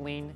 lean.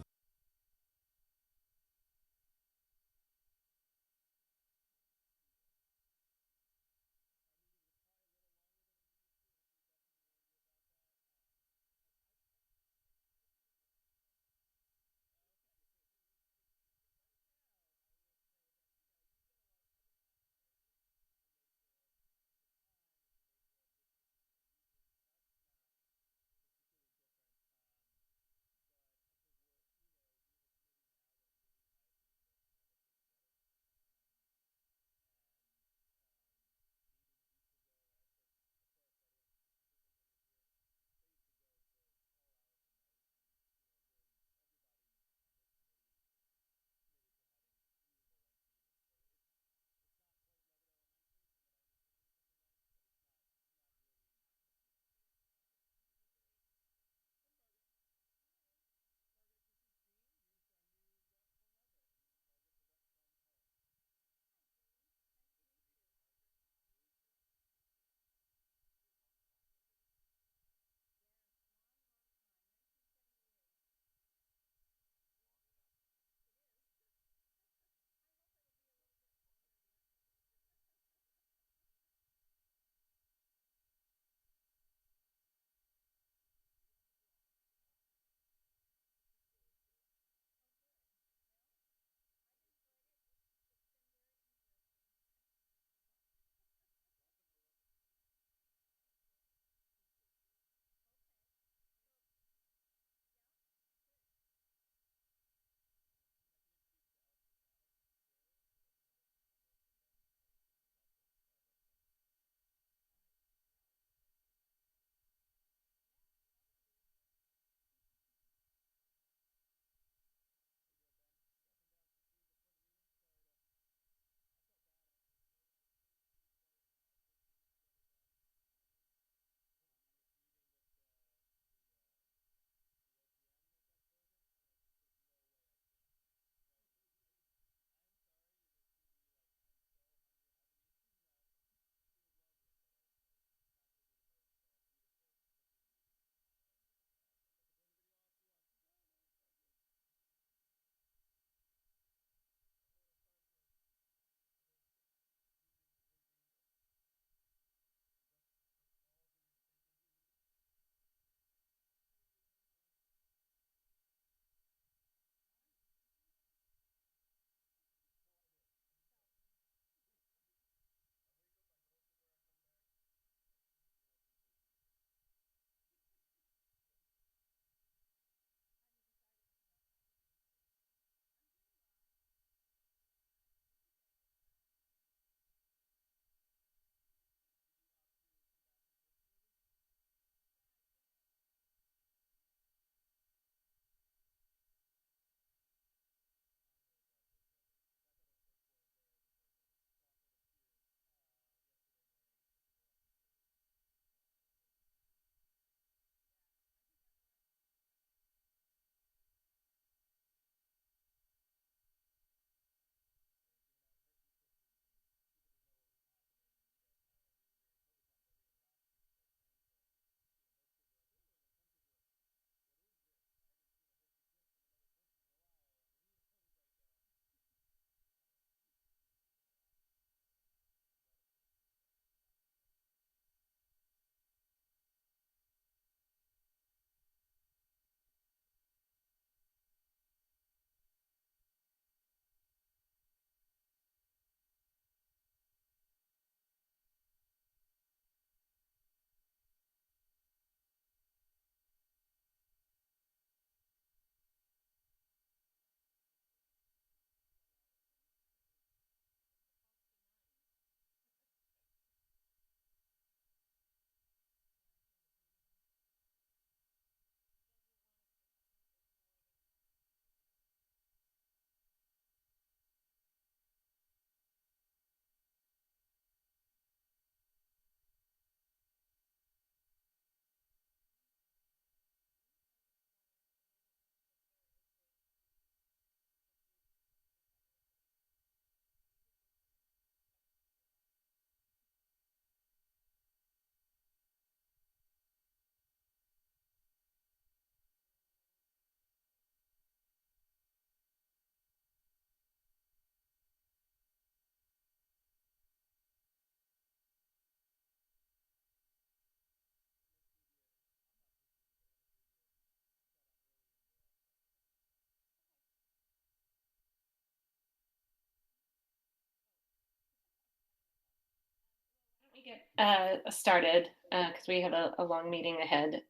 get started because we have a long meeting ahead.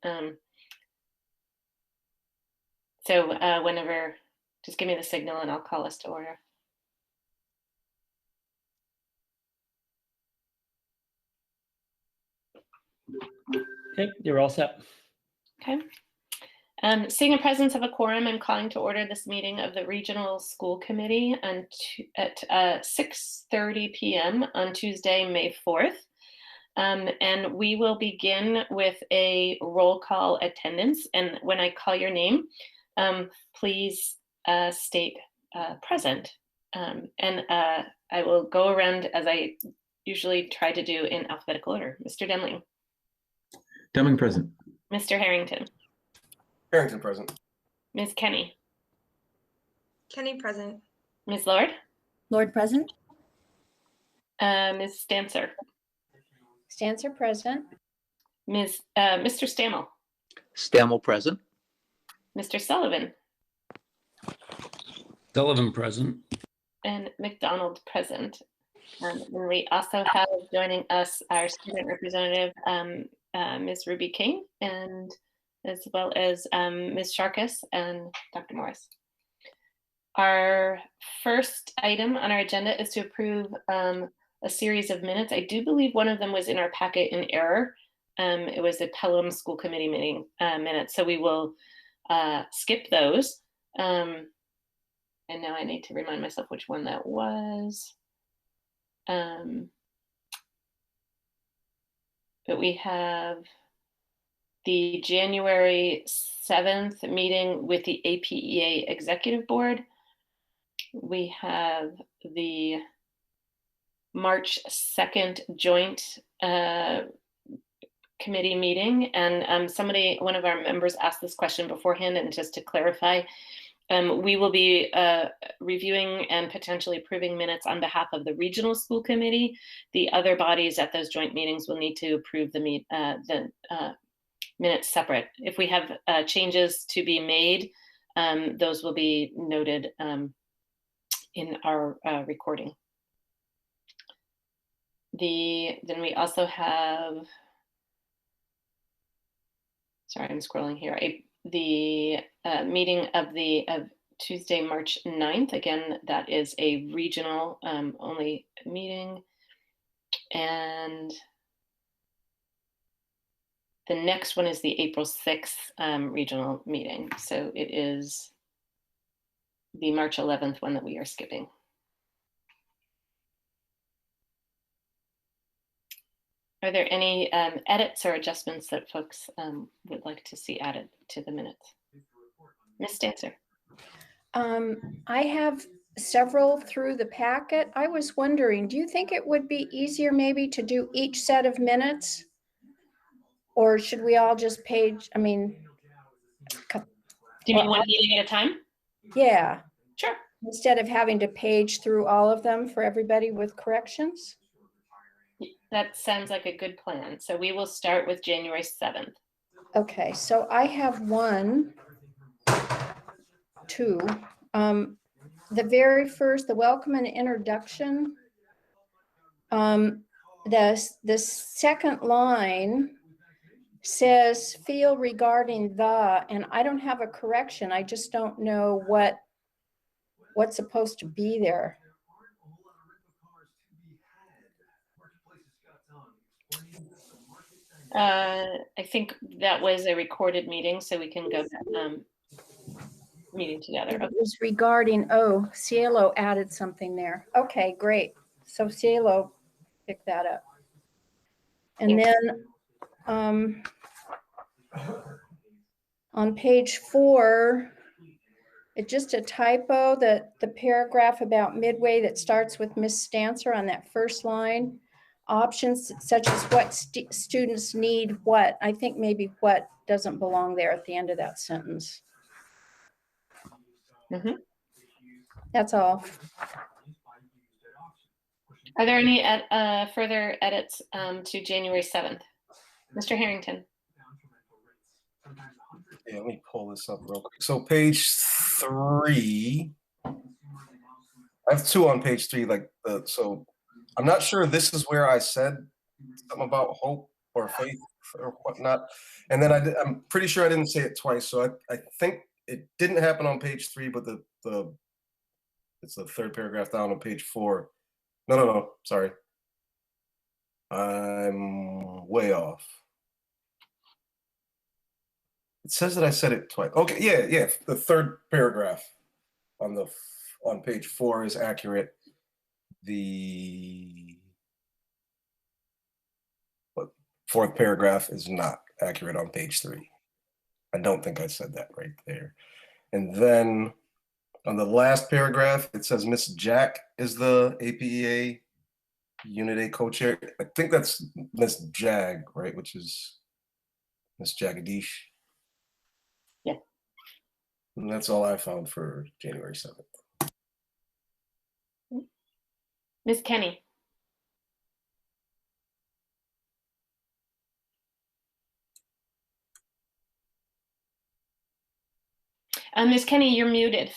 So whenever, just give me the signal and I'll call us to order. Okay, you're all set. Okay. Seeing a presence of a quorum, I'm calling to order this meeting of the Regional School Committee at 6:30 p.m. on Tuesday, May 4th. And we will begin with a roll call attendance. And when I call your name, please state present. And I will go around as I usually try to do in alphabetical order. Mr. Demling. Demling present. Mr. Harrington. Harrington present. Ms. Kenny. Kenny present. Ms. Lord. Lord present. Ms. Stancer. Stancer present. Mr. Stammel. Stammel present. Mr. Sullivan. Sullivan present. And McDonald present. And we also have joining us our student representative, Ms. Ruby King, and as well as Ms. Sharkus and Dr. Morris. Our first item on our agenda is to approve a series of minutes. I do believe one of them was in our packet in error. It was a Pelham School Committee meeting minutes, so we will skip those. And now I need to remind myself which one that was. But we have the January 7th meeting with the APEA Executive Board. We have the March 2nd joint committee meeting. And one of our members asked this question beforehand, and just to clarify, we will be reviewing and potentially approving minutes on behalf of the Regional School Committee. The other bodies at those joint meetings will need to approve the minutes separate. If we have changes to be made, those will be noted in our recording. Then we also have, sorry, I'm scrolling here. The meeting of Tuesday, March 9th. Again, that is a regional only meeting. And the next one is the April 6th regional meeting. So it is the March 11th one that we are skipping. Are there any edits or adjustments that folks would like to see added to the minutes? Ms. Stancer. I have several through the packet. I was wondering, do you think it would be easier maybe to do each set of minutes? Or should we all just page, Do you mean one meeting at a time? Yeah. Sure. Instead of having to page through all of them for everybody with corrections? That sounds like a good plan. So we will start with January 7th. Okay, so I have two. The very first, the welcome and introduction. The second line says feel regarding the, and I don't have a correction. I just don't know what's supposed to be there. I think that was a recorded meeting, so we can go meeting together. It was regarding, oh, Cielo added something there. Okay, great. So Cielo picked that up. And then on page 4, it's just a typo that the paragraph about Midway that starts with Miss Stancer on that first line. Options such as what students need what. I think maybe what doesn't belong there at the end of that sentence. Mm-hmm. That's all. Are there any further edits to January 7th? Mr. Harrington. Yeah, let me pull this up real quick. So page 3, I have 2 on page 3. So I'm not sure this is where I said something about hope or faith or whatnot. And then I'm pretty sure I didn't say it twice. So I think it didn't happen on page 3, but it's the third paragraph down on page 4. No, sorry. I'm way off. It says that I said it twice. Okay, yeah. The third paragraph on page 4 is accurate. The fourth paragraph is not accurate on page 3. I don't think I said that right there. And then on the last paragraph, it says Miss Jack is the APEA Unit A co-chair. I think that's Miss Jag, right? Which is Miss Jagadish. Yeah. And that's all I found for January 7th. Ms. Kenny. Ms. Kenny, you're muted.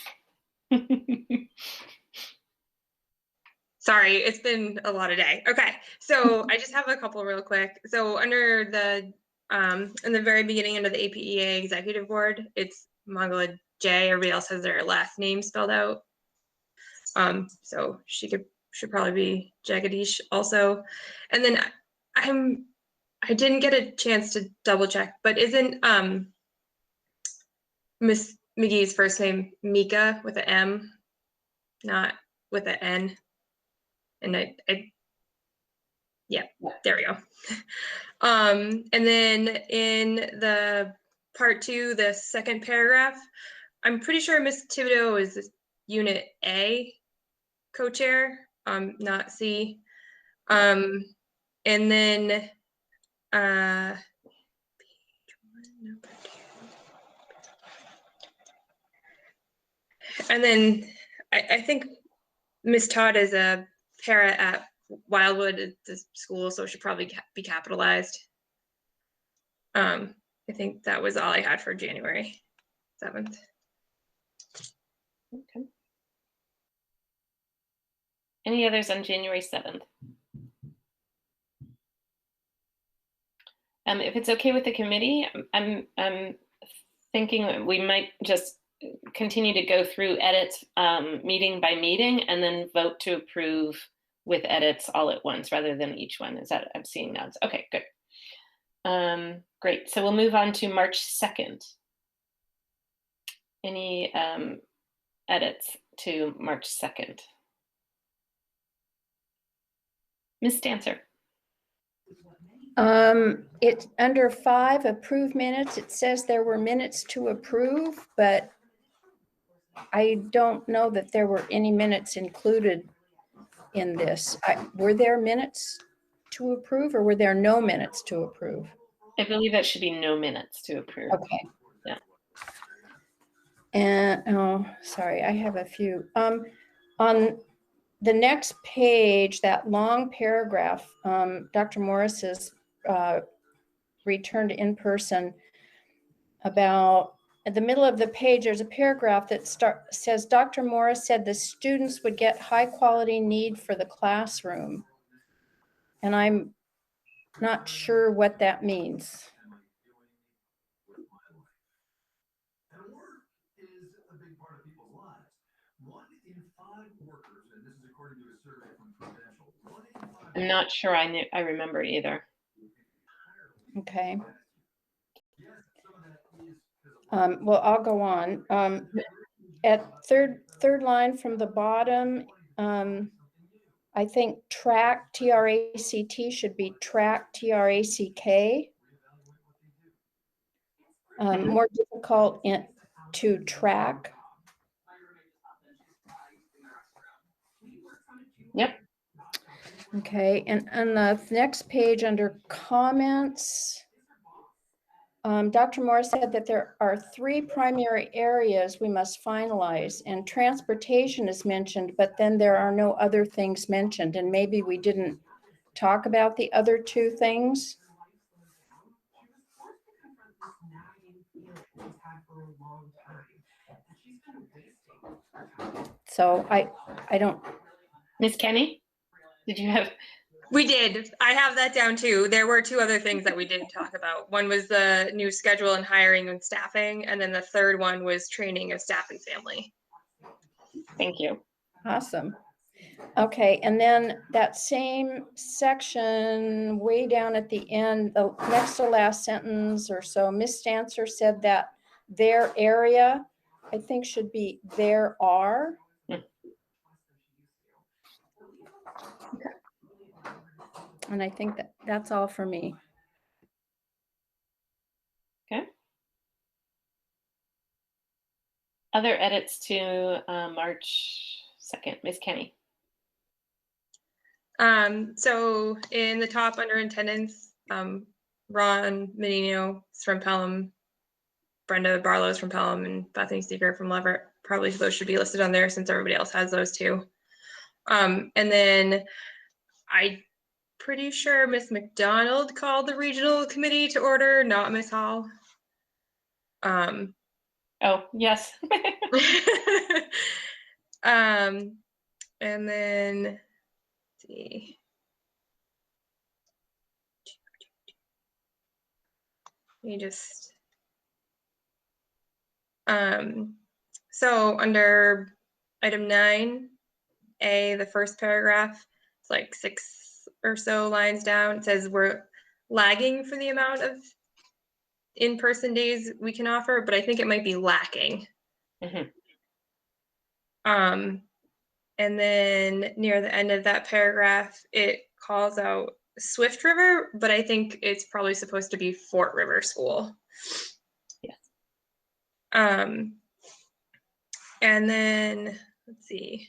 Sorry, it's been a lot of day. Okay, so I just have a couple real quick. So under the, in the very beginning under the APEA Executive Board, it's Mangala J. Everybody else has their last name spelled out. So should probably be Jagadish also. And then I didn't get a chance to double check, but isn't Miss McGee's first name Mika with an M, not with an N? And yeah, there we go. And then in the part 2, the second paragraph, I'm pretty sure Miss Thibodeau is Unit A co-chair, not C. And then and then I think Miss Todd is a para at Wildwood at the school, so it should probably be capitalized. I think that was all I had for January 7th. Okay. Any others on January 7th? If it's okay with the committee, I'm thinking we might just continue to go through edits meeting by meeting and then vote to approve with edits all at once rather than each one. Is that, I'm seeing nods. Okay, good. Great. So we'll move on to March 2nd. Any edits to March 2nd? Ms. Stancer. It's under 5, approve minutes. It says there were minutes to approve, but I don't know that there were any minutes included in this. Were there minutes to approve or were there no minutes to approve? I believe that should be no minutes to approve. Okay. Yeah. And, oh, sorry, I have a few. On the next page, that long paragraph, Dr. Morris's returned in person about, at the middle of the page, there's a paragraph that says, Dr. Morris said the students would get high quality need for the classroom. And I'm not sure what that means. I'm not sure I remember either. Okay. Well, I'll go on. At third line from the bottom, I think track, T-R-A-C-T, should be track, T-R-A-C-K. More difficult to track. Yep. Okay, and on the next page under comments, Dr. Morris said that there are 3 primary areas we must finalize, and transportation is mentioned, but then there are no other things mentioned, and maybe we didn't talk about the other 2 things. So I don't. Ms. Kenny, did you have? We did. I have that down too. There were two other things that we didn't talk about. One was the new schedule and hiring and staffing, and then the third one was training of staff and family. Thank you. Awesome. Okay, and then that same section way down at the end, the next to last sentence or so, Ms. Stancer said that their area, I think should be there are. And I think that that's all for me. Okay. Other edits to March 2nd, Ms. Kenny. So in the top under attendance, Ron Menino is from Pelham, Brenda Barlow is from Pelham, and Bethany Seeger from Leverett. Probably those should be listed on there since everybody else has those too. And then I'm pretty sure Miss McDonald called the regional committee to order, not Miss Hall. Oh, yes. And then let's see. Let me just so under item 9A, the first paragraph, it's like 6 or so lines down. It says we're lagging for the amount of in-person days we can offer, but I think it might be lacking. Mhm. And then near the end of that paragraph, it calls out Swift River, but I think it's probably supposed to be Fort River School. Yes. And then let's see.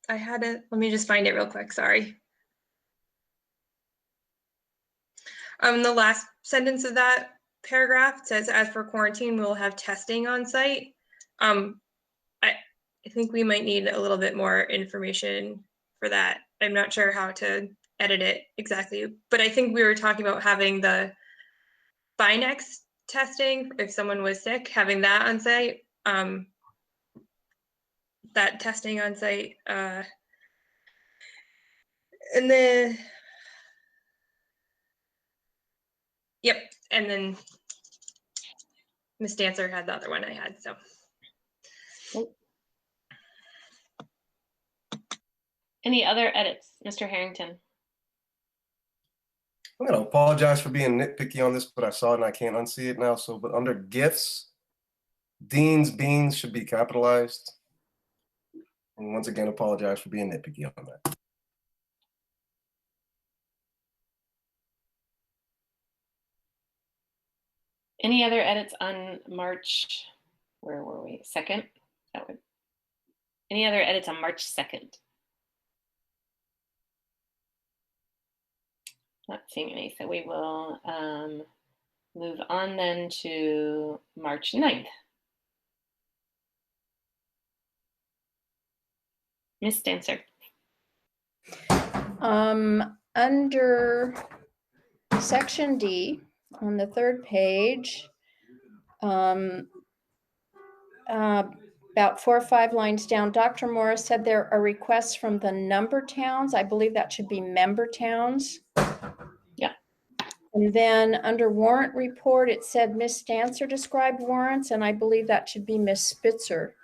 I had it, let me just find it real quick, sorry. The last sentence of that paragraph says, as for quarantine, we'll have testing on site. I think we might need a little bit more information for that. I'm not sure how to edit it exactly, but I think we were talking about having the Binex testing if someone was sick, having that on site. That testing on site. And then, yep, and then Ms. Dancer had the other one I had, so. Any other edits, Mr. Harrington? I'm gonna apologize for being nitpicky on this, but I saw it and I can't unsee it now. So, but under gifts, Dean's Beans should be capitalized. And once again, apologize for being nitpicky on that. Any other edits on March, where were we, 2nd? Any other edits on March 2nd? Not seeing any, so we will move on then to March 9th. Ms. Dancer. Under section D on the 3rd page, about 4 or 5 lines down, Dr. Morris said there are requests from the number towns. I believe that should be member towns. Yeah. And then under warrant report, it said Miss Stancer described warrants, and I believe that should be Miss Spitzer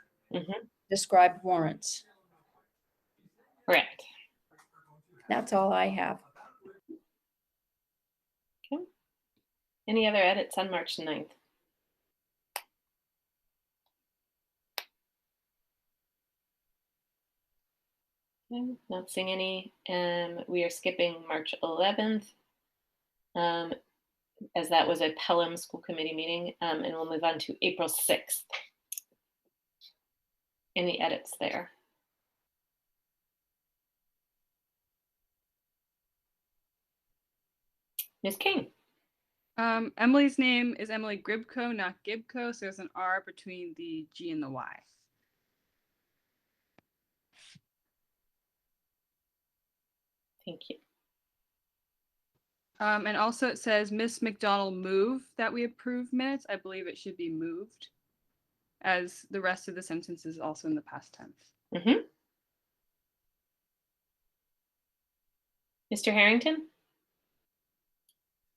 described warrants. Correct. That's all I have. Okay. Any other edits on March 9th? Okay, not seeing any. We are skipping March 11th, as that was a Pelham School Committee meeting, and we'll move on to April 6th. Any edits there? Ms. King. Emily's name is Emily Gribko, not Gibko, so there's an R between the G and the Y. Thank you. And also it says Miss McDonald move that we approve minutes. I believe it should be moved. as the rest of the sentence is also in the past tense. Mm-hmm. Mr. Harrington?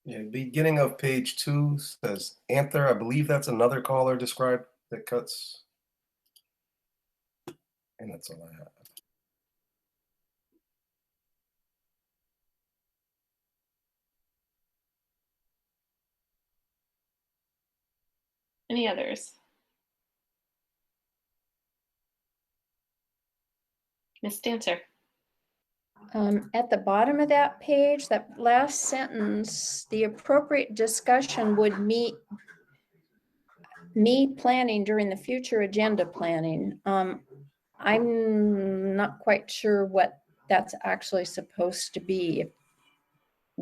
Yeah, beginning of page 2 says Anther. I believe that's another caller described that cuts. And that's all I have. Any others? Ms. Stancer? At the bottom of that page, that last sentence, the appropriate discussion would meet me planning during the future agenda planning. I'm not quite sure what that's actually supposed to be.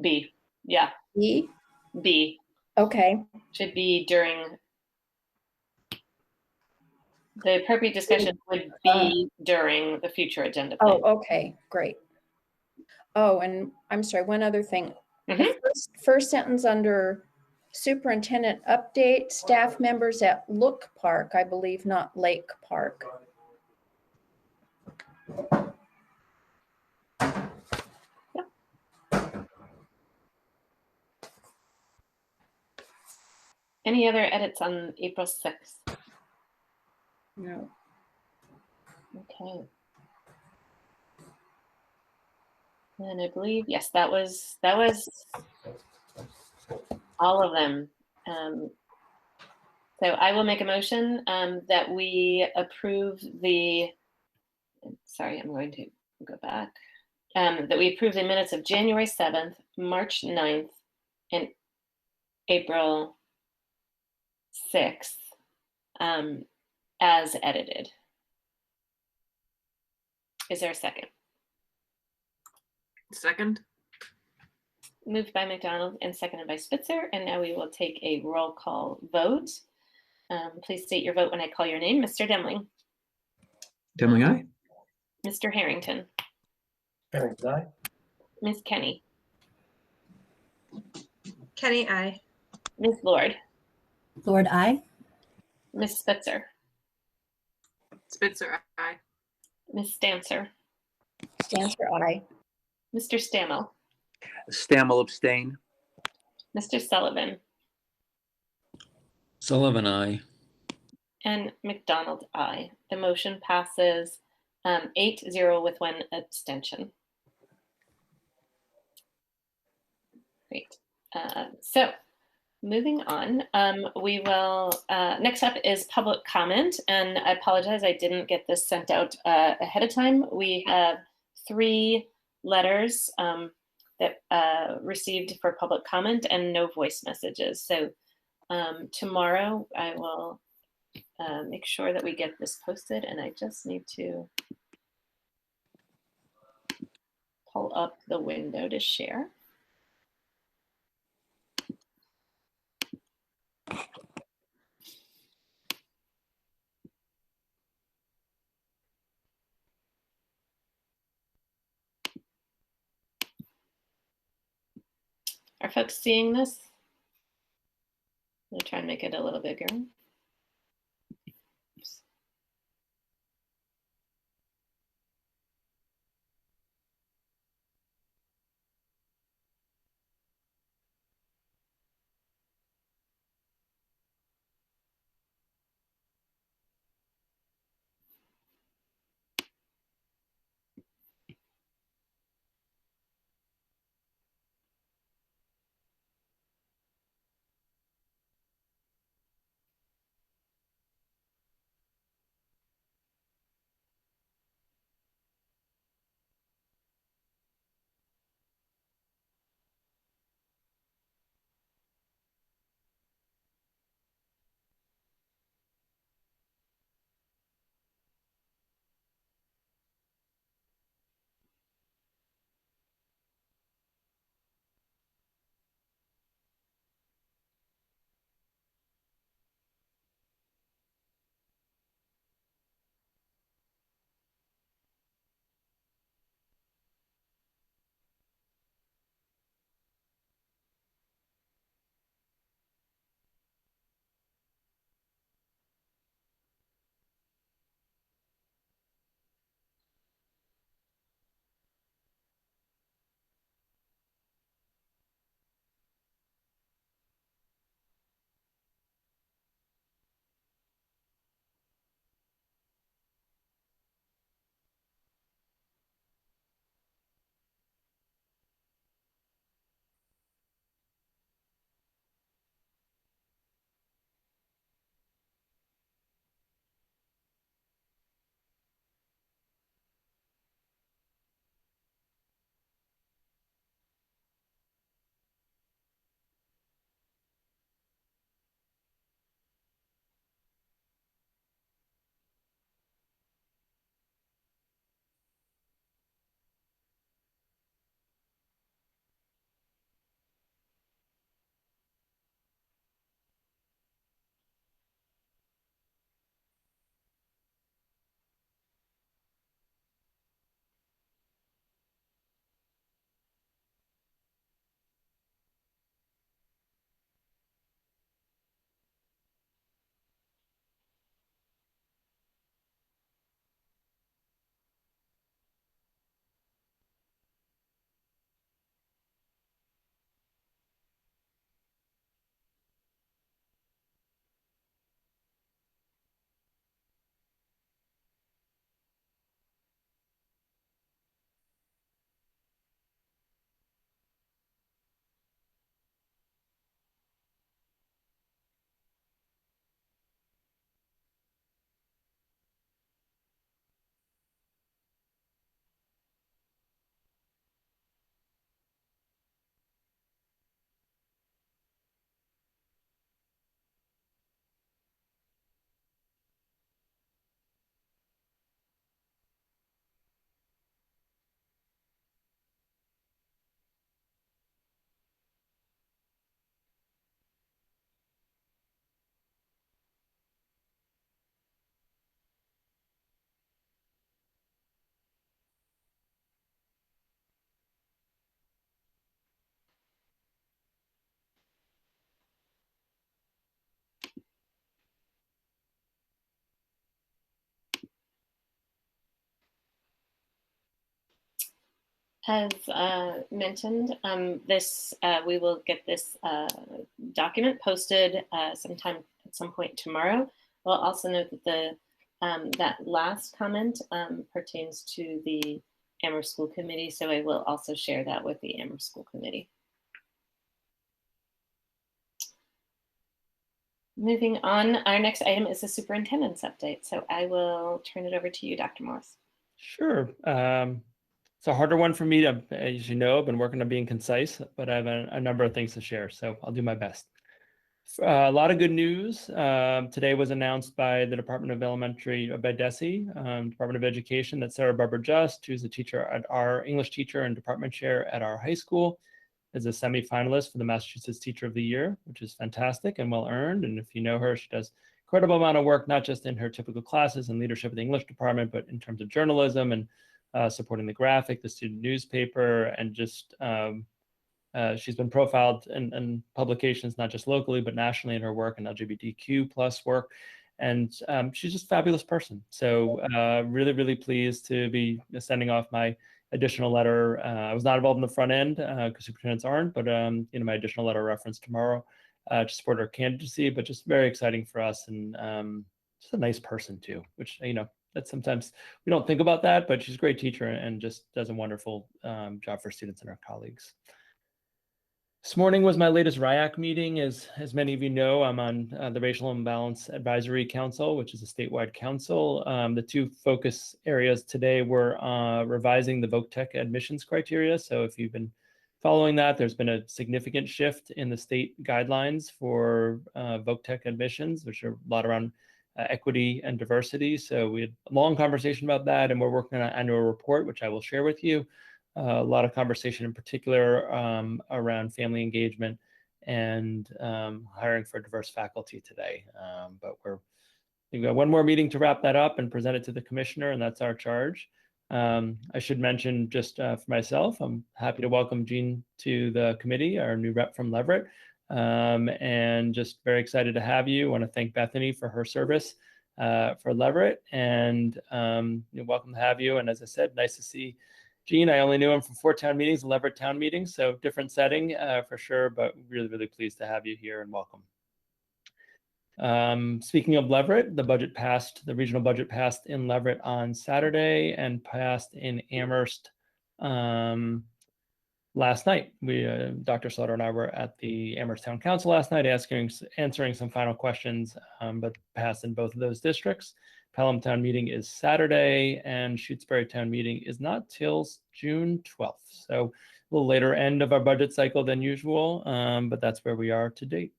B. Yeah, E? B. Okay, Should be during, the appropriate discussion would be during the future agenda plan. oh, okay, great. Oh, and I'm sorry, one other thing. The Mhm. first sentence under superintendent update, staff members at Look Park, I believe, not Lake Park. Any other edits on April 6th? No. Okay. And I believe, yes, that was all of them. So I will make a motion that we approve the, sorry, I'm going to go back. That we approve the minutes of January 7th, March 9th, and April 6th as edited. Is there a second? Second. Moved by McDonald and seconded by Spitzer. And now we will take a roll call vote. Please state your vote when I call your name. Mr. Demling. Demling, aye. Mr. Harrington. Harrington, aye. Ms. Kenny. Kenny, I. Ms. Lord. Lord, I. Ms. Spitzer. Spitzer, aye. Ms. Stancer. Stancer, aye. Mr. Stammel. Stammel abstain. Mr. Sullivan. Sullivan, I. And McDonald, aye. The motion passes 8-0 with one abstention. Great. So moving on, we will, next up is public comment. And I apologize, I didn't get this sent out ahead of time. We have 3 letters that received for public comment and no voice messages. So tomorrow I will make sure that we get this posted, and I just need to pull up the window to share. Are folks seeing this? I'm gonna try and make it a little bigger. Oops. has mentioned, we will get this document posted at some point tomorrow. We'll also note that that last comment pertains to the Amherst School Committee, so I will also share that with the Amherst School Committee. Moving on, our next item is the superintendent's update. So I will turn it over to you, Dr. Morris. Sure. It's a harder one for me to, as you know, I've been working on being concise, but I have a number of things to share, so I'll do my best. A lot of good news. Today was announced by the Department of Elementary, by DESE, Department of Education, that Sarah Barbara Just, who's a teacher at our English teacher and department chair at our high school, is a semi-finalist for the Massachusetts Teacher of the Year, which is fantastic and well-earned. And if you know her, she does incredible amount of work, not just in her typical classes and leadership of the English department, but in terms of journalism and supporting the Graphic, the student newspaper, and just she's been profiled in publications, not just locally, but nationally in her work and LGBTQ plus work. And she's just a fabulous person. So really, really pleased to be sending off my additional letter. I was not involved in the front end because superintendents aren't, but my additional letter reference tomorrow to support her candidacy, but just very exciting for us, and just a nice person too, which, that sometimes we don't think about that, but she's a great teacher and just does a wonderful job for students and our colleagues. This morning was my latest RIAC meeting. As many of you know, I'm on the Racial Imbalance Advisory Council, which is a statewide council. The two focus areas today were revising the VOC-TEC admissions criteria. So if you've been following that, there's been a significant shift in the state guidelines for VOC-TEC admissions, which are a lot around equity and diversity. So we had a long conversation about that, and we're working on an annual report, which I will share with you. A lot of conversation in particular around family engagement and hiring for diverse faculty today. But we've got one more meeting to wrap that up and present it to the commissioner, and that's our charge. I should mention just for myself, I'm happy to welcome Jean to the committee, our new rep from Leverett, and just very excited to have you. I want to thank Bethany for her service for Leverett, and welcome to have you. And as I said, nice to see Jean. I only knew him from 4 town meetings and Leverett town meetings, so different setting for sure, but really, really pleased to have you here and welcome. Speaking of Leverett, the regional budget passed in Leverett on Saturday and passed in Amherst last night. Dr. Slaughter and I were at the Amherst Town Council last night answering some final questions, but passed in both of those districts. Pelham Town meeting is Saturday, and Shutesbury Town meeting is not till June 12th. So a little later end of our budget cycle than usual, but that's where we are to date.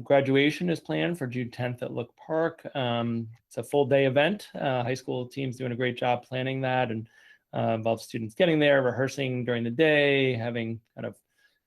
Graduation is planned for June 10th at Look Park. It's a full day event. High school team's doing a great job planning that, and involves students getting there, rehearsing during the day, having kind of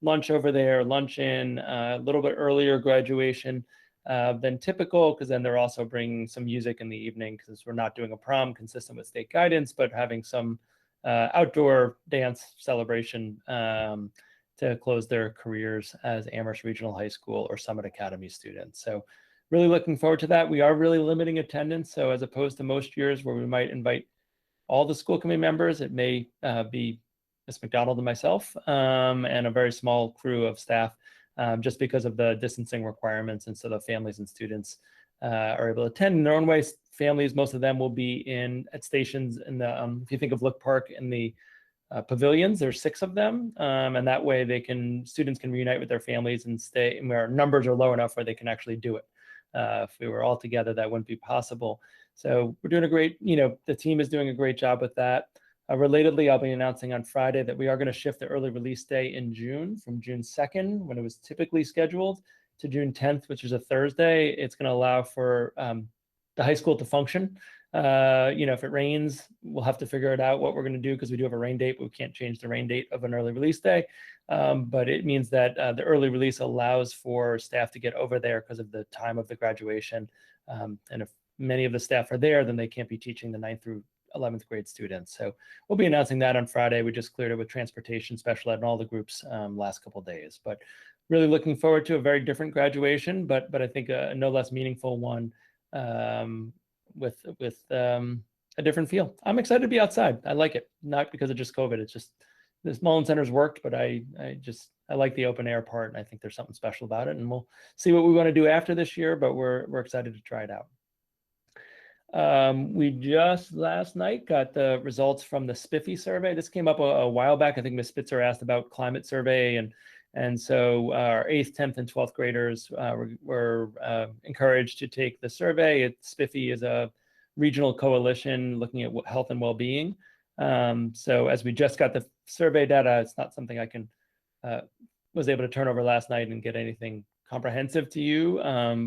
lunch over there, luncheon, a little bit earlier graduation than typical, because then they're also bringing some music in the evening, because we're not doing a prom consistent with state guidance, but having some outdoor dance celebration to close their careers as Amherst Regional High School or Summit Academy students. So really looking forward to that. We are really limiting attendance. So as opposed to most years where we might invite all the school committee members, it may be Ms. McDonald and myself and a very small crew of staff, just because of the distancing requirements. And so the families and students are able to attend in their own way. Families, most of them will be at stations in the, if you think of Look Park in the pavilions, there's 6 of them. And that way students can reunite with their families and stay, and where numbers are low enough where they can actually do it. If we were all together, that wouldn't be possible. So we're doing a great, the team is doing a great job with that. Relatedly, I'll be announcing on Friday that we are going to shift the early release day in June from June 2nd, when it was typically scheduled, to June 10th, which is a Thursday. It's going to allow for the high school to function. If it rains, we'll have to figure it out what we're going to do, because we do have a rain date, but we can't change the rain date of an early release day. But it means that the early release allows for staff to get over there because of the time of the graduation. And if many of the staff are there, then they can't be teaching the 9th through 11th grade students. So we'll be announcing that on Friday. We just cleared it with transportation, special ed, and all the groups last couple of days. But really looking forward to a very different graduation, but I think a no less meaningful one with a different feel. I'm excited to be outside. I like it, not because of just COVID. It's just this Mullen Center's worked, but I like the open air part, and I think there's something special about it. And we'll see what we want to do after this year, but we're excited to try it out. We just last night got the results from the SPIFFy survey. This came up a while back. I think Ms. Spitzer asked about climate survey, and so our 8th, 10th, and 12th graders were encouraged to take the survey. SPIFFy is a regional coalition looking at health and well-being. So as we just got the survey data, it's not something I was able to turn over last night and get anything comprehensive to you,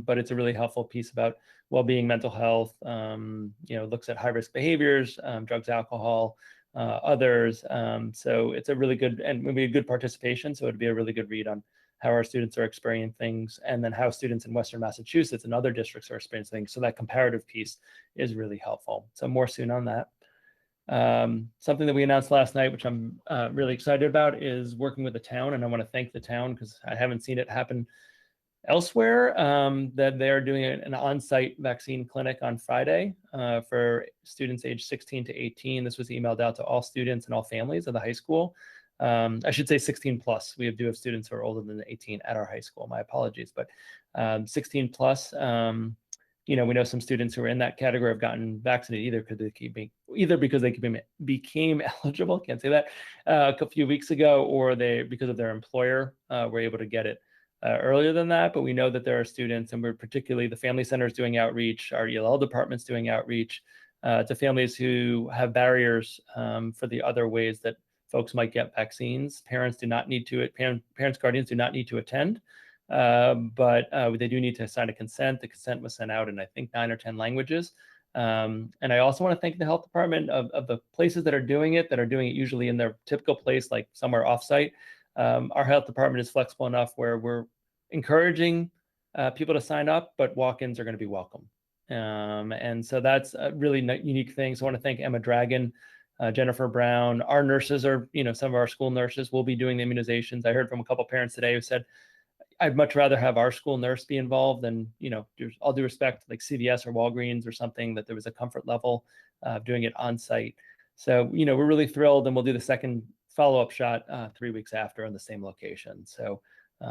but it's a really helpful piece about well-being, mental health, looks at high-risk behaviors, drugs, alcohol, others. So it's a really good, and maybe a good participation. So it'd be a really good read on how our students are experiencing things, and then how students in Western Massachusetts and other districts are experiencing things. So that comparative piece is really helpful. So more soon on that. Something that we announced last night, which I'm really excited about, is working with the town. And I want to thank the town because I haven't seen it happen elsewhere, that they're doing an on-site vaccine clinic on Friday for students aged 16 to 18. This was emailed out to all students and all families of the high school. I should say 16 plus. We do have students who are older than 18 at our high school. My apologies, but 16 plus. We know some students who are in that category have gotten vaccinated either because they became eligible, can't say that, a few weeks ago, or because of their employer were able to get it earlier than that. But we know that there are students, and we're particularly the Family Centers doing outreach, our ELL department's doing outreach to families who have barriers for the other ways that folks might get vaccines. Parents, guardians do not need to attend. But they do need to sign a consent. The consent was sent out in, I think, 9 or 10 languages. And I also want to thank the health department of the places that are doing it usually in their typical place, like somewhere offsite. Our health department is flexible enough where we're encouraging people to sign up, but walk-ins are going to be welcome. And so that's a really unique thing. So I want to thank Emma Dragon, Jennifer Brown. Our nurses are, some of our school nurses will be doing the immunizations. I heard from a couple parents today who said, I'd much rather have our school nurse be involved than, all due respect, like CVS or Walgreens or something, that there was a comfort level of doing it on site. So, we're really thrilled, and we'll do the second follow-up shot 3 weeks after on the same location. So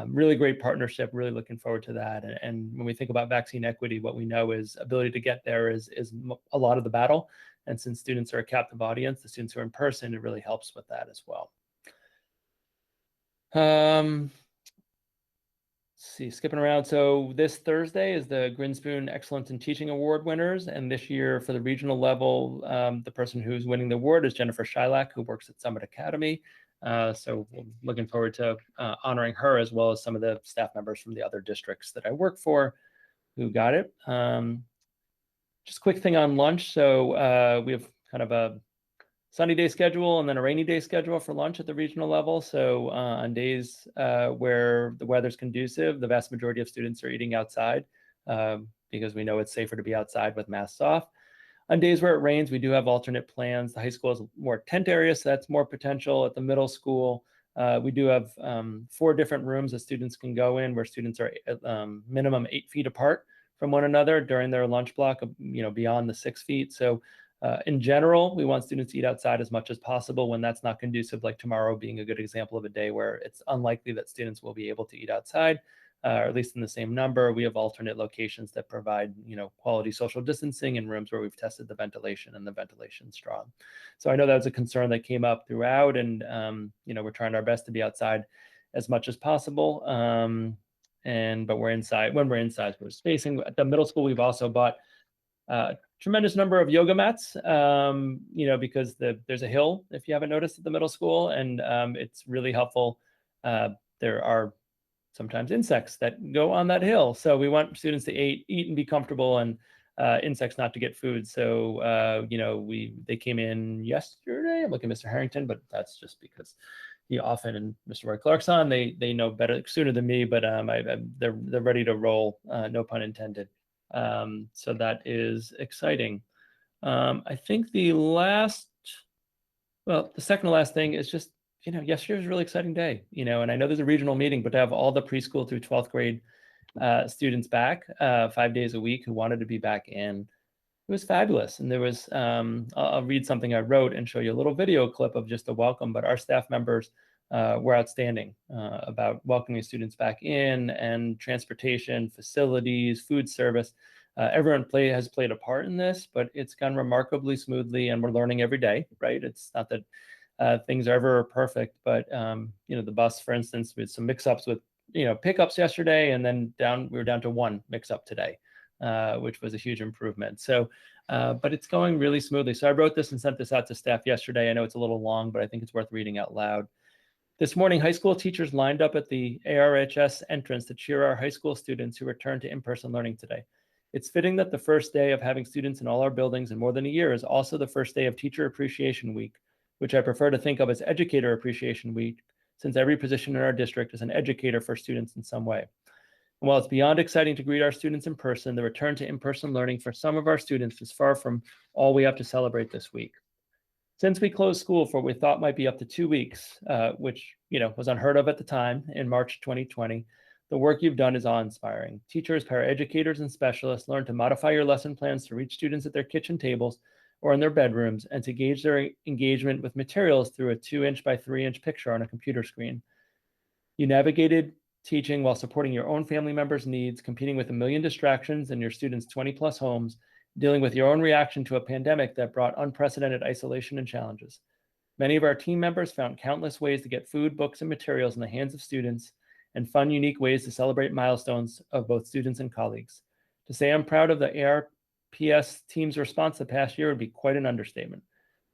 really great partnership, really looking forward to that. And when we think about vaccine equity, what we know is ability to get there is a lot of the battle. And since students are a captive audience, the students who are in person, it really helps with that as well. Skipping around. So this Thursday is the Grinspoon Excellence in Teaching Award winners. And this year for the regional level, the person who's winning the award is Jennifer Shylock, who works at Summit Academy. So we're looking forward to honoring her, as well as some of the staff members from the other districts that I work for who got it. Just a quick thing on lunch. So we have kind of a sunny day schedule and then a rainy day schedule for lunch at the regional level. So on days where the weather's conducive, the vast majority of students are eating outside because we know it's safer to be outside with masks off. On days where it rains, we do have alternate plans. The high school is more tent area, so that's more potential. At the middle school, we do have 4 different rooms that students can go in, where students are minimum 8 feet apart from one another during their lunch block, beyond the 6 feet. So in general, we want students to eat outside as much as possible when that's not conducive, like tomorrow being a good example of a day where it's unlikely that students will be able to eat outside, or at least in the same number. We have alternate locations that provide, quality social distancing in rooms where we've tested the ventilation and the ventilation's strong. So I know that was a concern that came up throughout, and, we're trying our best to be outside as much as possible. But we're inside. When we're inside, we're spacing. At the middle school, we've also bought tremendous number of yoga mats, because there's a hill, if you haven't noticed, at the middle school, and it's really helpful. There are sometimes insects that go on that hill. So we want students to eat and be comfortable, and insects not to get food. So, they came in yesterday. I'm looking at Mr. Harrington, but that's just because he often, and Mr. Roy Clarkson, they know better sooner than me, but they're ready to roll, no pun intended. So that is exciting. I think the second to last thing is just, yesterday was a really exciting day, and I know there's a regional meeting, but to have all the preschool through 12th grade students back 5 days a week who wanted to be back in, it was fabulous. And there was, I'll read something I wrote and show you a little video clip of just the welcome, but our staff members were outstanding about welcoming students back in, and transportation, facilities, food service. Everyone has played a part in this, but it's gone remarkably smoothly, and we're learning every day, right? It's not that things are ever perfect, but you know, the bus, for instance, with some mix-ups with, you know, pickups yesterday, and then we were down to one mix-up today, which was a huge improvement. So, but it's going really smoothly. So I wrote this and sent this out to staff yesterday. I know it's a little long, but I think it's worth reading out loud. This morning, high school teachers lined up at the ARHS entrance to cheer our high school students who returned to in-person learning today. It's fitting that the first day of having students in all our buildings in more than a year is also the first day of Teacher Appreciation Week, which I prefer to think of as Educator Appreciation Week, since every position in our district is an educator for students in some way. And while it's beyond exciting to greet our students in person, the return to in-person learning for some of our students is far from all we have to celebrate this week. Since we closed school for what we thought might be up to 2 weeks, which, you know, was unheard of at the time in March 2020, the work you've done is awe-inspiring. Teachers, paraeducators, and specialists learn to modify your lesson plans to reach students at their kitchen tables or in their bedrooms, and to gauge their engagement with materials through a 2-inch by 3-inch picture on a computer screen. You navigated teaching while supporting your own family members' needs, competing with a million distractions in your students' 20+ homes, dealing with your own reaction to a pandemic that brought unprecedented isolation and challenges. Many of our team members found countless ways to get food, books, and materials in the hands of students, and fun, unique ways to celebrate milestones of both students and colleagues. To say I'm proud of the ARPS team's response the past year would be quite an understatement.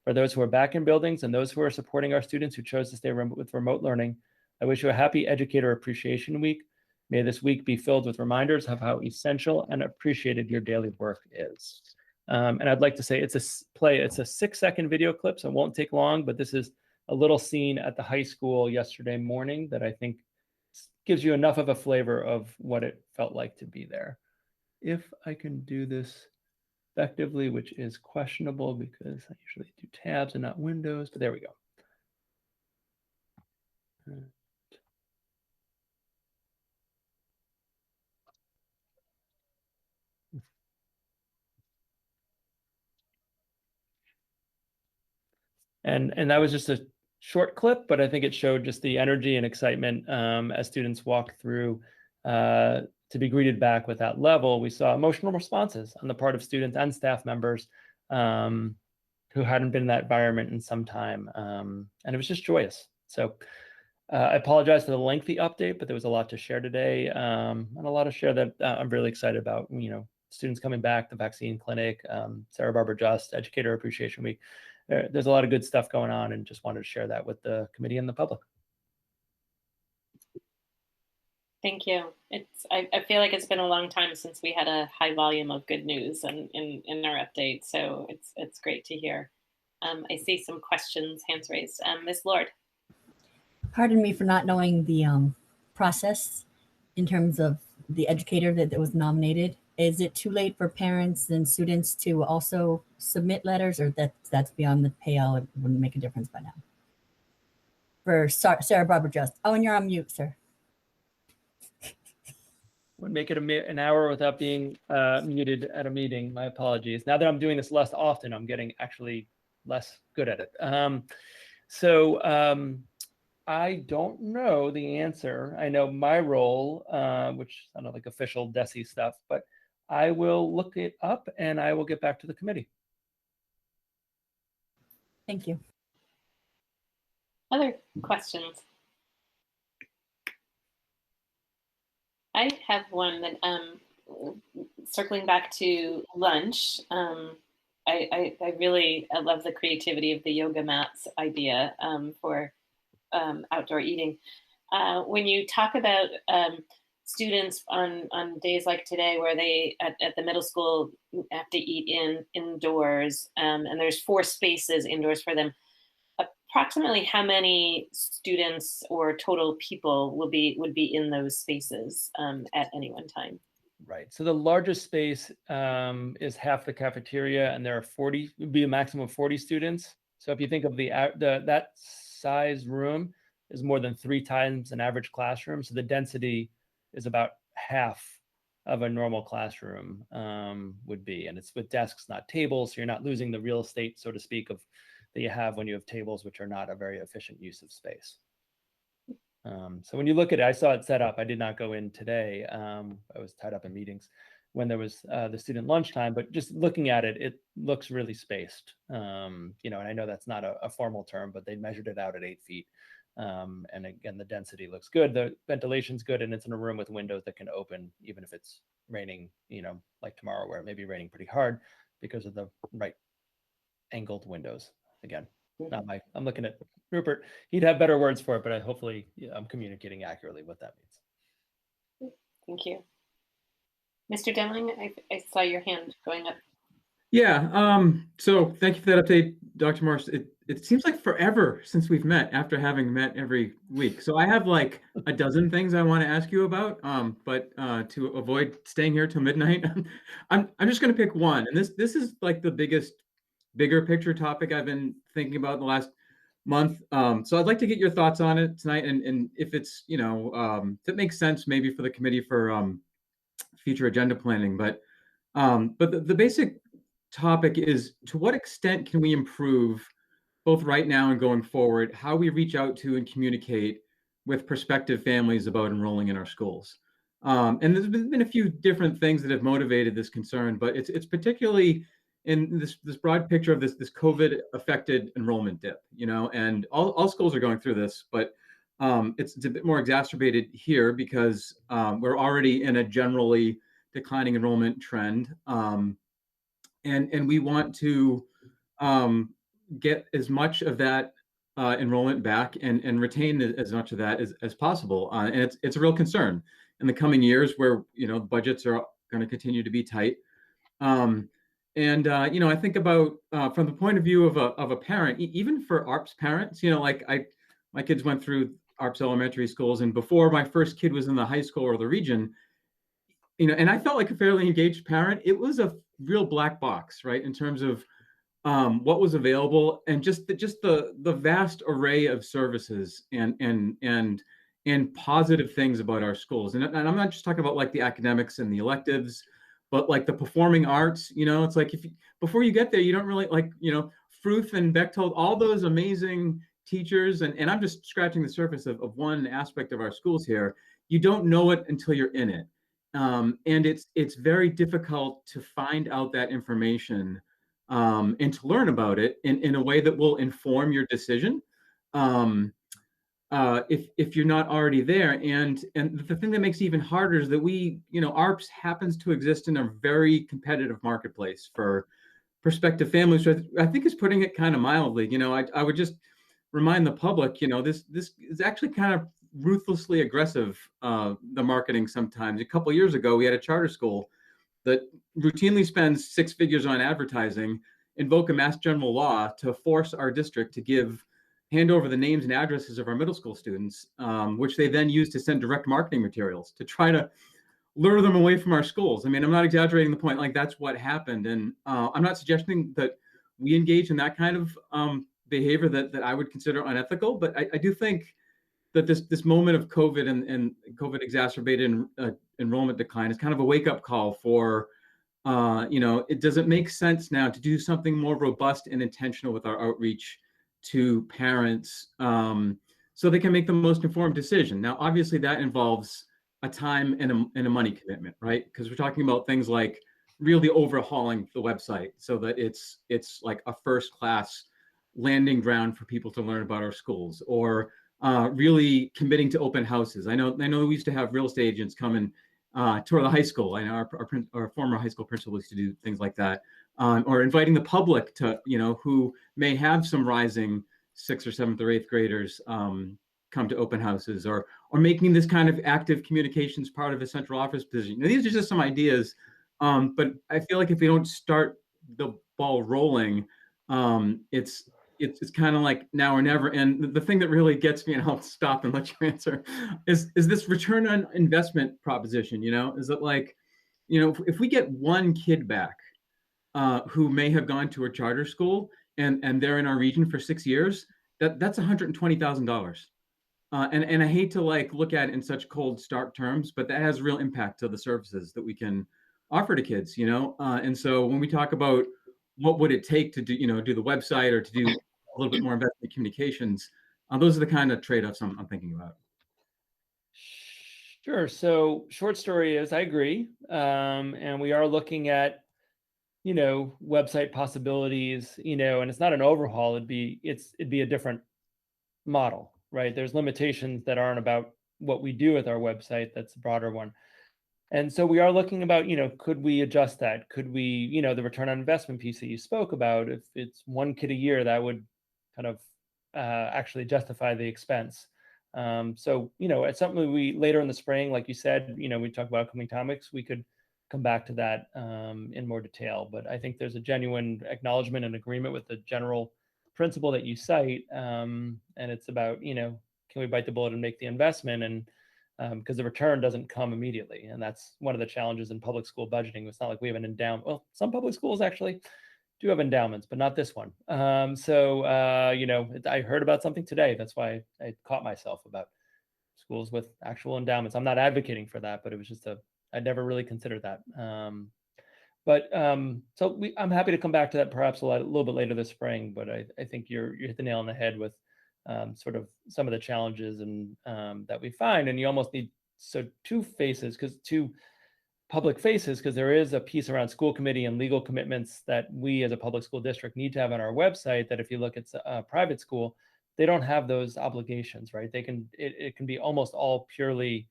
For those who are back in buildings and those who are supporting our students who chose to stay with remote learning, I wish you a happy Educator Appreciation Week. May this week be filled with reminders of how essential and appreciated your daily work is. And I'd like to say it's a 6-second video clip, so it won't take long, but this is a little scene at the high school yesterday morning that I think gives you enough of a flavor of what it felt like to be there. If I can do this effectively, which is questionable because I usually do tabs and not windows, but there we go. And that was just a short clip, but I think it showed just the energy and excitement as students walked through to be greeted back with that level. We saw emotional responses on the part of students and staff members who hadn't been in that environment in some time. And it was just joyous. So I apologize for the lengthy update, but there was a lot to share today, and a lot to share that I'm really excited about. You know, students coming back, the vaccine clinic, Sarah Barbara Just, Educator Appreciation Week. There's a lot of good stuff going on, and just wanted to share that with the committee and the public. Thank you. I feel like it's been a long time since we had a high volume of good news in our update, so it's great to hear. I see some questions, hands raised. Ms. Lord. Pardon me for not knowing the process in terms of the educator that was nominated. Is it too late for parents and students to also submit letters, or that's beyond the pale? It wouldn't make a difference by now. For Sarah Barbara Just. Oh, and you're on mute, sir. Would make it an hour without being muted at a meeting. My apologies. Now that I'm doing this less often, I'm getting actually less good at it. I don't know the answer. I know my role, which I don't know, like official DESE stuff, but I will look it up and I will get back to the committee. Thank you. Other questions? I have one that, circling back to lunch, I really love the creativity of the yoga mats idea for outdoor eating. When you talk about students on days like today, where they at the middle school have to eat indoors, and there's 4 spaces indoors for them, approximately how many students or total people would be in those spaces at any one time? Right. So the largest space is half the cafeteria, and there are 40. Would be a maximum of 40 students. So if you think of that size room is more than 3 times an average classroom. So the density is about half of a normal classroom would be. And it's with desks, not tables. So you're not losing the real estate, so to speak, of that you have when you have tables, which are not a very efficient use of space. So when you look at it, I saw it set up. I did not go in today. I was tied up in meetings when there was the student lunchtime, but just looking at it, it looks really spaced. And I know that's not a formal term, but they measured it out at 8 feet. And again, the density looks good. The ventilation's good, and it's in a room with windows that can open, even if it's raining, like tomorrow, where it may be raining pretty hard because of the right angled windows. Again, I'm looking at Rupert. He'd have better words for it, but hopefully I'm communicating accurately what that means. Thank you. Mr. Demling, I saw your hand going up. Yeah. So thank you for that update, Dr. Morris. It seems like forever since we've met after having met every week. So I have like a dozen things I want to ask you about. But to avoid staying here till midnight, I'm just going to pick one. And this is like the bigger picture topic I've been thinking about in the last month. So I'd like to get your thoughts on it tonight, and if it's if it makes sense maybe for the committee for future agenda planning. But the basic topic is, to what extent can we improve, both right now and going forward, how we reach out to and communicate with prospective families about enrolling in our schools? And there's been a few different things that have motivated this concern, but it's particularly in this broad picture of this COVID affected enrollment dip, and all schools are going through this, but it's a bit more exacerbated here because we're already in a generally declining enrollment trend. And we want to get as much of that enrollment back and retain as much of that as possible. And it's a real concern in the coming years, where budgets are going to continue to be tight. I think about from the point of view of a parent, even for ARPS parents, my kids went through ARPS elementary schools, and before my first kid was in the high school or the region, and I felt like a fairly engaged parent. It was a real black box, right, in terms of what was available, and just the vast array of services and positive things about our schools. And I'm not just talking about like the academics and the electives, but like the performing arts. It's like before you get there, you don't really like Fruth and Bechtold, all those amazing teachers, and I'm just scratching the surface of one aspect of our schools here. You don't know it until you're in it. And it's very difficult to find out that information and to learn about it in a way that will inform your decision if you're not already there. And the thing that makes it even harder is that ARPS happens to exist in a very competitive marketplace for prospective families, which I think is putting it kind of mildly. I would just remind the public, this is actually kind of ruthlessly aggressive, the marketing sometimes. A couple of years ago, we had a charter school that routinely spends 6 figures on advertising, invoke a Mass General law to force our district to hand over the names and addresses of our middle school students, which they then use to send direct marketing materials to try to lure them away from our schools. I mean, I'm not exaggerating the point, like that's what happened. And I'm not suggesting that we engage in that kind of behavior that I would consider unethical, but I do think that this moment of COVID and COVID exacerbated enrollment decline is kind of a wake-up call for, it doesn't make sense now to do something more robust and intentional with our outreach to parents so they can make the most informed decision. Now, obviously that involves a time and a money commitment, right? Because we're talking about things like really overhauling the website so that it's like a first-class landing ground for people to learn about our schools, or really committing to open houses. I know we used to have real estate agents come and tour the high school. I know our former high school principal used to do things like that, or inviting the public to, who may have some rising 6th or 7th or 8th graders come to open houses, or making this kind of active communications part of a central office position. Now, these are just some ideas, but I feel like if we don't start the ball rolling, it's kind of like now or never. And the thing that really gets me, and I'll stop and let you answer, is this return on investment proposition. Is it like, if we get one kid back who may have gone to a charter school and they're in our region for 6 years, that's $120,000. And I hate to like look at it in such cold, stark terms, but that has real impact to the services that we can offer to kids, And so when we talk about what would it take to do the website or to do a little bit more investment in communications, those are the kind of trade-offs I'm thinking about. Sure. So short story is I agree. And we are looking at, website possibilities, and it's not an overhaul. It'd be a different model, right? There's limitations that aren't about what we do with our website. That's a broader one. And so we are looking about, could we adjust that? Could we, the return on investment piece that you spoke about, if it's one kid a year, that would kind of actually justify the expense. So, it's something we later in the spring, like you said, we talk about upcoming topics, we could come back to that in more detail. But I think there's a genuine acknowledgement and agreement with the general principle that you cite. And it's about, can we bite the bullet and make the investment? And because the return doesn't come immediately. And that's one of the challenges in public school budgeting. It's not like we have an endowment. Well, some public schools actually do have endowments, but not this one. I heard about something today. That's why I caught myself about schools with actual endowments. I'm not advocating for that, but it was just I'd never really considered that. I'm happy to come back to that perhaps a little bit later this spring, but I think you hit the nail on the head with sort of some of the challenges and that we find. And you almost need two public faces, because there is a piece around school committee and legal commitments that we as a public school district need to have on our website, that if you look at a private school, they don't have those obligations, right? It can be almost all purely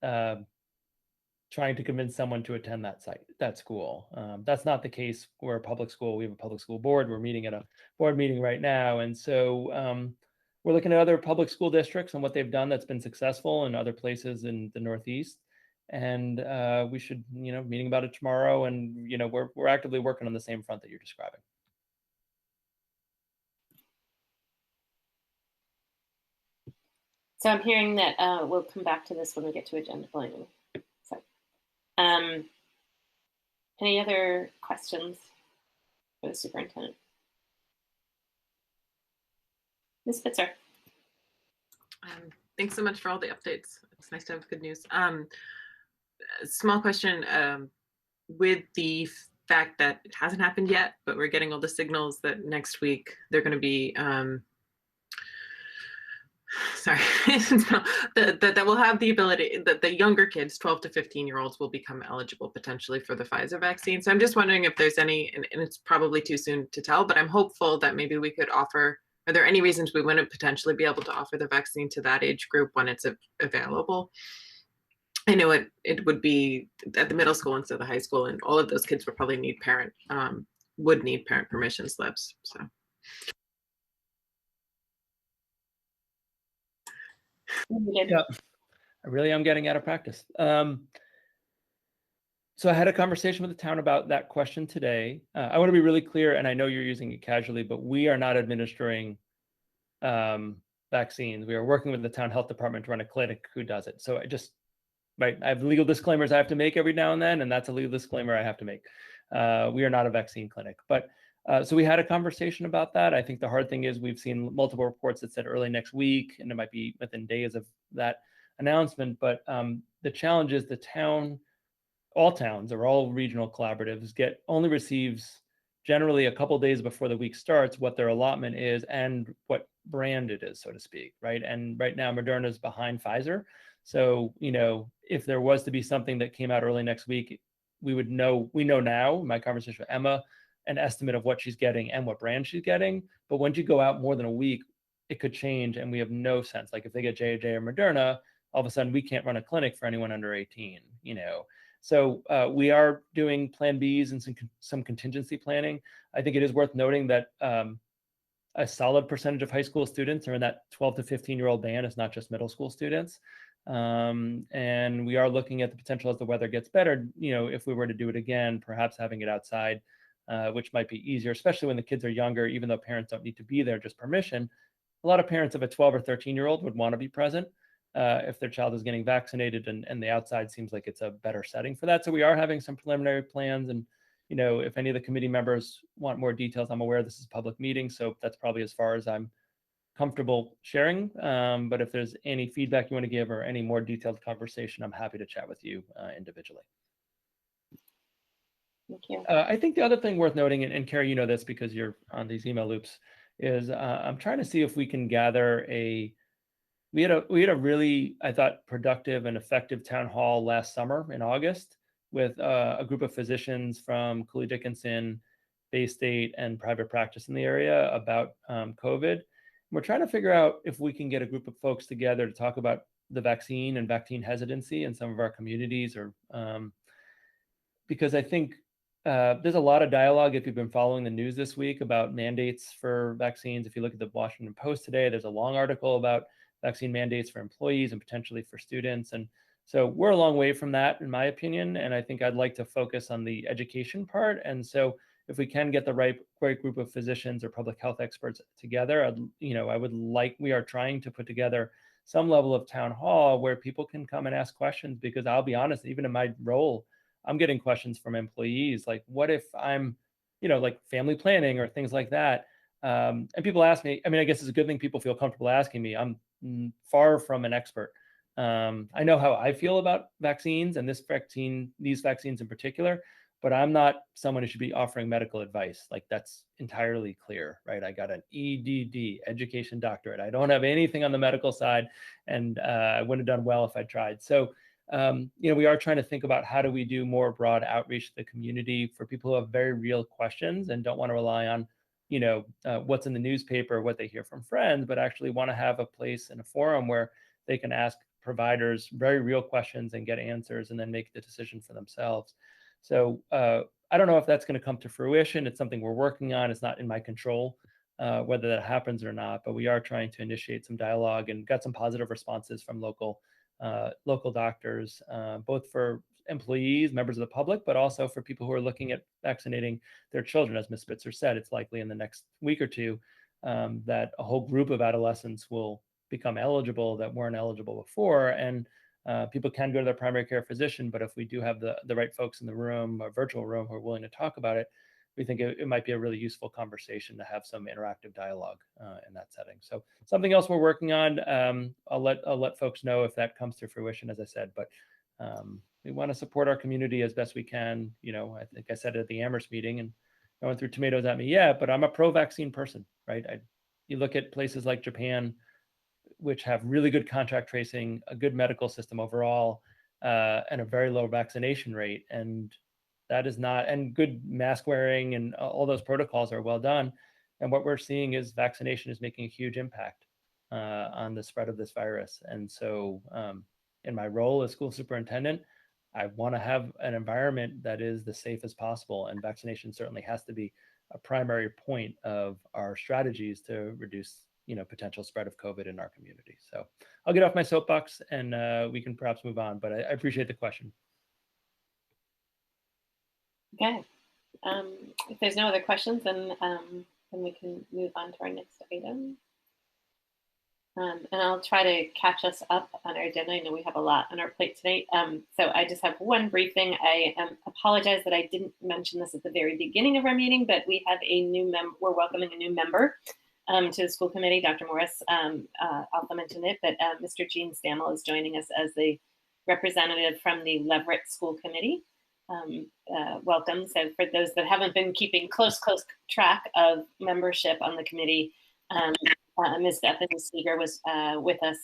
trying to convince someone to attend that school. That's not the case. We're a public school. We have a public school board. We're meeting at a board meeting right now. And so we're looking at other public school districts and what they've done that's been successful in other places in the Northeast. And we should, meeting about it tomorrow. And, we're actively working on the same front that you're describing. So I'm hearing that we'll come back to this when we get to agenda planning. So, any other questions for the superintendent? Ms. Spitzer. Thanks so much for all the updates. It's nice to have good news. Small question, with the fact that it hasn't happened yet, but we're getting all the signals that next week they're going to be, that we'll have the ability, that the younger kids, 12 to 15-year-olds, will become eligible potentially for the Pfizer vaccine. So I'm just wondering if there's any, and it's probably too soon to tell, but I'm hopeful that maybe we could offer, are there any reasons we wouldn't potentially be able to offer the vaccine to that age group when it's available? I know it would be at the middle school instead of the high school, and all of those kids would probably need parent permission slips. So. Yeah, I really am getting out of practice. So I had a conversation with the town about that question today. I want to be really clear, and I know you're using it casually, but we are not administering vaccines. We are working with the town health department to run a clinic who does it. So I have legal disclaimers I have to make every now and then, and that's a legal disclaimer I have to make. We are not a vaccine clinic, but so we had a conversation about that. I think the hard thing is we've seen multiple reports that said early next week, and it might be within days of that announcement. But the challenge is all towns or all regional collaboratives only receives generally a couple days before the week starts what their allotment is and what brand it is, so to speak, right? And right now Moderna is behind Pfizer. So, if there was to be something that came out early next week, we know now, my conversation with Emma, an estimate of what she's getting and what brand she's getting. But once you go out more than a week, it could change, and we have no sense. Like if they get J&J or Moderna, all of a sudden we can't run a clinic for anyone under 18, So we are doing plan Bs and some contingency planning. I think it is worth noting that a solid percentage of high school students are in that 12 to 15-year-old band. It's not just middle school students. And we are looking at the potential as the weather gets better, if we were to do it again, perhaps having it outside, which might be easier, especially when the kids are younger, even though parents don't need to be there, just permission. A lot of parents of a 12 or 13-year-old would want to be present if their child is getting vaccinated, and the outside seems like it's a better setting for that. So we are having some preliminary plans, and if any of the committee members want more details, I'm aware this is a public meeting, so that's probably as far as I'm comfortable sharing. But if there's any feedback you want to give or any more detailed conversation, I'm happy to chat with you individually. Thank you. I think the other thing worth noting, and Carrie, you know this because you're on these email loops, is I'm trying to see if we can gather we had a really, I thought, productive and effective town hall last summer in August with a group of physicians from Cooley Dickinson, Bay State, and private practice in the area about COVID. We're trying to figure out if we can get a group of folks together to talk about the vaccine and vaccine hesitancy in some of our communities, or because I think there's a lot of dialogue, if you've been following the news this week, about mandates for vaccines. If you look at the Washington Post today, there's a long article about vaccine mandates for employees and potentially for students. And so we're a long way from that, in my opinion. And I think I'd like to focus on the education part. And so if we can get the right group of physicians or public health experts together, we are trying to put together some level of town hall where people can come and ask questions, because I'll be honest, even in my role, I'm getting questions from employees like, what if I'm, like family planning or things like that. And people ask me, I guess it's a good thing people feel comfortable asking me. I'm far from an expert. I know how I feel about vaccines and these vaccines in particular, but I'm not someone who should be offering medical advice. Like, that's entirely clear, right? I got an EDD, education doctorate. I don't have anything on the medical side, and I wouldn't have done well if I tried. So, we are trying to think about how do we do more broad outreach to the community for people who have very real questions and don't want to rely on what's in the newspaper, what they hear from friends, but actually want to have a place and a forum where they can ask providers very real questions and get answers and then make the decision for themselves. So I don't know if that's going to come to fruition. It's something we're working on. It's not in my control whether that happens or not, but we are trying to initiate some dialogue and got some positive responses from local doctors, both for employees, members of the public, but also for people who are looking at vaccinating their children. As Ms. Spitzer said, it's likely in the next week or two that a whole group of adolescents will become eligible that weren't eligible before. And people can go to their primary care physician, but if we do have the right folks in the room, a virtual room, who are willing to talk about it, we think it might be a really useful conversation to have some interactive dialogue in that setting. So something else we're working on. I'll let folks know if that comes to fruition, as I said, but we want to support our community as best we can. I think I said it at the Amherst meeting, and no one threw tomatoes at me yet, but I'm a pro-vaccine person, right? You look at places like Japan, which have really good contact tracing, a good medical system overall, and a very low vaccination rate. And that is not, and good mask wearing and all those protocols are well done. And what we're seeing is vaccination is making a huge impact on the spread of this virus. And so in my role as school superintendent, I want to have an environment that is the safest possible. And vaccination certainly has to be a primary point of our strategies to reduce potential spread of COVID in our community. So I'll get off my soapbox and we can perhaps move on, but I appreciate the question. Okay. If there's no other questions, then we can move on to our next item. And I'll try to catch us up on our agenda. I know we have a lot on our plate tonight. So I just have one brief thing. I apologize that I didn't mention this at the very beginning of our meeting, but we have a new member. We're welcoming a new member to the school committee. Dr. Morris also mentioned it, but Mr. Gene Stammel is joining us as the representative from the Leverett School Committee. Welcome. So for those that haven't been keeping close track of membership on the committee, Ms. Bethany Seeger was with us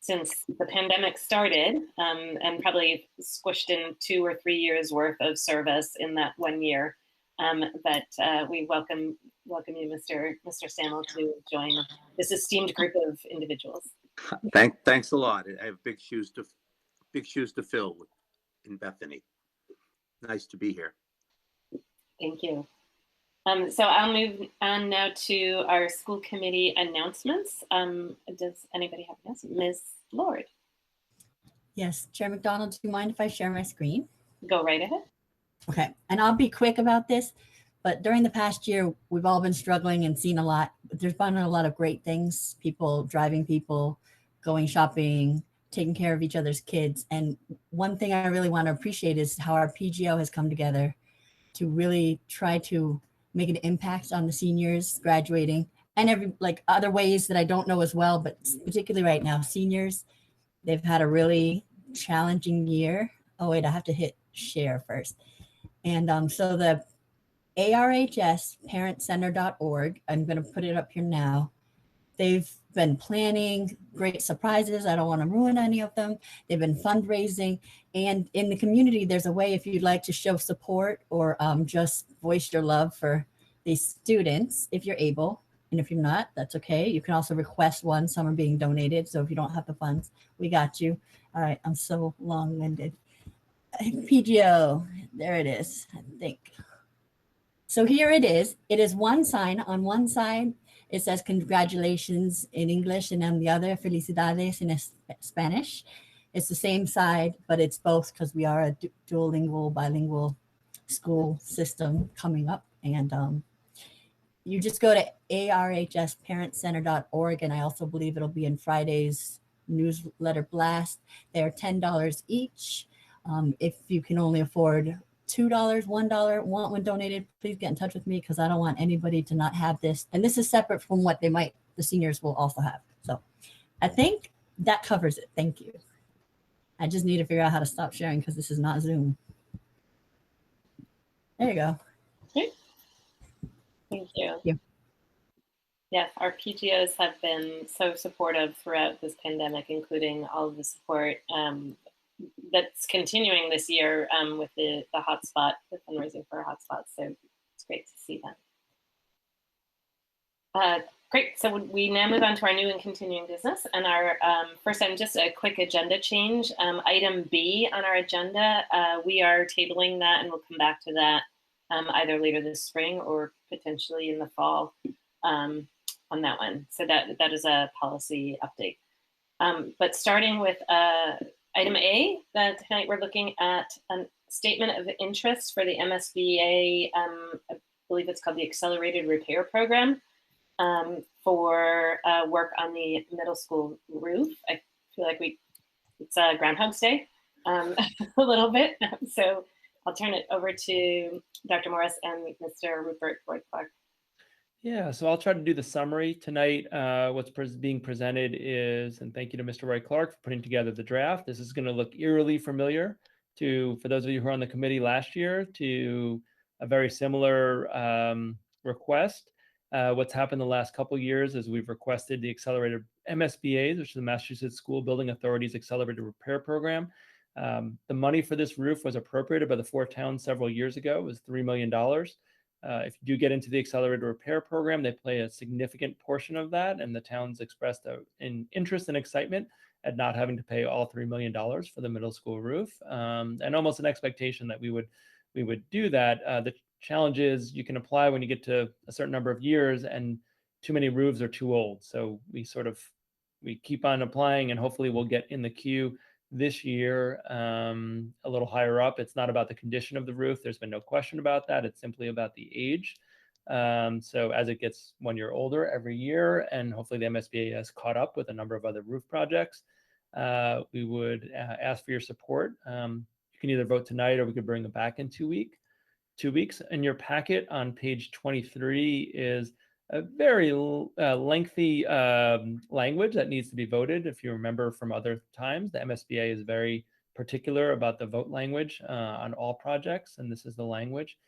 since the pandemic started, and probably squished in 2 or 3 years worth of service in that 1 year. But we welcome you, Mr. Stammel, to join this esteemed group of individuals. Thanks a lot. I have big shoes to fill in Bethany. Nice to be here. Thank you. So I'll move on now to our school committee announcements. Does anybody have an announcement? Ms. Lord. Yes, Chair McDonald, do you mind if I share my screen? Go right ahead. Okay, and I'll be quick about this, but during the past year, we've all been struggling and seen a lot. There's been a lot of great things, people driving people, going shopping, taking care of each other's kids. And one thing I really want to appreciate is how our PGO has come together to really try to make an impact on the seniors graduating and every like other ways that I don't know as well, but particularly right now, seniors, they've had a really challenging year. Oh wait, I have to hit share first. And so the ARHS parentcenter.org, I'm going to put it up here now. They've been planning great surprises. I don't want to ruin any of them. They've been fundraising, and in the community, there's a way if you'd like to show support or just voice your love for these students, if you're able. And if you're not, that's okay. You can also request one. Some are being donated. So if you don't have the funds, we got you. All right, I'm so long-winded. PGO, there it is, I think. So here it is. It is one sign. On one side, it says congratulations in English, and on the other, felicidades in Spanish. It's the same side, but it's both because we are a duolingual, bilingual school system coming up. And you just go to arhsparentcenter.org, and I also believe it'll be in Friday's newsletter blast. They're $10 each. If you can only afford $2, $1, want one donated, please get in touch with me because I don't want anybody to not have this. And this is separate from what the seniors will also have. So I think that covers it. Thank you. I just need to figure out how to stop sharing because this is not Zoom. There you go. Okay. Thank you. Yeah. Yes, our PGOs have been so supportive throughout this pandemic, including all of the support that's continuing this year with the hotspot, the fundraising for a hotspot. So it's great to see that. Great. So we now move on to our new and continuing business. And our first item, just a quick agenda change. Item B on our agenda, we are tabling that, and we'll come back to that either later this spring or potentially in the fall on that one. So that is a policy update. But starting with item A, that tonight we're looking at a statement of interest for the MSBA, I believe it's called the Accelerated Repair Program, for work on the middle school roof. I feel like it's Groundhog's Day a little bit. So I'll turn it over to Dr. Morris and Mr. Rupert Boyd-Clark. Yeah, so I'll try to do the summary tonight. What's being presented is, and thank you to Mr. Roy Clark for putting together the draft. This is going to look eerily familiar for those of you who were on the committee last year, to a very similar request. What's happened the last couple of years is we've requested the accelerated MSBA's, which is the Massachusetts School Building Authority's Accelerated Repair Program. The money for this roof was appropriated by the four towns several years ago. It was $3 million. If you do get into the Accelerated Repair Program, they play a significant portion of that, and the towns expressed an interest and excitement at not having to pay all $3 million for the middle school roof, and almost an expectation that we would do that. The challenge is you can apply when you get to a certain number of years, and too many roofs are too old. So we keep on applying, and hopefully we'll get in the queue this year a little higher up. It's not about the condition of the roof. There's been no question about that. It's simply about the age. So as it gets 1 year older every year, and hopefully the MSBA has caught up with a number of other roof projects, we would ask for your support. You can either vote tonight or we could bring it back in 2 weeks. In your packet on page 23 is a very lengthy language that needs to be voted. If you remember from other times, the MSBA is very particular about the vote language on all projects, and this is the language.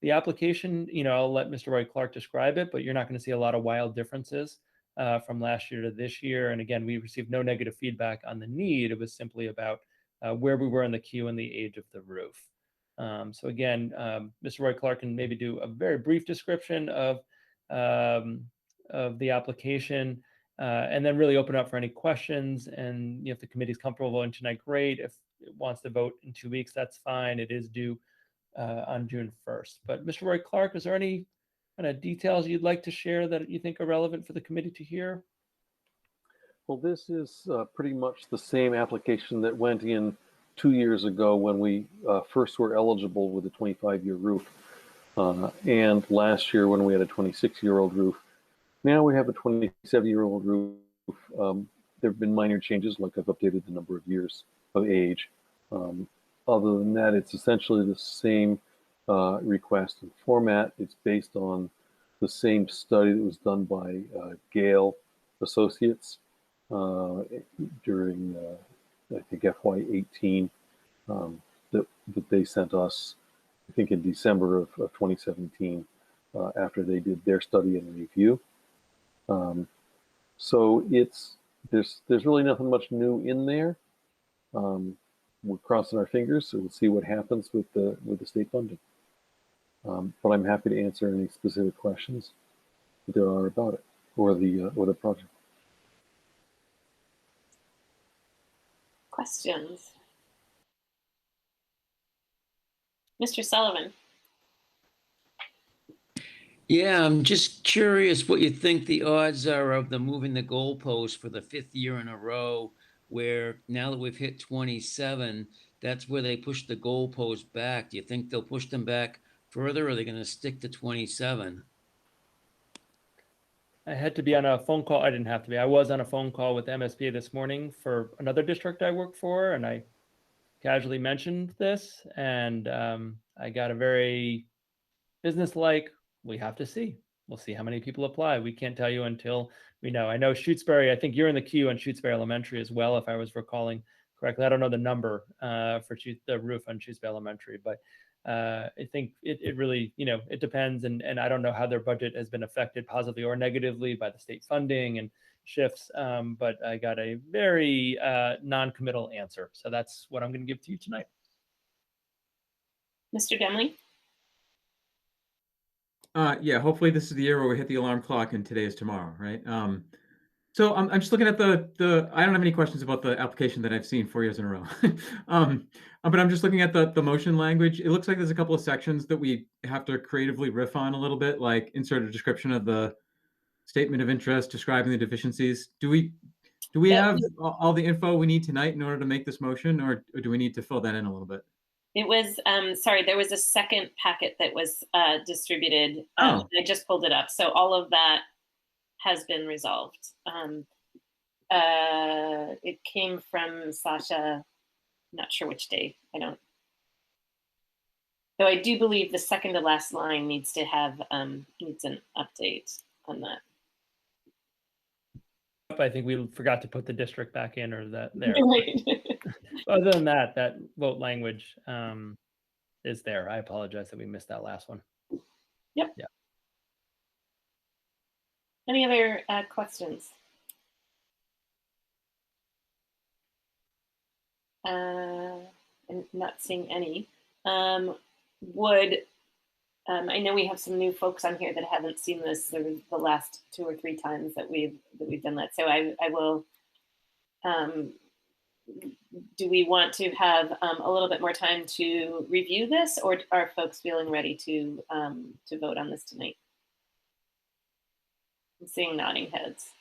The application, I'll let Mr. Roy Clark describe it, but you're not going to see a lot of wild differences from last year to this year. And again, we received no negative feedback on the need. It was simply about where we were in the queue and the age of the roof. So again, Mr. Roy Clark can maybe do a very brief description of the application, and then really open up for any questions. And if the committee's comfortable voting tonight, great. If it wants to vote in 2 weeks, that's fine. It is due on June 1st. But Mr. Roy Clark, is there any kind of details you'd like to share that you think are relevant for the committee to hear? Well, this is pretty much the same application that went in 2 years ago when we first were eligible with a 25-year roof. And last year when we had a 26-year-old roof. Now we have a 27-year-old roof. There have been minor changes, like I've updated the number of years of age. Other than that, it's essentially the same request and format. It's based on the same study that was done by Gale Associates during, I think, FY18 that they sent us, I think, in December of 2017 after they did their study and review. So there's really nothing much new in there. We're crossing our fingers, so we'll see what happens with the state funding. But I'm happy to answer any specific questions that there are about it or the project. Questions? Mr. Sullivan. Yeah, I'm just curious what you think the odds are of them moving the goalpost for the 5th year in a row, where now that we've hit 27, that's where they push the goalpost back. Do you think they'll push them back further, or are they going to stick to 27? I had to be on a phone call. I didn't have to be. I was on a phone call with MSBA this morning for another district I work for, and I casually mentioned this, and I got a very business-like, we have to see. We'll see how many people apply. We can't tell you until we know. I know Shutesbury, I think you're in the queue on Shutesbury Elementary as well, if I was recalling correctly. I don't know the number for the roof on Shutesbury Elementary, but I think it really, it depends. And I don't know how their budget has been affected positively or negatively by the state funding and shifts. But I got a very non-committal answer. So that's what I'm going to give to you tonight. Mr. Demling? Yeah, hopefully this is the year where we hit the alarm clock and today is tomorrow, right? So I'm just looking at the I don't have any questions about the application that I've seen 4 years in a row. But I'm just looking at the motion language. It looks like there's a couple of sections that we have to creatively riff on a little bit, like insert a description of the statement of interest, describing the deficiencies. Do we have all the info we need tonight in order to make this motion, or do we need to fill that in a little bit? It was, sorry, there was a second packet that was distributed. Oh. I just pulled it up. So all of that has been resolved. It came from Sasha, not sure which day, though I do believe the second to last line needs to have, needs an update on that. I think we forgot to put the district back in or that there. Right. Other than that, that vote language is there. I apologize that we missed that last one. Yep. Yeah. Any other questions? I'm not seeing any. I know we have some new folks on here that haven't seen this the last 2 or 3 times that we've done that. So I will. Do we want to have a little bit more time to review this, or are folks feeling ready to vote on this tonight? I'm seeing nodding heads.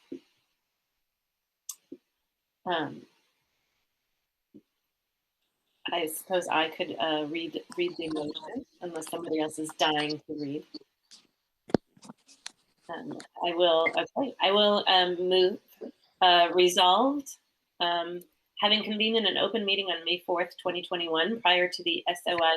I suppose I could read the motion, unless somebody else is dying to read. I will move resolved. Having convened in an open meeting on May 4th, 2021, prior to the SOI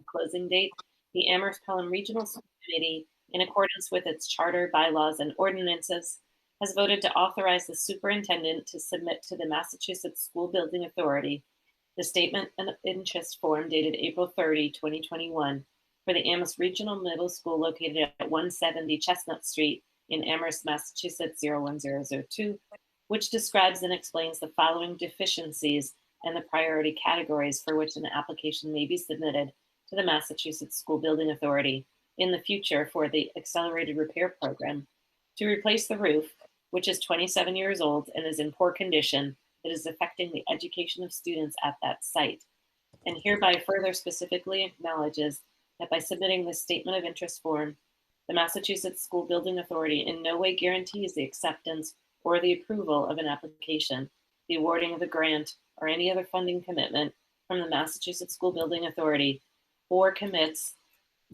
closing date, the Amherst Pelham Regional School Committee, in accordance with its charter, bylaws, and ordinances, has voted to authorize the superintendent to submit to the Massachusetts School Building Authority the statement of interest form dated April 30, 2021, for the Amherst Regional Middle School located at 170 Chestnut Street in Amherst, Massachusetts 01002, which describes and explains the following deficiencies and the priority categories for which an application may be submitted to the Massachusetts School Building Authority in the future for the Accelerated Repair Program to replace the roof, which is 27 years old and is in poor condition, that is affecting the education of students at that site, and hereby further specifically acknowledges that by submitting this statement of interest form, the Massachusetts School Building Authority in no way guarantees the acceptance or the approval of an application, the awarding of a grant, or any other funding commitment from the Massachusetts School Building Authority, or commits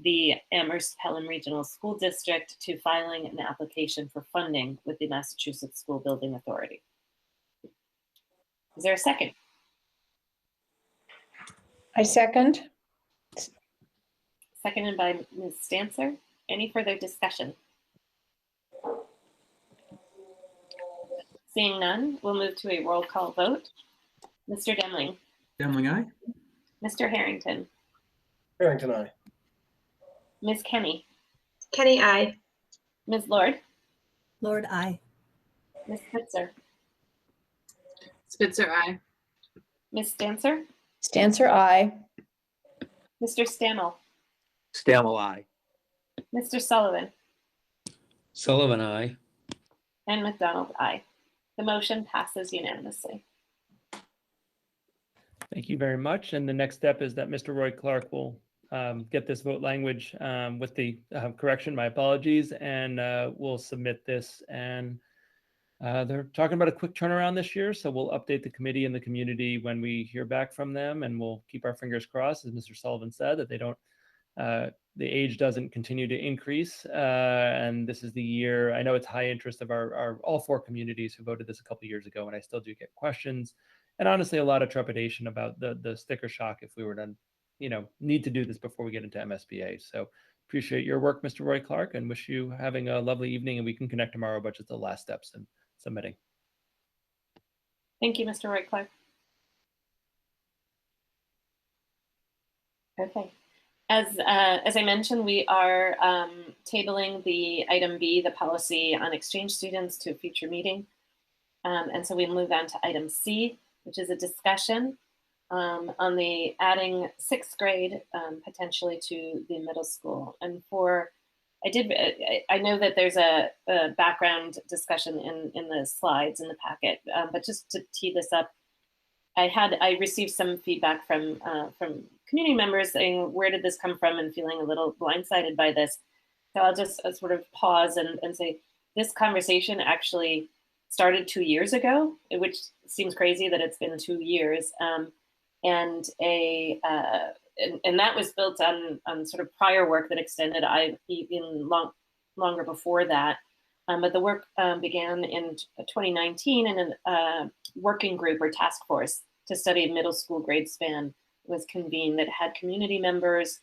the Amherst Pelham Regional School District to filing an application for funding with the Massachusetts School Building Authority. Is there a second? I second. Seconded by Ms. Stancer. Any further discussion? Seeing none, we'll move to a roll call vote. Mr. Demling, Demling, aye. Mr. Harrington, Harrington, aye. Ms. Kenny, Kenny, I. Ms. Lord, Lord, I. Ms. Spitzer, Spitzer, aye. Ms. Stancer, Stancer, I. Mr. Stammel, Stammel, aye. Mr. Sullivan, Sullivan, I. and McDonald, aye. The motion passes unanimously. Thank you very much. And the next step is that Mr. Roy Clark will get this vote language with the correction, my apologies, and we'll submit this. And they're talking about a quick turnaround this year, so we'll update the committee and the community when we hear back from them, and we'll keep our fingers crossed, as Mr. Sullivan said, that they don't, the age doesn't continue to increase. And this is the year, I know it's high interest of our all 4 communities who voted this a couple years ago, and I still do get questions. And honestly, a lot of trepidation about the sticker shock if we were to, need to do this before we get into MSBA. So appreciate your work, Mr. Roy Clark, and wish you having a lovely evening, and we can connect tomorrow about just the last steps in submitting. Thank you, Mr. Roy Clark. Okay. As I mentioned, we are tabling the item B, the policy on exchange students, to a future meeting. And so we move on to item C, which is a discussion on the adding 6th grade potentially to the middle school. And I know that there's a background discussion in the slides in the packet, but just to tee this up, I received some feedback from community members saying, where did this come from, and feeling a little blindsided by this. So I'll just sort of pause and say, this conversation actually started 2 years ago, which seems crazy that it's been 2 years. And that was built on sort of prior work that extended even longer before that. But the work began in 2019, and a working group or task force to study middle school grade span was convened that had community members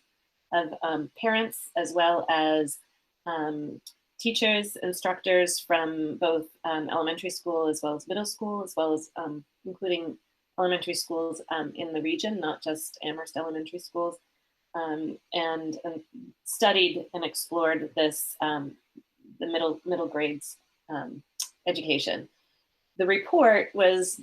of parents, as well as teachers, instructors from both elementary school as well as middle school, as well as including elementary schools in the region, not just Amherst elementary schools, and studied and explored this, the middle grades education. The report was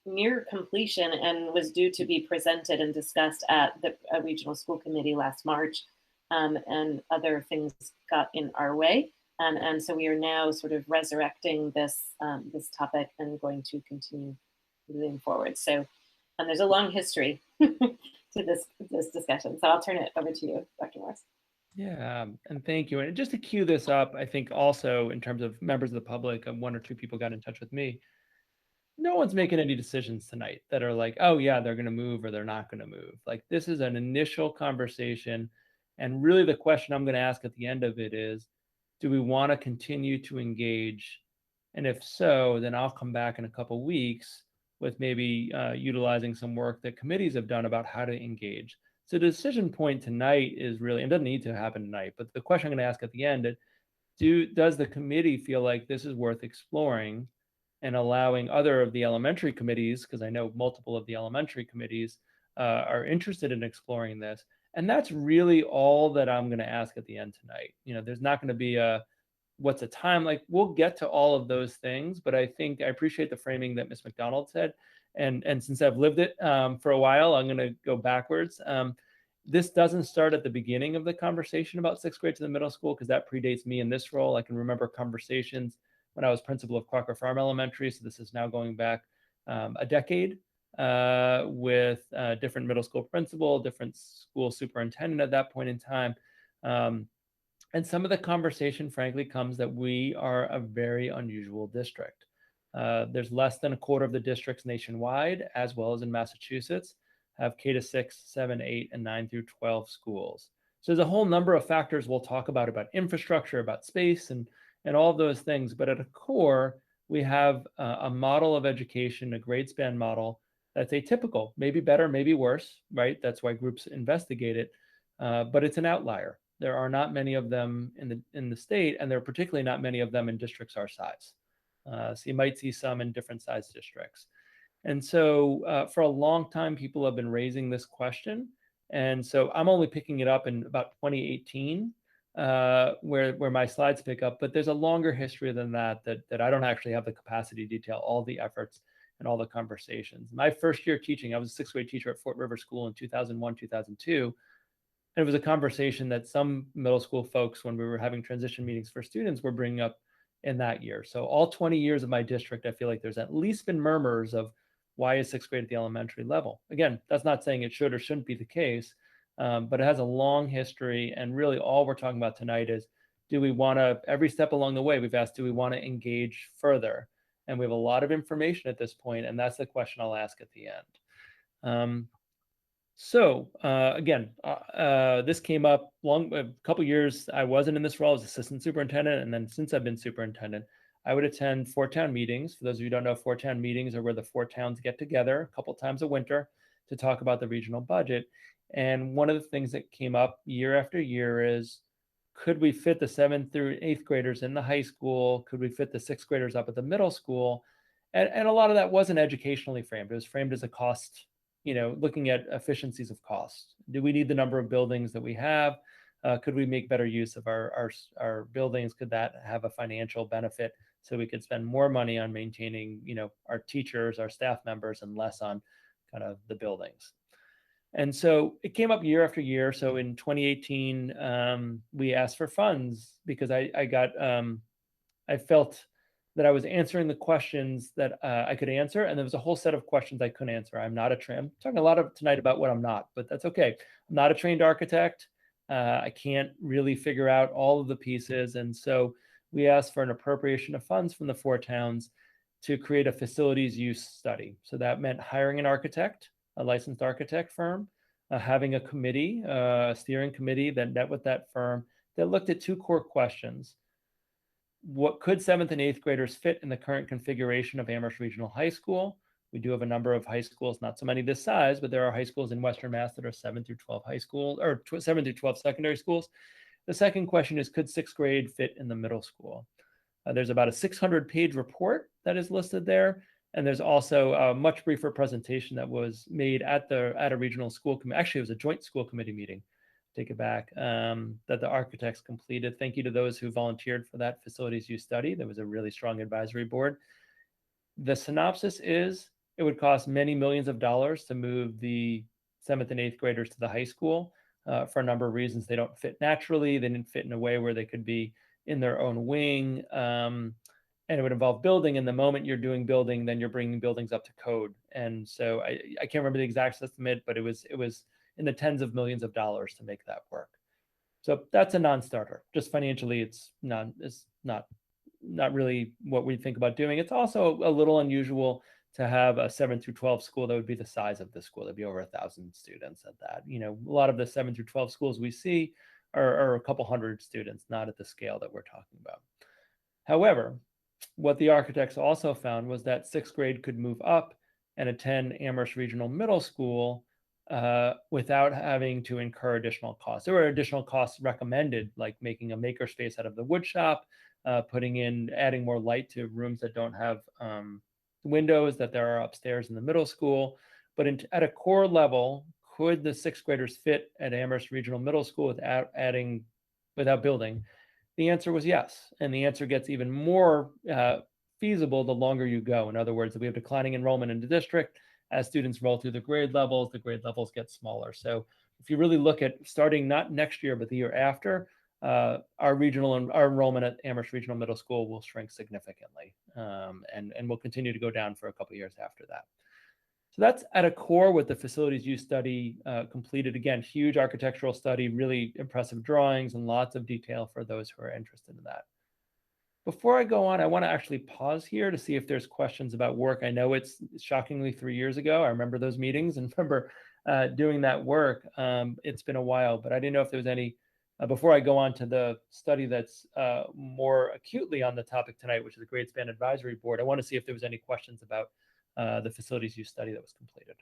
near completion and was due to be presented and discussed at the regional school committee last March, and other things got in our way. And so we are now sort of resurrecting this topic and going to continue moving forward. So there's a long history to this discussion. So I'll turn it over to you, Dr. Morris. Yeah, and thank you. And just to cue this up, I think also in terms of members of the public, 1 or 2 people got in touch with me. No one's making any decisions tonight that are like, oh yeah, they're going to move or they're not going to move. Like, this is an initial conversation. And really the question I'm going to ask at the end of it is, do we want to continue to engage? And if so, then I'll come back in a couple weeks with maybe utilizing some work that committees have done about how to engage. So the decision point tonight is really, it doesn't need to happen tonight, but the question I'm going to ask at the end is, does the committee feel like this is worth exploring and allowing other of the elementary committees, because I know multiple of the elementary committees are interested in exploring this. And that's really all that I'm going to ask at the end tonight. There's not going to be what's a time, like we'll get to all of those things, but I think I appreciate the framing that Ms. McDonald said. And since I've lived it for a while, I'm going to go backwards. This doesn't start at the beginning of the conversation about 6th grade to the middle school, because that predates me in this role. I can remember conversations when I was principal of Crocker Farm Elementary. So this is now going back a decade with different middle school principal, different school superintendent at that point in time. And some of the conversation, frankly, comes that we are a very unusual district. There's less than a quarter of the districts nationwide, as well as in Massachusetts, have K-6, 7, 8, and 9 through 12 schools. So there's a whole number of factors we'll talk about infrastructure, about space, and all of those things. But at a core, we have a model of education, a grade span model that's atypical, maybe better, maybe worse, right? That's why groups investigate it, but it's an outlier. There are not many of them in the state, and there are particularly not many of them in districts our size. So you might see some in different size districts. And so for a long time, people have been raising this question. And so I'm only picking it up in about 2018, where my slides pick up, but there's a longer history than that I don't actually have the capacity to detail all the efforts and all the conversations. My first year teaching, I was a sixth grade teacher at Fort River School in 2001, 2002. And it was a conversation that some middle school folks, when we were having transition meetings for students, were bringing up in that year. So all 20 years of my district, I feel like there's at least been murmurs of why is sixth grade at the elementary level? Again, that's not saying it should or shouldn't be the case, but it has a long history. And really all we're talking about tonight is, do we want to, every step along the way, we've asked, do we want to engage further? And we have a lot of information at this point, and that's the question I'll ask at the end. Again, this came up a couple years. I wasn't in this role as assistant superintendent, and then since I've been superintendent, I would attend Four Town meetings. For those of you who don't know, Four Town meetings are where the four towns get together a couple times a winter to talk about the regional budget. And one of the things that came up year after year is, could we fit the 7th through 8th graders in the high school? Could we fit the 6th graders up at the middle school? And a lot of that wasn't educationally framed. It was framed as a cost, looking at efficiencies of cost. Do we need the number of buildings that we have? Could we make better use of our buildings? Could that have a financial benefit so we could spend more money on maintaining, our teachers, our staff members, and less on kind of the buildings? And so it came up year after year. So in 2018, we asked for funds because I felt that I was answering the questions that I could answer, and there was a whole set of questions I couldn't answer. I'm talking a lot tonight about what I'm not, but that's okay. I'm not a trained architect. I can't really figure out all of the pieces. And so we asked for an appropriation of funds from the four towns to create a facilities use study. So that meant hiring an architect, a licensed architect firm, having a committee, a steering committee that met with that firm that looked at two core questions. What could 7th and 8th graders fit in the current configuration of Amherst Regional High School? We do have a number of high schools, not so many this size, but there are high schools in Western Mass that are 7 through 12 high schools, or 7 through 12 secondary schools. The second question is, could 6th grade fit in the middle school? There's about a 600-page report that is listed there. And there's also a much briefer presentation that was made at a regional school committee. Actually, it was a joint school committee meeting, take it back, that the architects completed. Thank you to those who volunteered for that facilities use study. There was a really strong advisory board. The synopsis is, it would cost many millions of dollars to move the 7th and 8th graders to the high school for a number of reasons. They don't fit naturally. They didn't fit in a way where they could be in their own wing. And it would involve building. And the moment you're doing building, then you're bringing buildings up to code. And so I can't remember the exact estimate, but it was in the tens of millions of dollars to make that work. So that's a non-starter. Just financially, it's not really what we think about doing. It's also a little unusual to have a 7 through 12 school that would be the size of this school. There'd be over 1,000 students at that. A lot of the 7 through 12 schools we see are a couple hundred students, not at the scale that we're talking about. However, what the architects also found was that 6th grade could move up and attend Amherst Regional Middle School without having to incur additional costs. There were additional costs recommended, like making a makerspace out of the wood shop, adding more light to rooms that don't have windows that there are upstairs in the middle school. But at a core level, could the 6th graders fit at Amherst Regional Middle School without building? The answer was yes. And the answer gets even more feasible the longer you go. In other words, we have declining enrollment in the district. As students roll through the grade levels get smaller. So if you really look at starting not next year, but the year after, our enrollment at Amherst Regional Middle School will shrink significantly and will continue to go down for a couple of years after that. So that's at a core what the facilities use study completed. Again, huge architectural study, really impressive drawings and lots of detail for those who are interested in that. Before I go on, I want to actually pause here to see if there's questions about work. I know it's shockingly 3 years ago. I remember those meetings and remember doing that work. It's been a while, but I didn't know if there was any, before I go on to the study that's more acutely on the topic tonight, which is the Grade Span Advisory Board, I want to see if there was any questions about the facilities use study that was completed.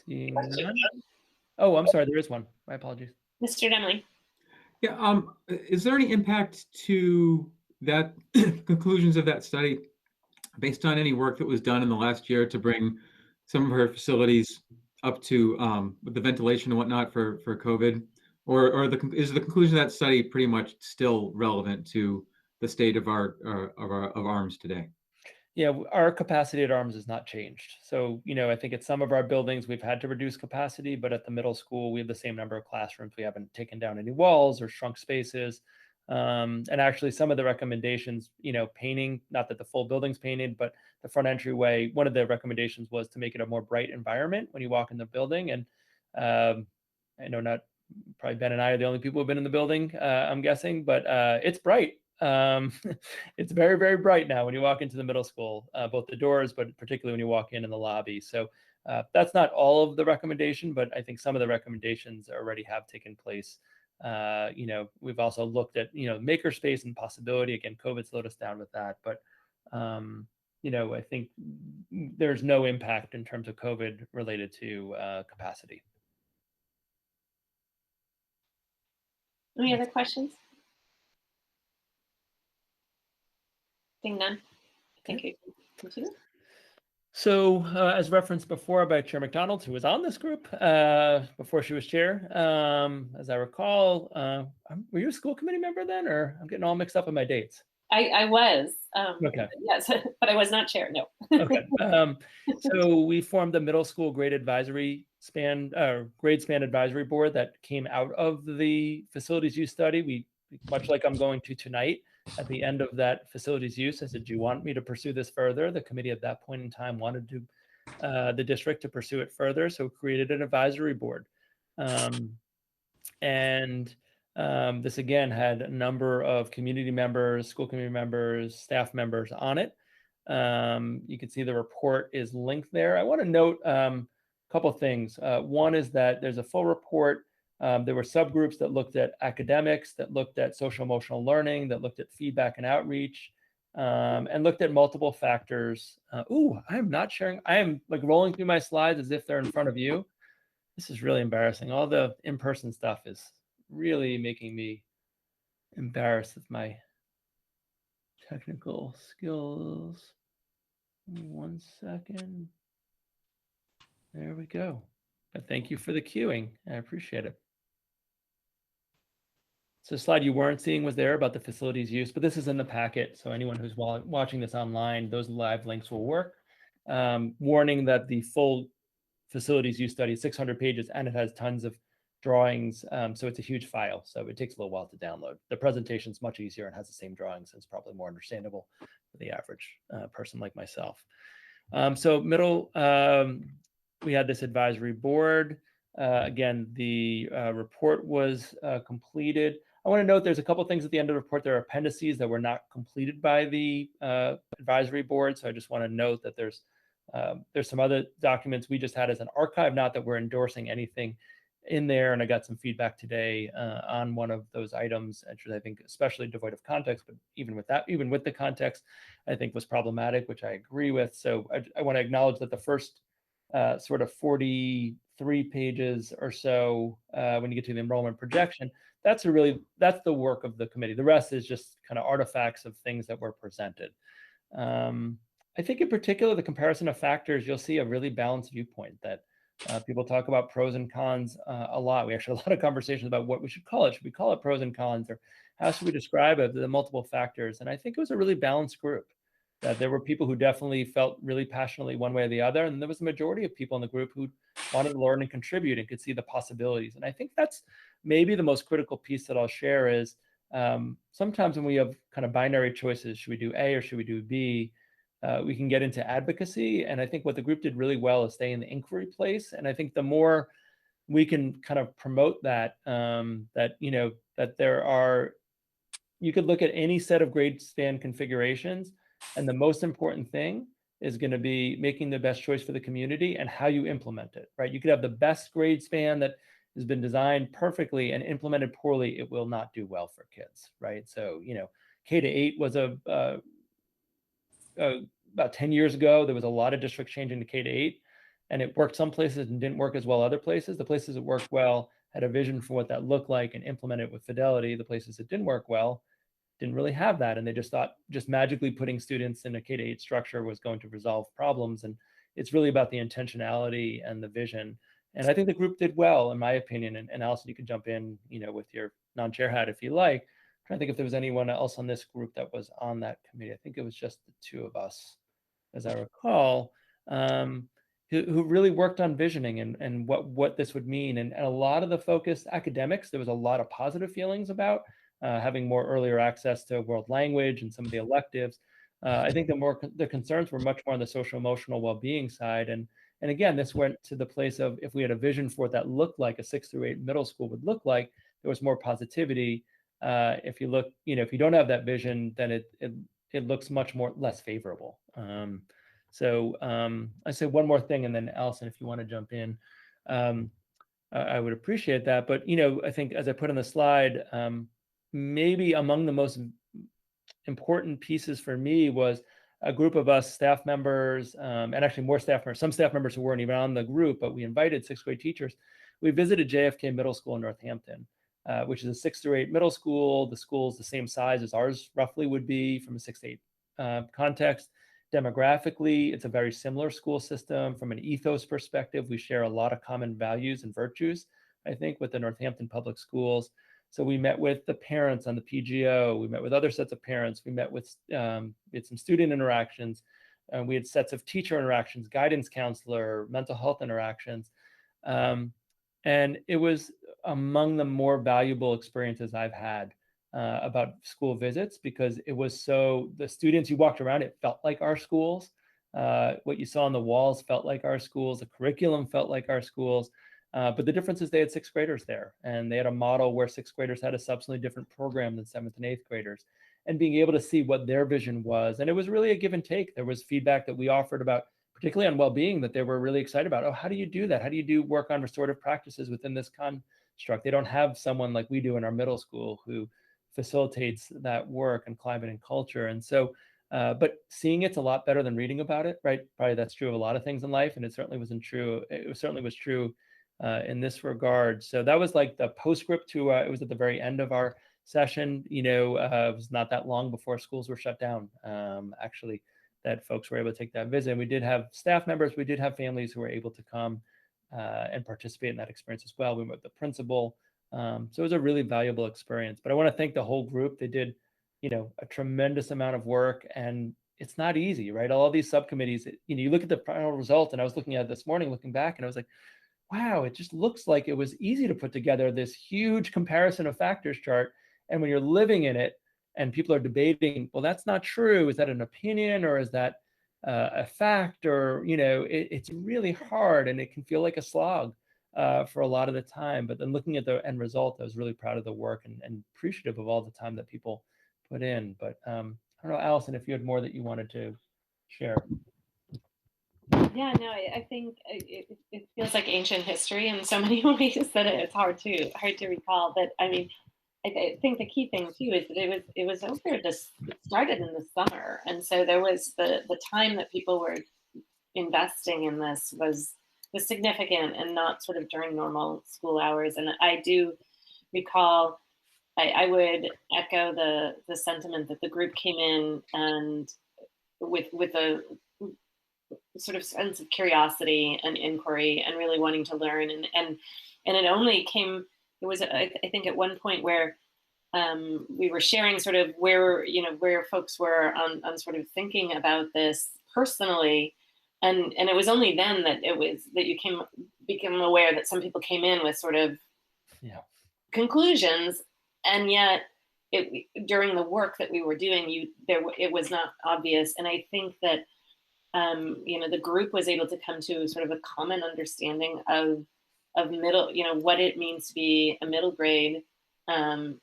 Seeing none. Oh, I'm sorry, there is one. My apologies. Mr. Demling. Yeah. Is there any impact to that conclusions of that study based on any work that was done in the last year to bring some of our facilities up to with the ventilation and whatnot for COVID? Or is the conclusion of that study pretty much still relevant to the state of our of arms today? Yeah, our capacity at arms has not changed. So, I think at some of our buildings, we've had to reduce capacity, but at the middle school, we have the same number of classrooms. We haven't taken down any walls or shrunk spaces. And actually, some of the recommendations, painting, not that the full building's painted, but the front entryway, one of the recommendations was to make it a more bright environment when you walk in the building. And I know not probably Ben and I are the only people who've been in the building, I'm guessing, but it's bright. It's very, very bright now when you walk into the middle school, both the doors, but particularly when you walk in the lobby. So that's not all of the recommendation, but I think some of the recommendations already have taken place. We've also looked at, makerspace and possibility. Again, COVID slowed us down with that, but I think there's no impact in terms of COVID related to capacity. Any other questions? Seeing none. Thank you. Continue. So, as referenced before by Chair McDonald, who was on this group before she was chair, as I recall, were you a school committee member then, or I'm getting all mixed up in my dates? I was. Okay. Yes, but I was not chair. No. Okay. So we formed the middle school grade span advisory board that came out of the facilities use study. We, much like I'm going to tonight, at the end of that facilities use, I said, "Do you want me to pursue this further?" The committee at that point in time wanted the district to pursue it further, so created an advisory board. This again had a number of community members, school committee members, staff members on it. You can see the report is linked there. I want to note a couple of things. One is that there's a full report. There were subgroups that looked at academics, that looked at social emotional learning, that looked at feedback and outreach, and looked at multiple factors. I'm not sharing. I am like rolling through my slides as if they're in front of you. This is really embarrassing. All the in-person stuff is really making me embarrassed with my technical skills. 1 second. There we go. But thank you for the queuing. I appreciate it. So the slide you weren't seeing was there about the facilities use, but this is in the packet. So anyone who's watching this online, those live links will work. Warning that the full facilities use study is 600 pages and it has tons of drawings. So it's a huge file. So it takes a little while to download. The presentation is much easier and has the same drawings. So it's probably more understandable for the average person like myself. So we had this advisory board. Again, the report was completed. I want to note there's a couple things at the end of the report. There are appendices that were not completed by the advisory board. So I just want to note that there's some other documents we just had as an archive, not that we're endorsing anything in there. And I got some feedback today on one of those items, which I think especially devoid of context, but even with the context, I think was problematic, which I agree with. So I want to acknowledge that the first sort of 43 pages or so, when you get to the enrollment projection, that's the work of the committee. The rest is just kind of artifacts of things that were presented. I think in particular, the comparison of factors, you'll see a really balanced viewpoint that people talk about pros and cons a lot. We actually had a lot of conversations about what we should call it. Should we call it pros and cons, or how should we describe it, the multiple factors? And I think it was a really balanced group. That there were people who definitely felt really passionately one way or the other, and there was a majority of people in the group who wanted to learn and contribute and could see the possibilities. And I think that's maybe the most critical piece that I'll share is sometimes when we have kind of binary choices, should we do A or should we do B? We can get into advocacy, and I think what the group did really well is stay in the inquiry place. And I think the more we can kind of promote that, that there are, you could look at any set of grade span configurations, and the most important thing is going to be making the best choice for the community and how you implement it, right? You could have the best grade span that has been designed perfectly and implemented poorly. It will not do well for kids, right? So, K-8 was about 10 years ago, there was a lot of districts changing to K-8, and it worked some places and didn't work as well other places. The places that worked well had a vision for what that looked like and implement it with fidelity. The places that didn't work well didn't really have that. And they just thought just magically putting students in a K-8 structure was going to resolve problems. And it's really about the intentionality and the vision. And I think the group did well, in my opinion. And Allison, you can jump in, with your non-chair hat if you like. I'm trying to think if there was anyone else on this group that was on that committee. I think it was just the two of us, as I recall, who really worked on visioning and what this would mean. And a lot of the focus, academics, there was a lot of positive feelings about having more earlier access to world language and some of the electives. I think the concerns were much more on the social emotional well-being side. And again, this went to the place of, if we had a vision for what that looked like, a 6 through 8 middle school would look like, there was more positivity. If you look, if you don't have that vision, then it looks much less favorable. I say one more thing, and then Allison, if you want to jump in, I would appreciate that. But, I think as I put on the slide, maybe among the most important pieces for me was a group of us staff members, and actually more staff members, some staff members who weren't even on the group, but we invited 6th grade teachers. We visited JFK Middle School in Northampton, which is a 6 through 8 middle school. The school's the same size as ours roughly would be from a 6 to 8 context. Demographically, it's a very similar school system. From an ethos perspective, we share a lot of common values and virtues, I think, with the Northampton Public Schools. So we met with the parents on the PGO. We met with other sets of parents. We met with we had some student interactions. We had sets of teacher interactions, guidance counselor, mental health interactions. And it was among the more valuable experiences I've had about school visits, because it was the students you walked around, it felt like our schools. What you saw on the walls felt like our schools. The curriculum felt like our schools. But the difference is they had 6th graders there, and they had a model where 6th graders had a substantially different program than 7th and 8th graders, and being able to see what their vision was. And it was really a give and take. There was feedback that we offered about, particularly on well-being, that they were really excited about. Oh, how do you do that? How do you do work on restorative practices within this construct? They don't have someone like we do in our middle school who facilitates that work and climate and culture. And so, but seeing it's a lot better than reading about it, right? Probably that's true of a lot of things in life, and it certainly wasn't true. It certainly was true in this regard. So that was like the postscript to, it was at the very end of our session. It was not that long before schools were shut down, actually, that folks were able to take that visit. And we did have staff members, we did have families who were able to come and participate in that experience as well. We met with the principal. So it was a really valuable experience. But I want to thank the whole group. They did, a tremendous amount of work, and it's not easy, right? All these subcommittees, you look at the final result, and I was looking at it this morning, looking back, and I was like, wow, it just looks like it was easy to put together this huge comparison of factors chart. And when you're living in it and people are debating, well, that's not true. Is that an opinion, or is that a fact? Or, it's really hard, and it can feel like a slog for a lot of the time. But then looking at the end result, I was really proud of the work and appreciative of all the time that people put in. But I don't know, Allison, if you had more that you wanted to share. Yeah, no, I think it feels like ancient history in so many ways that it's hard to recall. But I mean, I think the key thing too is that it was over it started in the summer, and so there was the time that people were investing in this was significant, and not sort of during normal school hours. And I do recall, I would echo the sentiment that the group came in and with a sort of sense of curiosity and inquiry and really wanting to learn. And it only came, it was, I think at one point where we were sharing sort of where folks were on sort of thinking about this personally. And it was only then that you became aware that some people came in with sort of conclusions, and yet during the work that we were doing, it was not obvious. And I think that the group was able to come to sort of a common understanding of middle, what it means to be a middle grade, and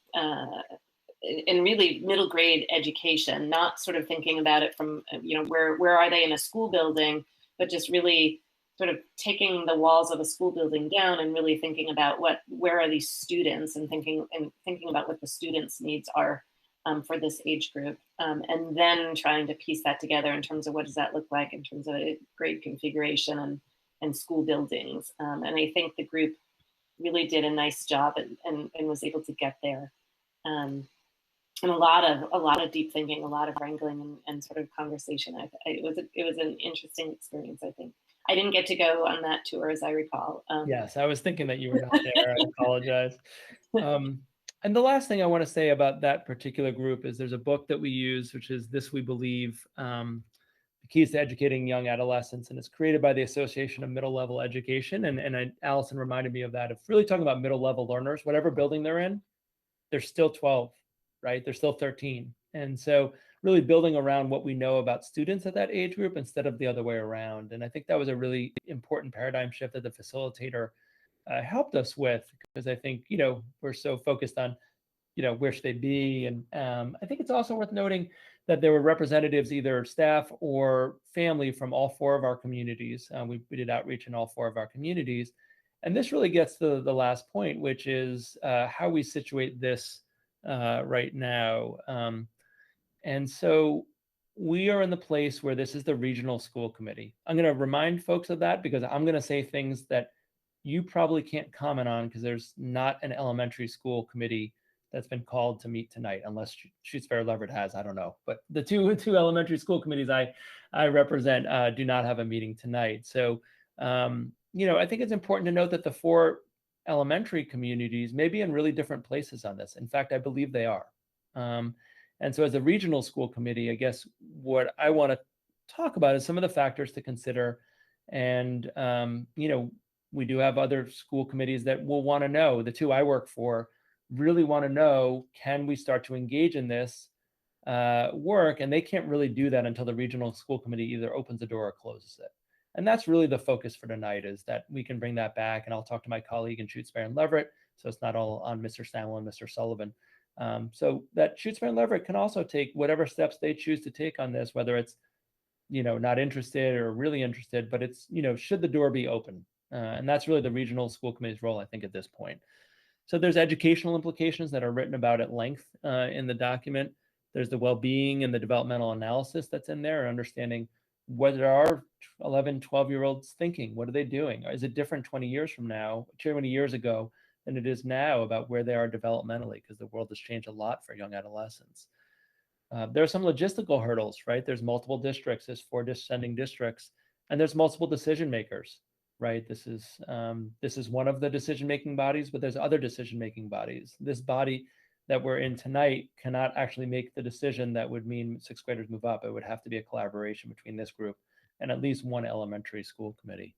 really middle grade education, not sort of thinking about it from, where are they in a school building, but just really sort of taking the walls of a school building down and really thinking about where are these students, and thinking about what the students' needs are for this age group, and then trying to piece that together in terms of what does that look like in terms of grade configuration and school buildings. And I think the group really did a nice job and was able to get there. And a lot of deep thinking, a lot of wrangling and sort of conversation. It was an interesting experience, I think. I didn't get to go on that tour, as I recall. Yes, I was thinking that you were not there. I apologize. And the last thing I want to say about that particular group is there's a book that we use, which is This We Believe, The Keys to Educating Young Adolescents, and it's created by the Association of Middle Level Education. And Allison reminded me of that, of really talking about middle level learners, whatever building they're in, they're still 12, right? They're still 13. And so really building around what we know about students at that age group instead of the other way around. And I think that was a really important paradigm shift that the facilitator helped us with, because I think, we're so focused on, where should they be? And I think it's also worth noting that there were representatives, either staff or family, from all 4 of our communities. We did outreach in all 4 of our communities. And this really gets to the last point, which is how we situate this right now. And so we are in the place where this is the regional school committee. I'm going to remind folks of that because I'm going to say things that you probably can't comment on because there's not an elementary school committee that's been called to meet tonight, unless Shutesbury Leverett has, I don't know. But the two elementary school committees I represent do not have a meeting tonight. So, I think it's important to note that the 4 elementary communities may be in really different places on this. In fact, I believe they are. And so as a regional school committee, I guess what I want to talk about is some of the factors to consider. And, we do have other school committees that will want to know. The 2 I work for really want to know, can we start to engage in this work? And they can't really do that until the regional school committee either opens the door or closes it. And that's really the focus for tonight, is that we can bring that back. And I'll talk to my colleague in Shutesbury and Leverett, so it's not all on Mr. Stanwell and Mr. Sullivan. So that Shutesbury and Leverett can also take whatever steps they choose to take on this, whether it's, not interested or really interested, but it's, should the door be open? And that's really the regional school committee's role, I think, at this point. So there's educational implications that are written about at length in the document. There's the well-being and the developmental analysis that's in there, understanding what are 11, 12-year-olds thinking? What are they doing? Is it different 20 years from now, 20 years ago, than it is now about where they are developmentally? Because the world has changed a lot for young adolescents. There are some logistical hurdles, right? There's multiple districts, there's 4 descending districts, and there's multiple decision makers, right? This is one of the decision-making bodies, but there's other decision-making bodies. This body that we're in tonight cannot actually make the decision that would mean 6th graders move up. It would have to be a collaboration between this group and at least one elementary school committee.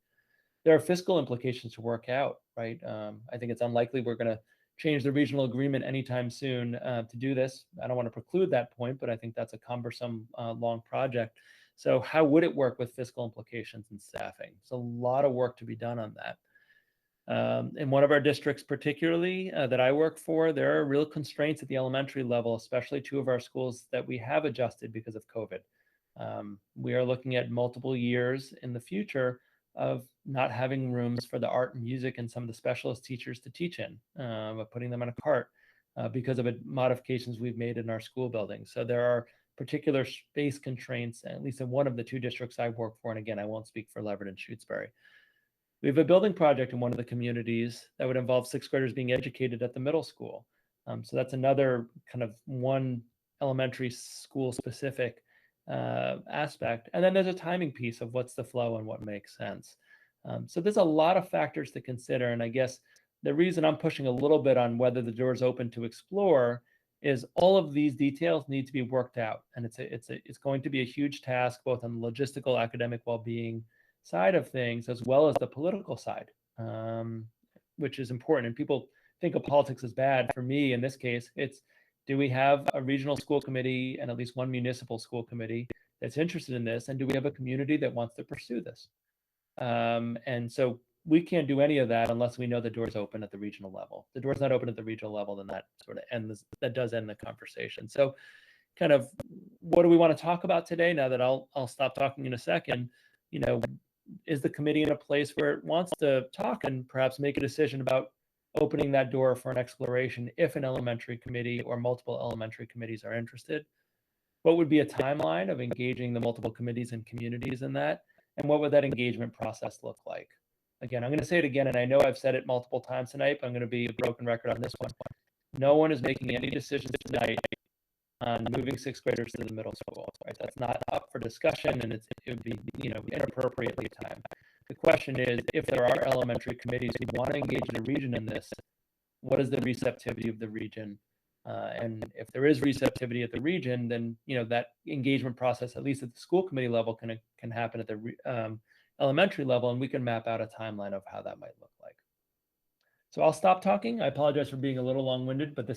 There are fiscal implications to work out, right? I think it's unlikely we're going to change the regional agreement anytime soon to do this. I don't want to preclude that point, but I think that's a cumbersome, long project. So how would it work with fiscal implications and staffing? There's a lot of work to be done on that. In one of our districts particularly that I work for, there are real constraints at the elementary level, especially 2 of our schools that we have adjusted because of COVID. We are looking at multiple years in the future of not having rooms for the art and music and some of the specialist teachers to teach in, of putting them on a cart because of modifications we've made in our school buildings. So there are particular space constraints, at least in one of the 2 districts I work for. And again, I won't speak for Leverett and Shutesbury. We have a building project in one of the communities that would involve 6th graders being educated at the middle school. So that's another kind of one elementary school specific aspect. And then there's a timing piece of what's the flow and what makes sense. So there's a lot of factors to consider. And I guess the reason I'm pushing a little bit on whether the door is open to explore is all of these details need to be worked out. And it's going to be a huge task, both on the logistical, academic well-being side of things, as well as the political side, which is important. And people think of politics as bad. For me, in this case, it's, do we have a regional school committee and at least one municipal school committee that's interested in this? And do we have a community that wants to pursue this? And so we can't do any of that unless we know the door's open at the regional level. If the door's not open at the regional level, then that sort of does end the conversation. So kind of what do we want to talk about today? Now that I'll stop talking in a second, is the committee in a place where it wants to talk and perhaps make a decision about opening that door for an exploration if an elementary committee or multiple elementary committees are interested? What would be a timeline of engaging the multiple committees and communities in that? And what would that engagement process look like? Again, I'm going to say it again, and I know I've said it multiple times tonight, but I'm going to be a broken record on this one. No one is making any decisions tonight on moving sixth graders to the middle school. Right? That's not up for discussion, and it would be inappropriately timed. The question is, if there are elementary committees who want to engage the region in this, what is the receptivity of the region? And if there is receptivity at the region, then that engagement process, at least at the school committee level, can happen at the elementary level, and we can map out a timeline of how that might look like. So I'll stop talking. I apologize for being a little long-winded, but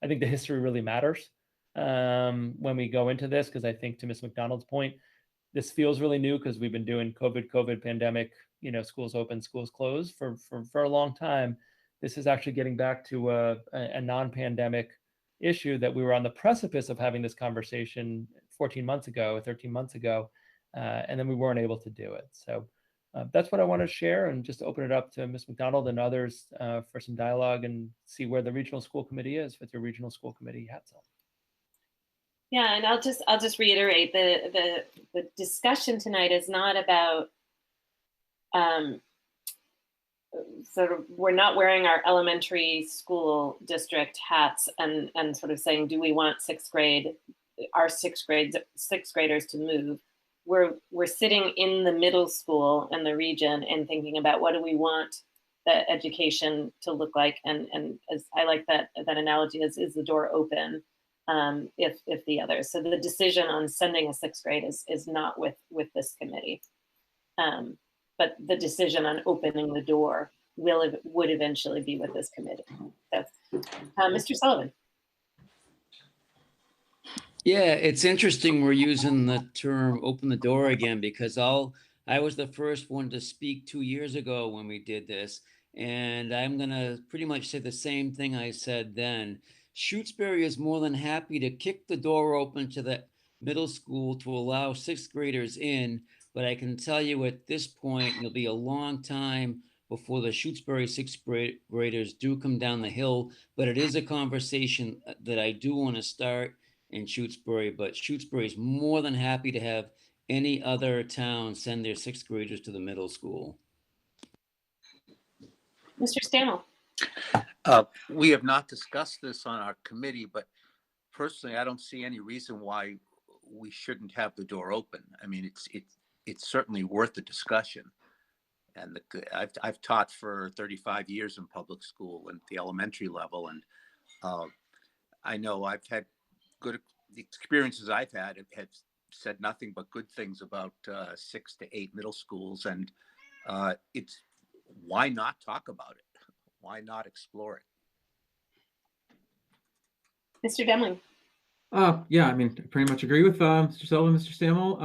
I think the history really matters when we go into this, because I think, to Ms. McDonald's point, this feels really new because we've been doing COVID pandemic, schools open, schools closed for a long time. This is actually getting back to a non-pandemic issue that we were on the precipice of having this conversation 14 months ago, 13 months ago, and then we weren't able to do it. So that's what I want to share, and just open it up to Ms. McDonald and others for some dialogue and see where the regional school committee is with your regional school committee hats on. Yeah, and I'll just reiterate the discussion tonight is not about sort of, we're not wearing our elementary school district hats and sort of saying, do we want our sixth graders to move? We're sitting in the middle school in the region and thinking about what do we want the education to look like, and as I like that analogy, is the door open if the others. So the decision on sending a sixth grade is not with this committee. But the decision on opening the door would eventually be with this committee. So, Mr. Sullivan. Yeah, it's interesting we're using the term "open the door" again, because I was the first one to speak 2 years ago when we did this, and I'm gonna pretty much say the same thing I said then. Shutesbury is more than happy to kick the door open to the middle school to allow sixth graders in, but I can tell you at this point, it'll be a long time before the Shutesbury sixth graders do come down the hill, but it is a conversation that I do want to start in Shutesbury, but Shutesbury is more than happy to have any other town send their sixth graders to the middle school. Mr. Stammel. We have not discussed this on our committee, but personally, I don't see any reason why we shouldn't have the door open. I mean, it's certainly worth the discussion. And I've taught for 35 years in public school and the elementary level, and I know I've had good experiences. I've had have said nothing but good things about 6 to 8 middle schools, and it's why not talk about it? Why not explore it? Mr. Demling. Yeah, I mean, I pretty much agree with Mr. Sullivan, Mr. Stammel.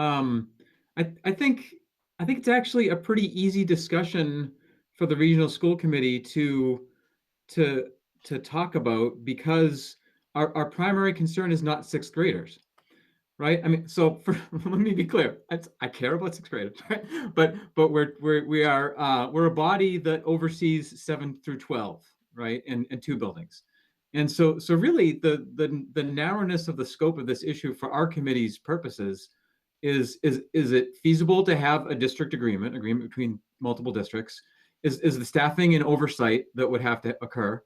I think it's actually a pretty easy discussion for the regional school committee to talk about, because our primary concern is not sixth graders, right? I mean, so let me be clear. I care about sixth graders, right? But we're a body that oversees 7 through 12, right? And 2 buildings. And so really the narrowness of the scope of this issue for our committee's purposes is it feasible to have a district agreement between multiple districts? Is the staffing and oversight that would have to occur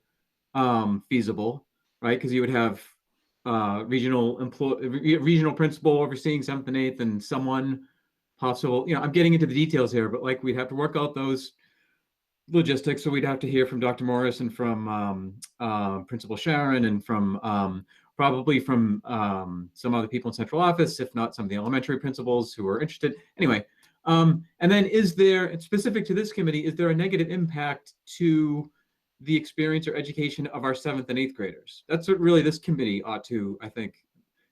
feasible, right? Because you would have regional principal overseeing 7th and 8th, and someone possible, I'm getting into the details here, but like we'd have to work out those logistics. So we'd have to hear from Dr. Morris and from Principal Sharon and from probably from some other people in central office, if not some of the elementary principals who are interested. Anyway, and then is there, specific to this committee, is there a negative impact to the experience or education of our 7th and 8th graders? That's what really this committee ought to, I think,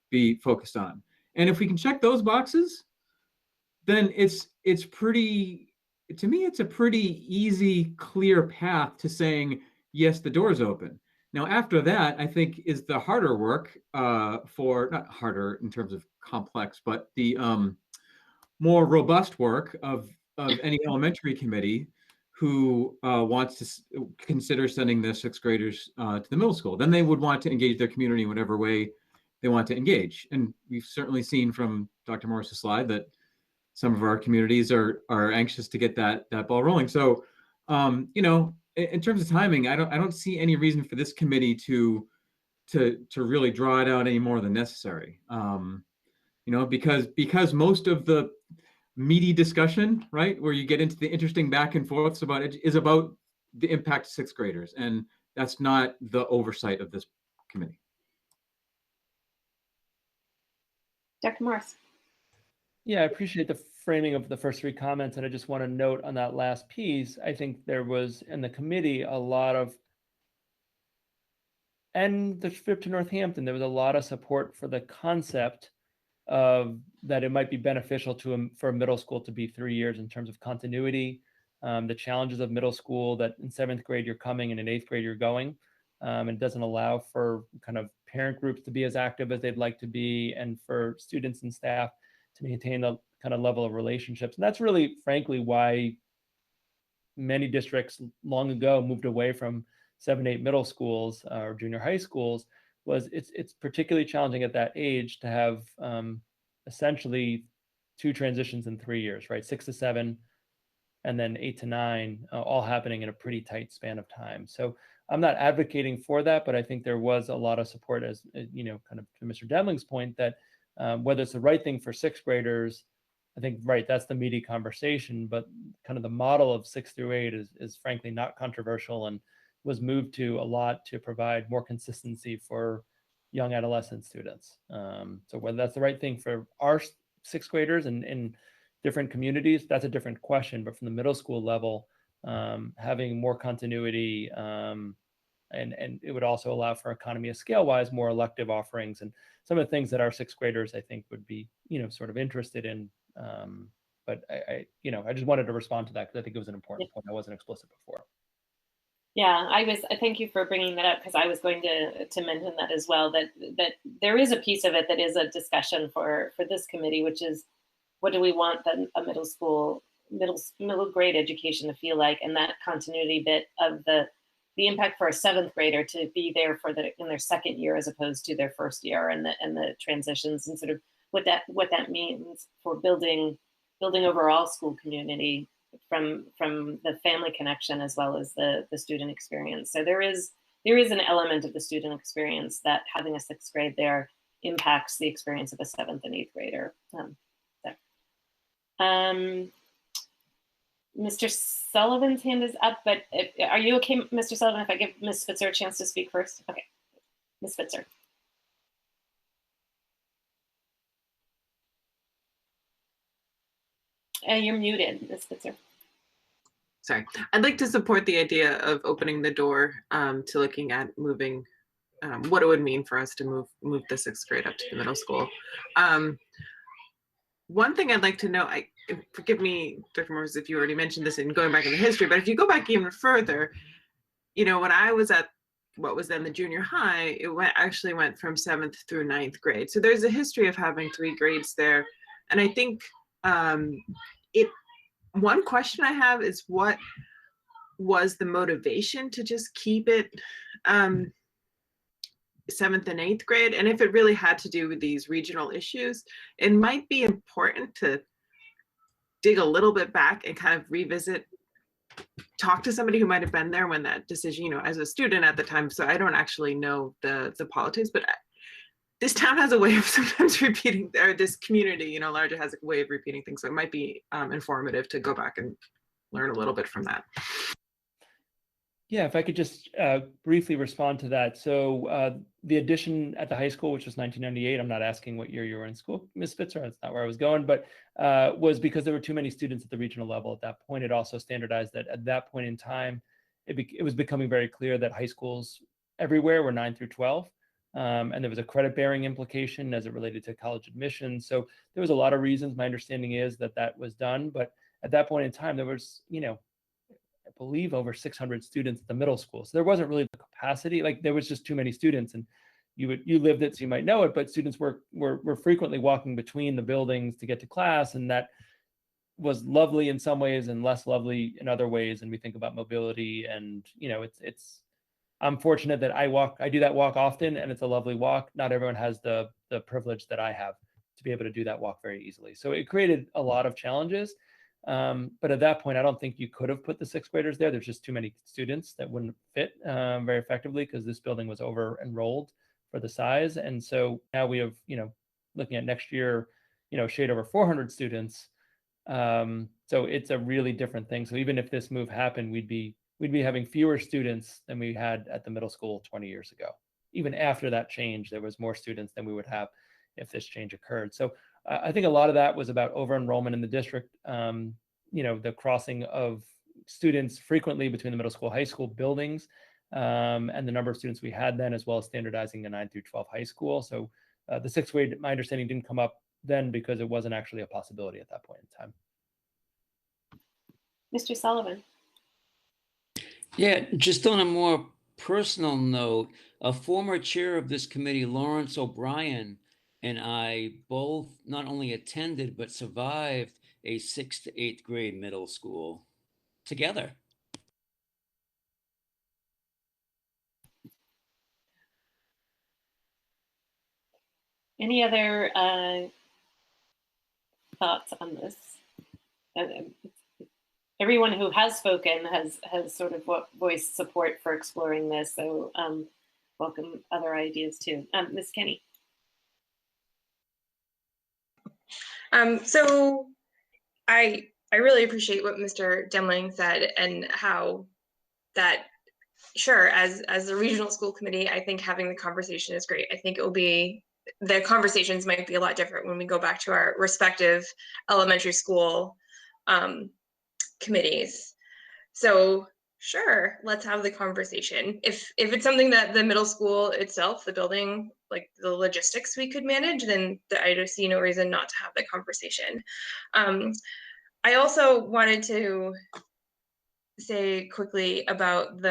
be focused on. And if we can check those boxes, then it's pretty, to me, it's a pretty easy, clear path to saying, yes, the door's open. Now, after that, I think is the harder work for, not harder in terms of complex, but the more robust work of any elementary committee who wants to consider sending their 6th graders to the middle school. Then they would want to engage their community in whatever way they want to engage. And we've certainly seen from Dr. Morris's slide that some of our communities are anxious to get that ball rolling. So, you know, in terms of timing, I don't see any reason for this committee to really draw it out any more than necessary. You know, because most of the meaty discussion, right, where you get into the interesting back and forths about it, is about the impact of sixth graders, and that's not the oversight of this committee. Dr. Morris. Yeah, I appreciate the framing of the first three comments, and I just want to note on that last piece, I think there was in the committee a lot of, and the trip to Northampton, there was a lot of support for the concept of that it might be beneficial for a middle school to be 3 years in terms of continuity, the challenges of middle school, that in 7th grade you're coming and in 8th grade you're going. It doesn't allow for kind of parent groups to be as active as they'd like to be, and for students and staff to maintain the kind of level of relationships. And that's really, frankly, why many districts long ago moved away from 7-8 middle schools or junior high schools. Was it's particularly challenging at that age to have essentially 2 transitions in 3 years, right? 6 to 7 and then 8 to 9, all happening in a pretty tight span of time. So I'm not advocating for that, but I think there was a lot of support, as you know, kind of to Mr. Demling's point, that whether it's the right thing for 6th graders, I think, right, that's the meaty conversation, but kind of the model of 6 through 8 is frankly not controversial, and was moved to a lot to provide more consistency for young adolescent students. So whether that's the right thing for our 6th graders in different communities, that's a different question. But from the middle school level, having more continuity, and it would also allow for economy of scale wise, more elective offerings, and some of the things that our 6th graders, I think, would be, you know, sort of interested in. But I you know, I just wanted to respond to that because I think it was an important point. I wasn't explicit before. Yeah, I thank you for bringing that up, because I was going to mention that as well, that there is a piece of it that is a discussion for this committee, which is, what do we want a middle grade education to feel like, and that continuity bit of the impact for a 7th grader to be there in their 2nd year as opposed to their 1st year, and the transitions, and sort of what that means for building overall school community from the family connection as well as the student experience. So there is an element of the student experience that having a 6th grade there impacts the experience of a 7th and 8th grader. Mr. Sullivan's hand is up, but are you okay, Mr. Sullivan, if I give Ms. Spitzer a chance to speak first? Okay, Ms. Spitzer. You're muted, Ms. Spitzer. Sorry, I'd like to support the idea of opening the door to looking at moving, what it would mean for us to move the 6th grade up to the middle school. One thing I'd like to know, forgive me, Dr. Morris, if you already mentioned this in going back in the history, but if you go back even further, you know, when I was at what was then the junior high, it actually went from 7th through 9th grade. So there's a history of having 3 grades there. And I think one question I have is, what was the motivation to just keep it 7th and 8th grade? And if it really had to do with these regional issues, it might be important to dig a little bit back and kind of revisit, talk to somebody who might have been there when that decision, you know, as a student at the time. So I don't actually know the politics, but this town has a way of sometimes repeating, or this community, you know, larger has a way of repeating things. So it might be informative to go back and learn a little bit from that. Yeah, if I could just briefly respond to that. So the addition at the high school, which was 1998, I'm not asking what year you were in school, Ms. Spitzer, that's not where I was going, but was because there were too many students at the regional level at that point. It also standardized that at that point in time, it was becoming very clear that high schools everywhere were 9 through 12. And there was a credit bearing implication as it related to college admissions. So there was a lot of reasons. My understanding is that was done. But at that point in time, there was, you know, I believe over 600 students at the middle school. So there wasn't really the capacity, like there was just too many students, and you lived it, so you might know it, but students were frequently walking between the buildings to get to class. And that was lovely in some ways and less lovely in other ways. And we think about mobility, and, you know, I'm fortunate that I do that walk often, and it's a lovely walk. Not everyone has the privilege that I have to be able to do that walk very easily. So it created a lot of challenges. But at that point, I don't think you could have put the sixth graders there. There's just too many students that wouldn't fit very effectively because this building was over enrolled for the size. And so now we have, looking at next year, shade over 400 students. So it's a really different thing. So even if this move happened, we'd be having fewer students than we had at the middle school 20 years ago. Even after that change, there was more students than we would have if this change occurred. So I think a lot of that was about over enrollment in the district. The crossing of students frequently between the middle school, high school buildings, and the number of students we had then, as well as standardizing the 9 through 12 high school. So the sixth grade, my understanding, didn't come up then because it wasn't actually a possibility at that point in time. Mr. Sullivan. Yeah, just on a more personal note, a former chair of this committee, Lawrence O'Brien, and I both not only attended, but survived a 6th to 8th grade middle school together. Any other thoughts on this? Everyone who has spoken has sort of voiced support for exploring this. So welcome other ideas too. Ms. Kenny. So I really appreciate what Mr. Demling said and how that, sure, as a regional school committee, I think having the conversation is great. I think it will be, the conversations might be a lot different when we go back to our respective elementary school committees. So sure, let's have the conversation. If it's something that the middle school itself, the building, like the logistics we could manage, then I just see no reason not to have the conversation. I also wanted to say quickly about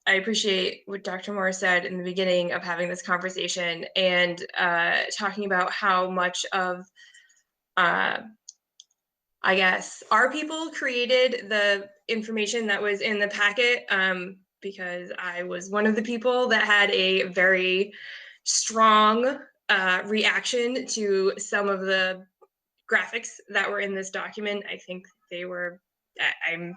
I appreciate what Dr. Moore said in the beginning of having this conversation and talking about how much of, I guess, our people created the information that was in the packet, because I was one of the people that had a very strong reaction to some of the graphics that were in this document. I think they were, I'm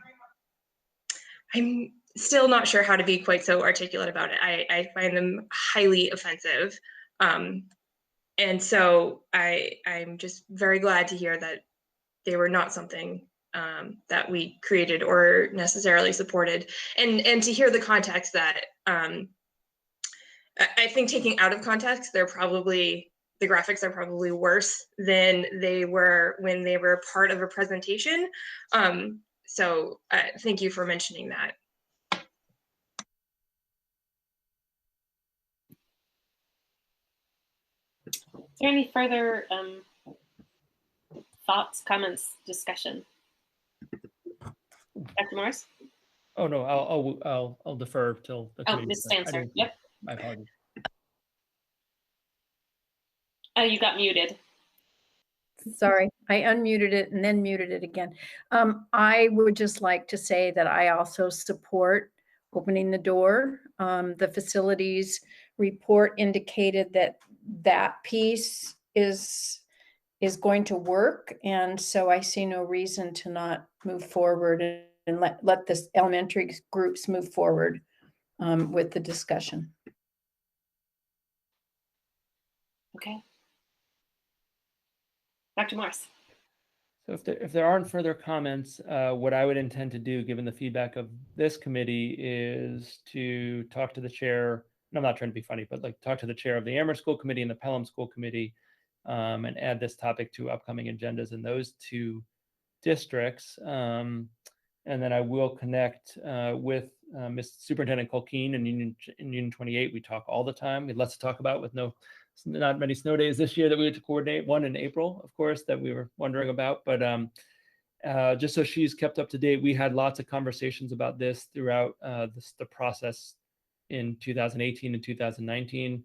still not sure how to be quite so articulate about it. I find them highly offensive. And so I'm just very glad to hear that they were not something that we created or necessarily supported. And to hear the context that, I think taking out of context, the graphics are probably worse than they were when they were part of a presentation. So thank you for mentioning that. Is there any further thoughts, comments, discussion? Dr. Morris? Oh no, I'll defer till the committee. Ms. Stancer. Yep. My apologies. Oh, you got muted. Sorry, I unmuted it and then muted it again. I would just like to say that I also support opening the door. The facilities report indicated that piece is going to work, and so I see no reason to not move forward and let the elementary groups move forward with the discussion. Okay. Dr. Morris. So if there aren't further comments, what I would intend to do, given the feedback of this committee, is to talk to the chair. And I'm not trying to be funny, but like talk to the chair of the Amherst School Committee and the Pelham School Committee, and add this topic to upcoming agendas in those two districts. And then I will connect with Ms. Superintendent Colquhoun in Union 28. We talk all the time. We had lots to talk about with not many snow days this year that we had to coordinate. One in April, of course, that we were wondering about. But just so she's kept up to date, we had lots of conversations about this throughout the process in 2018 and 2019.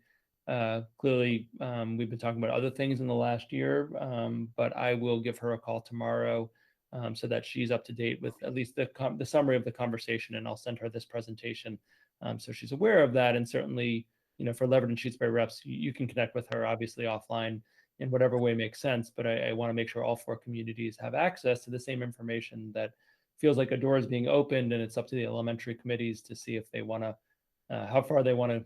Clearly, we've been talking about other things in the last year, but I will give her a call tomorrow so that she's up to date with at least the summary of the conversation, and I'll send her this presentation so she's aware of that. And certainly, for Leverett and Shutesbury reps, you can connect with her obviously offline in whatever way makes sense. But I want to make sure all 4 communities have access to the same information that feels like a door is being opened, and it's up to the elementary committees to see if they want to, how far they want to,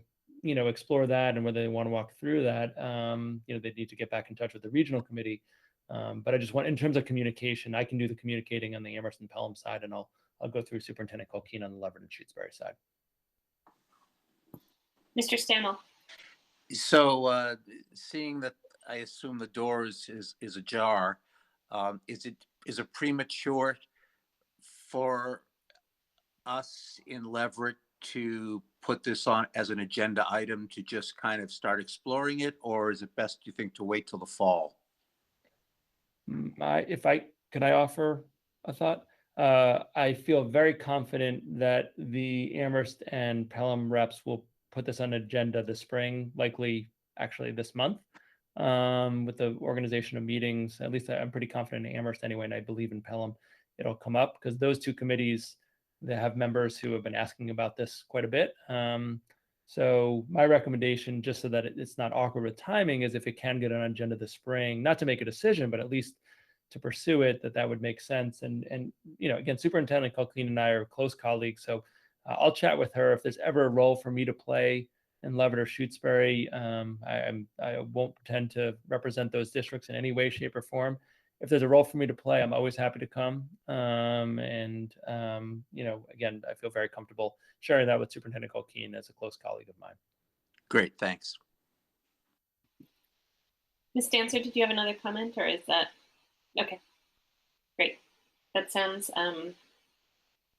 explore that, and whether they want to walk through that. They need to get back in touch with the regional committee. But I just want, in terms of communication, I can do the communicating on the Amherst and Pelham side, and I'll go through Superintendent Culkeen on the Leverett and Shutesbury side. Mr. Stammel. So seeing that I assume the door is ajar, is it premature for us in Leverett to put this on as an agenda item to just kind of start exploring it, or is it best, you think, to wait till the fall? Could I offer a thought? I feel very confident that the Amherst and Pelham reps will put this on agenda this spring, likely actually this month, with the organization of meetings. At least I'm pretty confident in Amherst anyway, and I believe in Pelham it'll come up, because those 2 committees, they have members who have been asking about this quite a bit. So my recommendation, just so that it's not awkward with timing, is if it can get on agenda this spring, not to make a decision, but at least to pursue it, that would make sense. And again, Superintendent Culkeen and I are close colleagues, so I'll chat with her if there's ever a role for me to play in Leverett or Shutesbury. I won't pretend to represent those districts in any way, shape, or form. If there's a role for me to play, I'm always happy to come. Again, I feel very comfortable sharing that with Superintendent Culkeen as a close colleague of mine. Great, thanks. Ms. Dancer, did you have another comment, or is that okay? Great. That sounds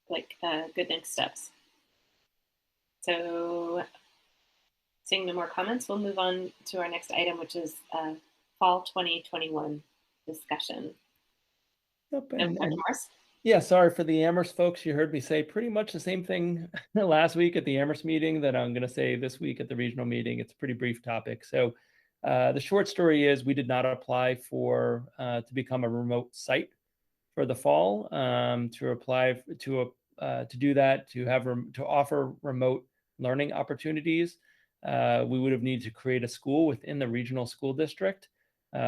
like good next steps. So, seeing no more comments, we'll move on to our next item, which is fall 2021 discussion. Yep, Morris? Yeah, sorry for the Amherst folks. You heard me say pretty much the same thing last week at the Amherst meeting that I'm going to say this week at the regional meeting. It's a pretty brief topic. So the short story is we did not apply for to become a remote site for the fall. To apply to do that, to offer remote learning opportunities, we would have needed to create a school within the regional school district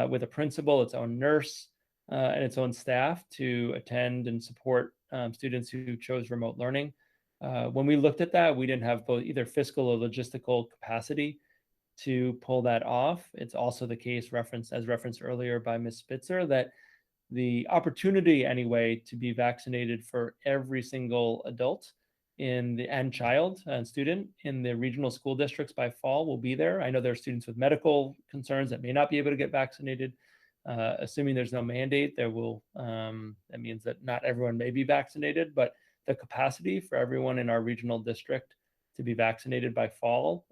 with a principal, its own nurse, and its own staff to attend and support students who chose remote learning. When we looked at that, we didn't have both either fiscal or logistical capacity to pull that off. It's also the case, as referenced earlier by Ms. Spitzer, that the opportunity anyway to be vaccinated for every single adult and child and student in the regional school districts by fall will be there. I know there are students with medical concerns that may not be able to get vaccinated. Assuming there's no mandate, that means that not everyone may be vaccinated, but the capacity for everyone in our regional district to be vaccinated by fall,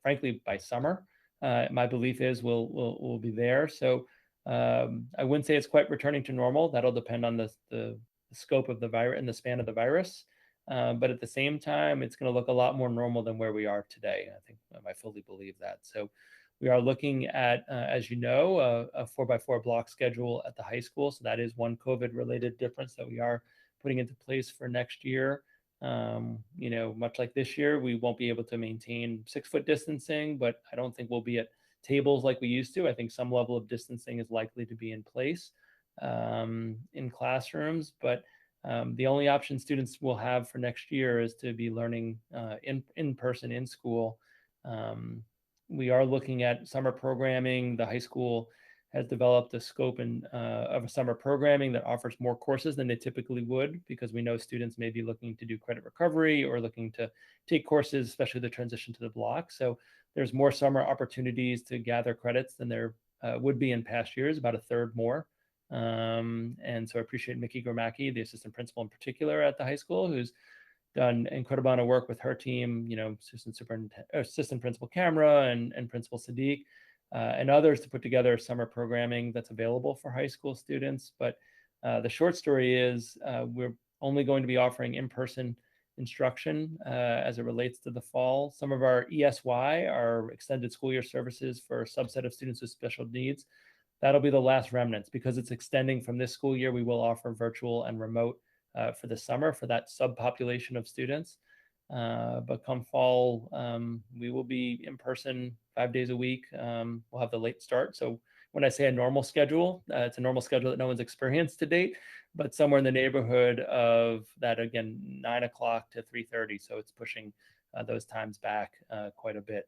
frankly, by summer, my belief is will be there. So I wouldn't say it's quite returning to normal. That'll depend on the scope of the virus and the span of the virus. But at the same time, it's going to look a lot more normal than where we are today. I think I fully believe that. So we are looking at, as you know, a 4x4 block schedule at the high school. So that is one COVID-related difference that we are putting into place for next year. Much like this year, we won't be able to maintain 6-foot distancing, but I don't think we'll be at tables like we used to. I think some level of distancing is likely to be in place in classrooms, but the only option students will have for next year is to be learning in person in school. We are looking at summer programming. The high school has developed a scope of a summer programming that offers more courses than they typically would, because we know students may be looking to do credit recovery or looking to take courses, especially the transition to the block. So there's more summer opportunities to gather credits than there would be in past years, about a third more. And so I appreciate Mickey Gramacki, the assistant principal in particular at the high school, who's done incredible amount of work with her team, assistant principal Camera and principal Sadiq, and others to put together summer programming that's available for high school students. But the short story is we're only going to be offering in-person instruction as it relates to the fall. Some of our ESY, our extended school year services for a subset of students with special needs, that'll be the last remnants. Because it's extending from this school year, we will offer virtual and remote for the summer for that subpopulation of students. But come fall, we will be in person 5 days a week. We'll have the late start, so when I say a normal schedule, it's a normal schedule that no one's experienced to date, but somewhere in the neighborhood of that, again, 9 o'clock to 3:30. So it's pushing those times back quite a bit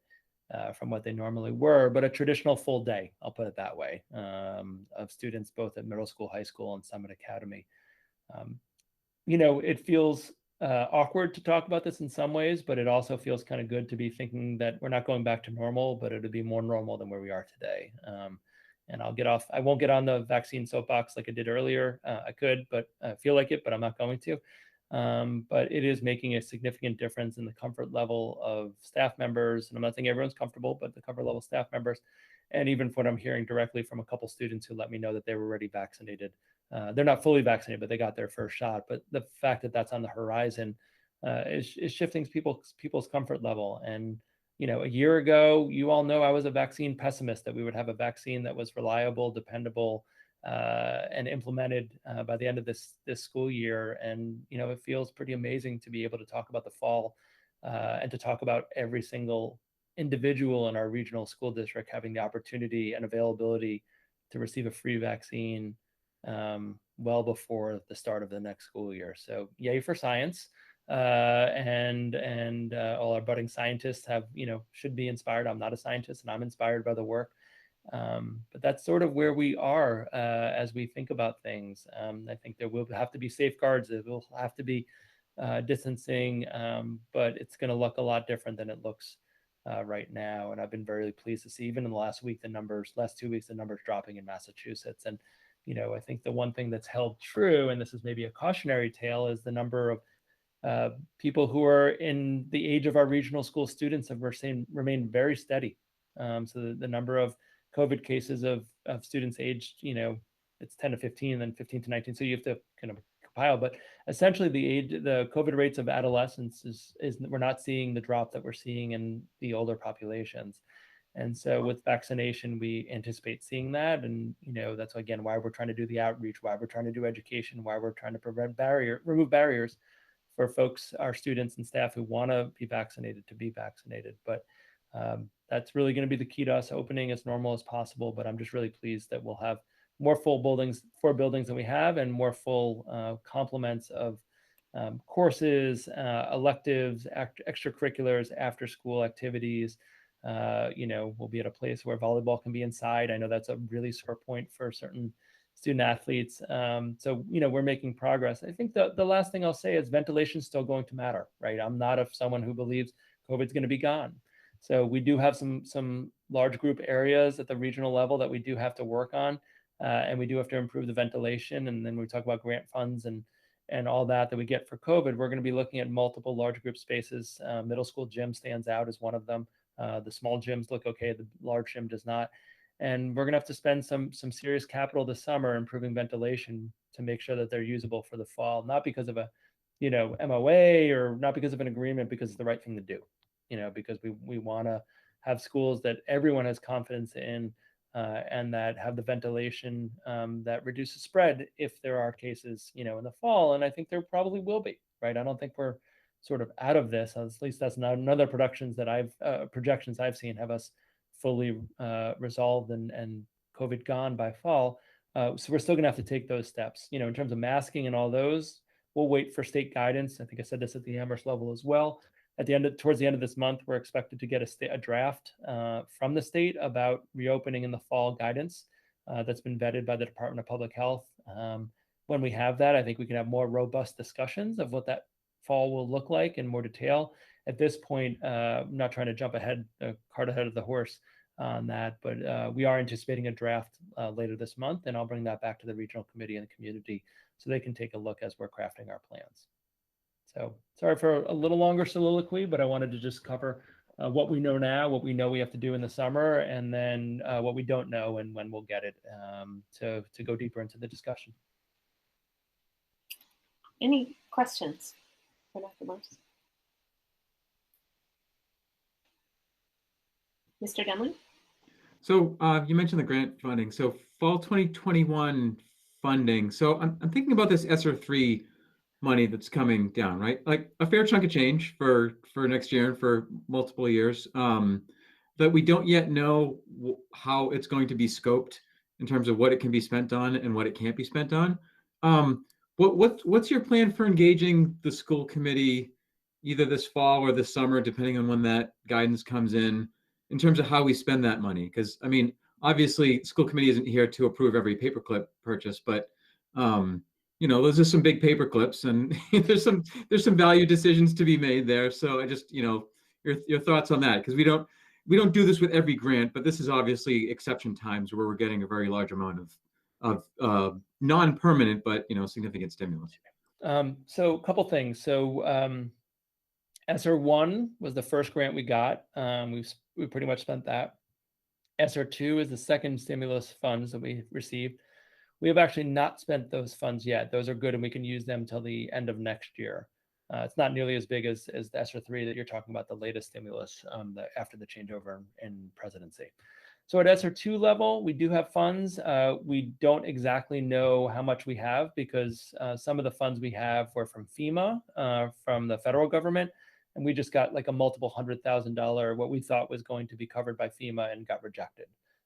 from what they normally were, but a traditional full day, I'll put it that way, of students both at middle school, high school, and Summit Academy. You know, it feels awkward to talk about this in some ways, but it also feels kind of good to be thinking that we're not going back to normal, but it'll be more normal than where we are today. And I won't get on the vaccine soapbox like I did earlier. I could, but I feel like it, but I'm not going to. But it is making a significant difference in the comfort level of staff members. And I'm not saying everyone's comfortable, but the comfort level of staff members. And even what I'm hearing directly from a couple students who let me know that they were already vaccinated. They're not fully vaccinated, but they got their first shot. But the fact that that's on the horizon is shifting people's comfort level. And, you know, a year ago, you all know I was a vaccine pessimist, that we would have a vaccine that was reliable, dependable, and implemented by the end of this school year. And, you know, it feels pretty amazing to be able to talk about the fall and to talk about every single individual in our regional school district having the opportunity and availability to receive a free vaccine well before the start of the next school year. So yay for science. And all our budding scientists should be inspired. I'm not a scientist and I'm inspired by the work. But that's sort of where we are as we think about things. I think there will have to be safeguards. There will have to be distancing, but it's going to look a lot different than it looks right now. And I've been very pleased to see, even in the last 2 weeks, the numbers dropping in Massachusetts. And, you know, I think the one thing that's held true, and this is maybe a cautionary tale, is the number of people who are in the age of our regional school students have remained very steady. So the number of COVID cases of students aged, you know, it's 10 to 15, then 15 to 19. So you have to kind of compile, but essentially the COVID rates of adolescents is we're not seeing the drop that we're seeing in the older populations. And so with vaccination, we anticipate seeing that. And, you know, that's again, why we're trying to do the outreach, why we're trying to do education, why we're trying to remove barriers for folks, our students and staff who want to be vaccinated, to be vaccinated. But that's really going to be the key to us opening as normal as possible. But I'm just really pleased that we'll have more full buildings than we have, and more full complements of courses, electives, extracurriculars, after school activities. You know, we'll be at a place where volleyball can be inside. I know that's a really sore point for certain student athletes. So, you know, we're making progress. I think the last thing I'll say is ventilation is still going to matter, right? I'm not someone who believes COVID's going to be gone. So we do have some large group areas at the regional level that we do have to work on. And we do have to improve the ventilation. And then we talk about grant funds and all that we get for COVID. We're going to be looking at multiple large group spaces. Middle school gym stands out as one of them. The small gyms look okay. The large gym does not. And we're going to have to spend some serious capital this summer improving ventilation to make sure that they're usable for the fall, not because of a, you know, MOA or not because of an agreement, because it's the right thing to do, you know, because we want to have schools that everyone has confidence in and that have the ventilation that reduces spread if there are cases, you know, in the fall. And I think there probably will be, right? I don't think we're sort of out of this. At least that's not another projections I've seen have us fully resolved and COVID gone by fall. So we're still gonna have to take those steps. You know, in terms of masking and all those, we'll wait for state guidance. I think I said this at the Amherst level as well. Towards the end of this month, we're expected to get a draft from the state about reopening in the fall guidance that's been vetted by the Department of Public Health. When we have that, I think we can have more robust discussions of what that fall will look like in more detail. At this point, I'm not trying to jump cart ahead of the horse on that, but we are anticipating a draft later this month, and I'll bring that back to the regional committee and the community so they can take a look as we're crafting our plans. So sorry for a little longer soliloquy, but I wanted to just cover what we know now, what we know we have to do in the summer, and then what we don't know and when we'll get it to go deeper into the discussion. Any questions for Dr. Morse? Mr. Demling? So you mentioned the grant funding. So fall 2021 funding. So I'm thinking about this ESSER 3 money that's coming down, right? Like a fair chunk of change for next year and for multiple years. But we don't yet know how it's going to be scoped in terms of what it can be spent on and what it can't be spent on. What's your plan for engaging the school committee either this fall or this summer, depending on when that guidance comes in terms of how we spend that money? Because I mean, obviously, school committee isn't here to approve every paperclip purchase, but those are some big paper clips, and there's some value decisions to be made there. So I just, your thoughts on that, because we don't do this with every grant, but this is obviously exception times where we're getting a very large amount of non-permanent but significant stimulus. So a couple things. So ESSER 1 was the first grant we got. We pretty much spent that. ESSER 2 is the second stimulus funds that we received. We have actually not spent those funds yet. Those are good, and we can use them till the end of next year. It's not nearly as big as the ESSER 3 that you're talking about, the latest stimulus after the changeover in presidency. So at ESSER 2 level, we do have funds. We don't exactly know how much we have because some of the funds we have were from FEMA, from the federal government, and we just got like a multiple $100,000, what we thought was going to be covered by FEMA, and got rejected.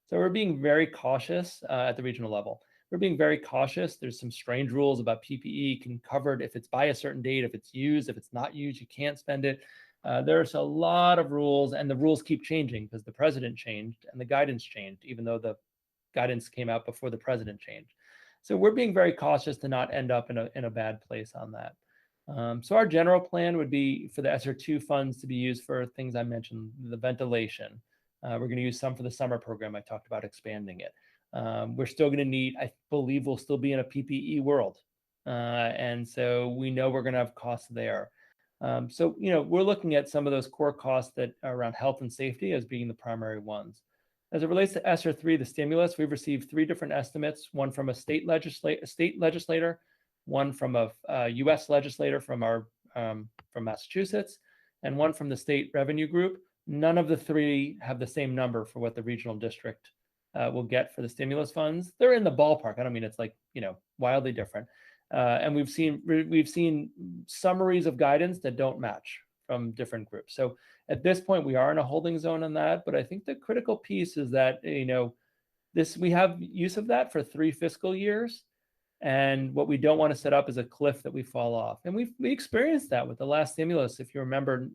So we're being very cautious at the regional level. We're being very cautious. There's some strange rules about PPE can covered if it's by a certain date, if it's used, if it's not used, you can't spend it. There's a lot of rules, and the rules keep changing because the president changed and the guidance changed, even though the guidance came out before the president changed. So we're being very cautious to not end up in a bad place on that. So our general plan would be for the ESSER 2 funds to be used for things I mentioned, the ventilation. We're going to use some for the summer program. I talked about expanding it. We're still going to need, I believe we'll still be in a PPE world. And so we know we're going to have costs there. So, we're looking at some of those core costs that are around health and safety as being the primary ones. As it relates to ESSER 3, the stimulus, we've received 3 different estimates, one from a state legislator, one from a US legislator from Massachusetts, and one from the state revenue group. None of the 3 have the same number for what the regional district will get for the stimulus funds. They're in the ballpark. I don't mean it's like, wildly different. And we've seen summaries of guidance that don't match from different groups. So at this point, we are in a holding zone on that. But I think the critical piece is that, we have use of that for 3 fiscal years. And what we don't want to set up is a cliff that we fall off. And we experienced that with the last stimulus. If you remember,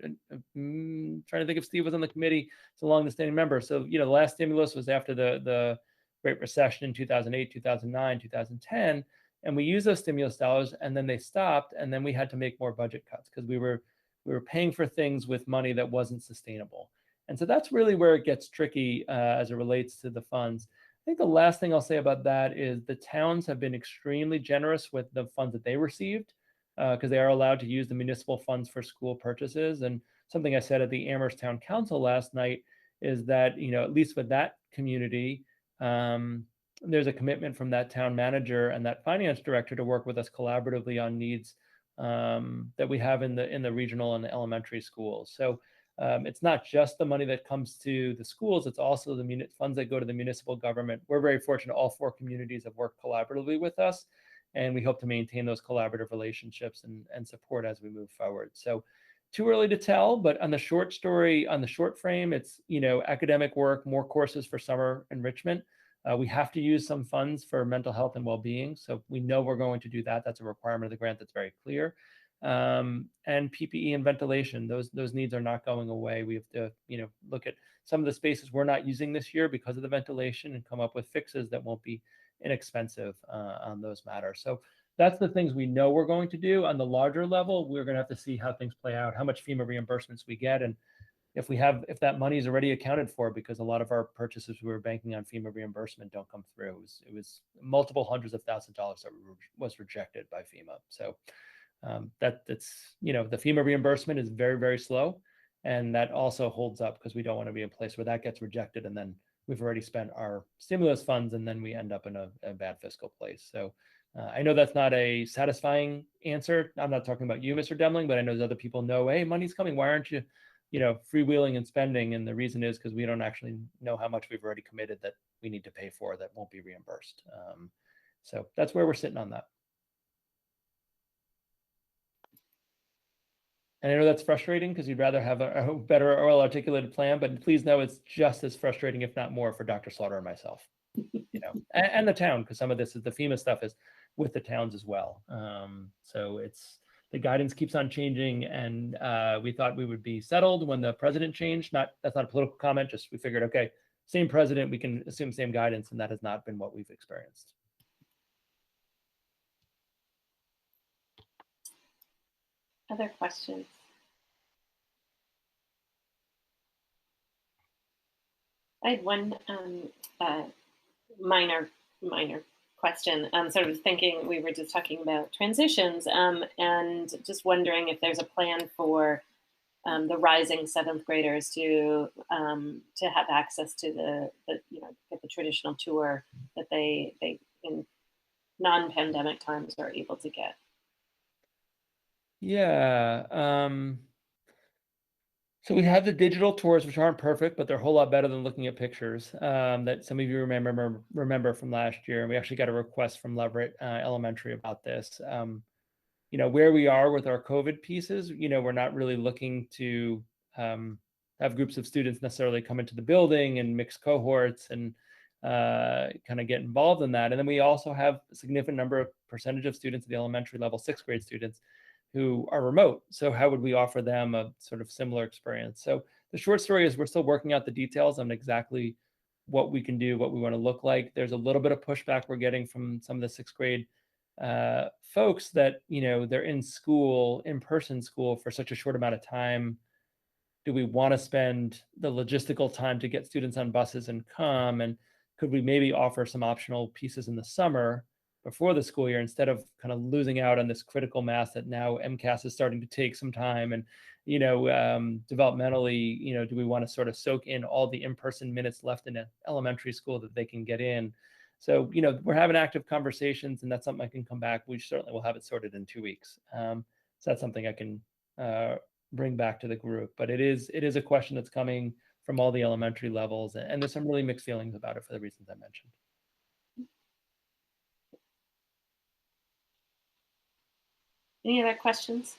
trying to think if Steve was on the committee, it's a long-standing member. So, the last stimulus was after the Great Recession in 2008, 2009, 2010. And we used those stimulus dollars, and then they stopped, and then we had to make more budget cuts because we were paying for things with money that wasn't sustainable. And so that's really where it gets tricky as it relates to the funds. I think the last thing I'll say about that is the towns have been extremely generous with the funds that they received because they are allowed to use the municipal funds for school purchases. And something I said at the Amherst Town Council last night is that, at least with that community, there's a commitment from that town manager and that finance director to work with us collaboratively on needs that we have in the regional and the elementary schools. So it's not just the money that comes to the schools, it's also the funds that go to the municipal government. We're very fortunate all 4 communities have worked collaboratively with us, and we hope to maintain those collaborative relationships and support as we move forward. So too early to tell, but on the short frame, it's, academic work, more courses for summer enrichment. We have to use some funds for mental health and well-being. So we know we're going to do that. That's a requirement of the grant that's very clear. And PPE and ventilation, those needs are not going away. We have to, look at some of the spaces we're not using this year because of the ventilation and come up with fixes that won't be inexpensive on those matters. So that's the things we know we're going to do. On the larger level, we're going to have to see how things play out, how much FEMA reimbursements we get, and if that money is already accounted for, because a lot of our purchases we were banking on FEMA reimbursement don't come through. It was multiple hundreds of thousands of dollars that was rejected by FEMA. So that's the FEMA reimbursement is very, very slow, and that also holds up because we don't want to be in a place where that gets rejected and then we've already spent our stimulus funds and then we end up in a bad fiscal place. So I know that's not a satisfying answer. I'm not talking about you, Mr. Demling, but I know other people know, hey, money's coming. Why aren't you freewheeling and spending? And the reason is because we don't actually know how much we've already committed that we need to pay for that won't be reimbursed. So that's where we're sitting on that. And I know that's frustrating because you'd rather have a better, well-articulated plan, but please know it's just as frustrating, if not more, for Dr. Slaughter and myself. you know, and the town, because some of this is the FEMA stuff is with the towns as well. So it's, the guidance keeps on changing, and we thought we would be settled when the president changed. That's not a political comment, just we figured, okay, same president, we can assume same guidance, and that has not been what we've experienced. Other questions? I had one minor question. Sort of thinking, we were just talking about transitions, and just wondering if there's a plan for the rising 7th graders to have access to the you know, get the traditional tour that they in non-pandemic times are able to get. Yeah. So we have the digital tours, which aren't perfect, but they're a whole lot better than looking at pictures, that some of you remember from last year. And we actually got a request from Leverett Elementary about this. You know, where we are with our COVID pieces, you know, we're not really looking to have groups of students necessarily come into the building and mix cohorts and kind of get involved in that. And then we also have a significant percentage of students at the elementary level, 6th grade students, who are remote. So how would we offer them a sort of similar experience? So the short story is we're still working out the details on exactly what we can do, what we want to look like. There's a little bit of pushback we're getting from some of the 6th grade folks that, you know, they're in school, in-person school for such a short amount of time. Do we want to spend the logistical time to get students on buses and come? And could we maybe offer some optional pieces in the summer before the school year, instead of kind of losing out on this critical mass that now MCAS is starting to take some time? And, you know, developmentally, you know, do we want to sort of soak in all the in-person minutes left in an elementary school that they can get in? So, you know, we're having active conversations, and that's something I can come back. We certainly will have it sorted in 2 weeks. So that's something I can bring back to the group. But it is a question that's coming from all the elementary levels, and there's some really mixed feelings about it for the reasons I mentioned. Any other questions?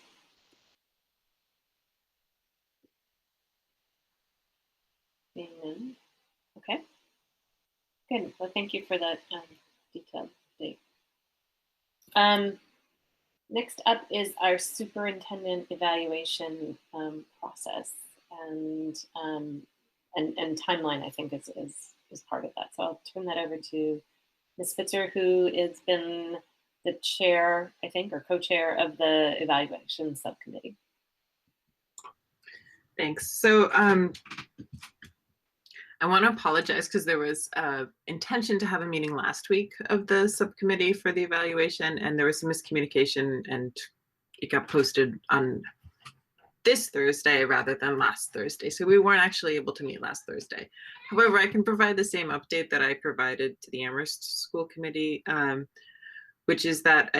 Amen. Okay. Good. Well, thank you for that detailed update. Next up is our superintendent evaluation process, and timeline, I think, is part of that. So I'll turn that over to Ms. Spitzer, who has been the chair, I think, or co-chair of the evaluation subcommittee. Thanks. So I want to apologize because there was intention to have a meeting last week of the subcommittee for the evaluation, and there was some miscommunication, and it got posted on this Thursday rather than last Thursday. So we weren't actually able to meet last Thursday. However, I can provide the same update that I provided to the Amherst School Committee, which is that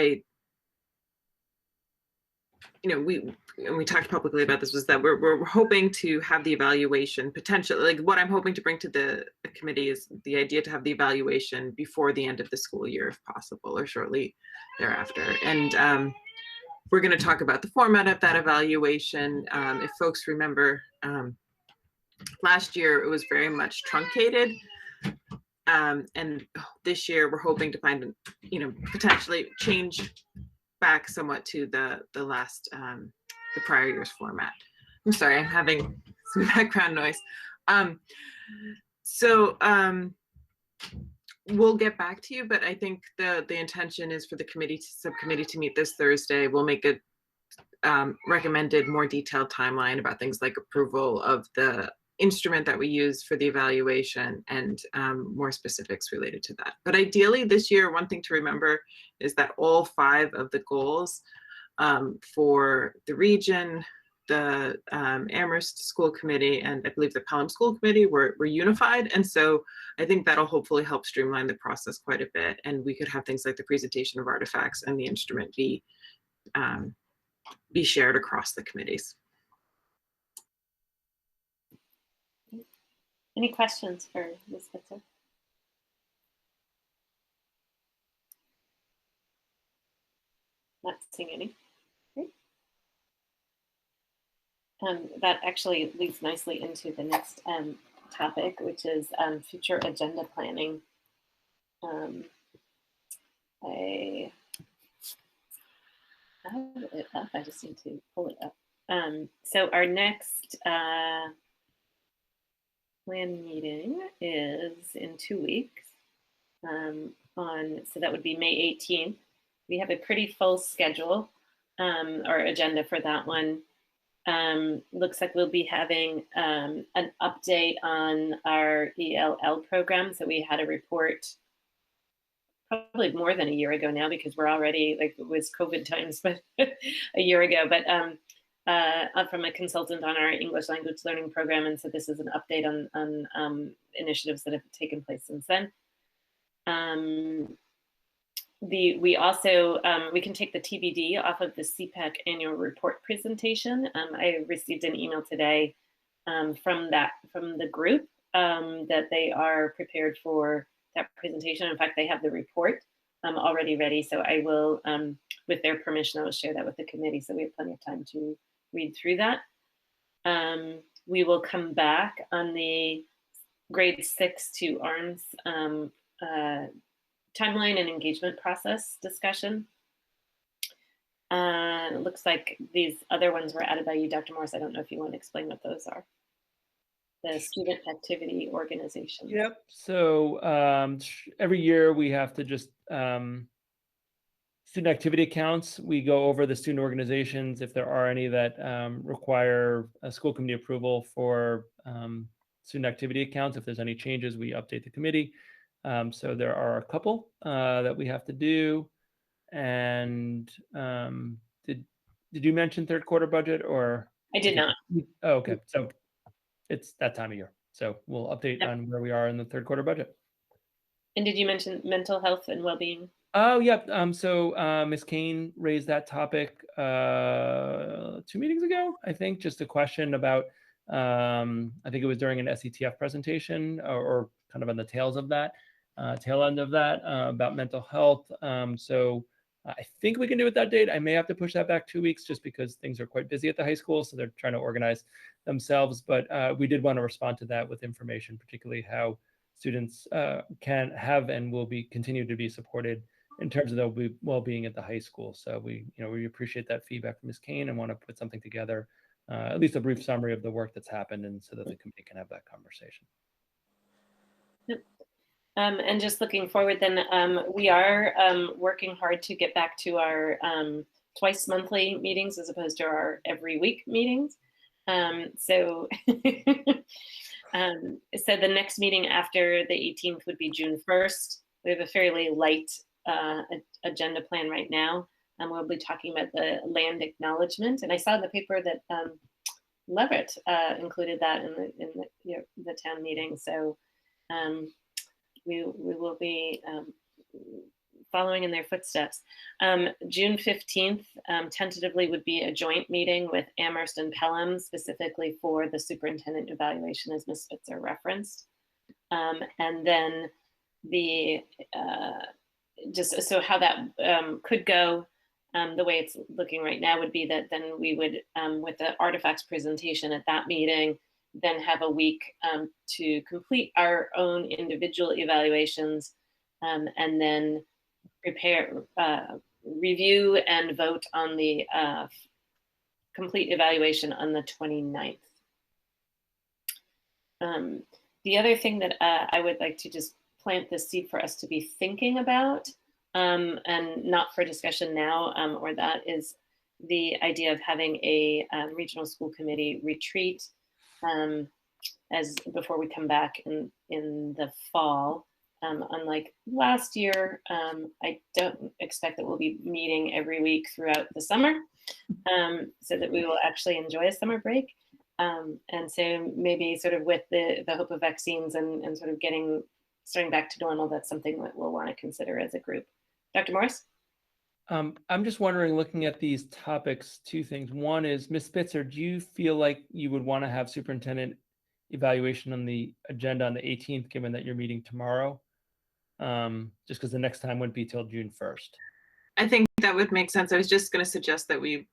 we talked publicly about this, was that we're hoping to have the evaluation potentially, like what I'm hoping to bring to the committee is the idea to have the evaluation before the end of the school year, if possible, or shortly thereafter. And we're going to talk about the format of that evaluation. If folks remember, last year it was very much truncated. And this year we're hoping to find, potentially change back somewhat to the prior year's format. I'm sorry, I'm having some background noise. We'll get back to you, but I think the intention is for the subcommittee to meet this Thursday. We'll make a recommended more detailed timeline about things like approval of the instrument that we use for the evaluation and more specifics related to that. But ideally this year, one thing to remember is that all 5 of the goals for the region, the Amherst School Committee, and I believe the Pelham School Committee were unified. And so I think that'll hopefully help streamline the process quite a bit. And we could have things like the presentation of artifacts and the instrument be shared across the committees. Any questions for Ms. Spitzer? Not seeing any. Great. That actually leads nicely into the next topic, which is future agenda planning. I have it up. I just need to pull it up. So our next plan meeting is in 2 weeks. So that would be May 18th. We have a pretty full schedule or agenda for that one. Looks like we'll be having an update on our ELL program. So we had a report probably more than a year ago now, because we're already, like, it was COVID times, but a year ago, but from a consultant on our English language learning program. And so this is an update on initiatives that have taken place since then. We also, we can take the TBD off of the CPAC annual report presentation. I received an email today from the group that they are prepared for that presentation. In fact, they have the report already ready. So I will, with their permission, I will share that with the committee. So we have plenty of time to read through that. We will come back on the grade 6 to ARMS timeline and engagement process discussion. It looks like these other ones were added by you, Dr. Morris. I don't know if you want to explain what those are. The student activity organization. Yep. So every year we have to just student activity accounts. We go over the student organizations, if there are any that require a school committee approval for student activity accounts. If there's any changes, we update the committee. So there are a couple that we have to do. And did you mention third quarter budget, or? I did not. Oh, okay. So it's that time of year. So we'll update on where we are in the third quarter budget. And did you mention mental health and well-being? Oh, yeah. So Ms. Kane raised that topic 2 meetings ago, I think, just a question about, I think it was during an SETF presentation or kind of on the tail end of that, about mental health. So I think we can do it that date. I may have to push that back 2 weeks just because things are quite busy at the high school. So they're trying to organize themselves. But we did want to respond to that with information, particularly how students can have and will be continue to be supported in terms of their well-being at the high school. So we appreciate that feedback from Ms. Kane and want to put something together, at least a brief summary of the work that's happened, and so that the committee can have that conversation. Yep. And just looking forward, then we are working hard to get back to our twice monthly meetings as opposed to our every week meetings. So the next meeting after the 18th would be June 1st. We have a fairly light agenda plan right now. We'll be talking about the land acknowledgement. And I saw in the paper that Leverett included that in the town meeting. So we will be following in their footsteps. June 15th, tentatively would be a joint meeting with Amherst and Pelham, specifically for the superintendent evaluation, as Ms. Spitzer referenced. And then just so how that could go, the way it's looking right now would be that then we would, with the artifacts presentation at that meeting, then have a week to complete our own individual evaluations, and then prepare, review and vote on the complete evaluation on the 29th. The other thing that I would like to just plant the seed for us to be thinking about, and not for discussion now, or that is the idea of having a regional school committee retreat as before we come back in the fall. Unlike last year, I don't expect that we'll be meeting every week throughout the summer, so that we will actually enjoy a summer break. And so maybe sort of with the hope of vaccines and sort of starting back to normal, that's something that we'll want to consider as a group. Dr. Morris? I'm just wondering, looking at these topics, two things. One is, Ms. Spitzer, do you feel like you would want to have superintendent evaluation on the agenda on the 18th, given that you're meeting tomorrow? Just because the next time wouldn't be till June 1st. I think that would make sense. I was just going to suggest that we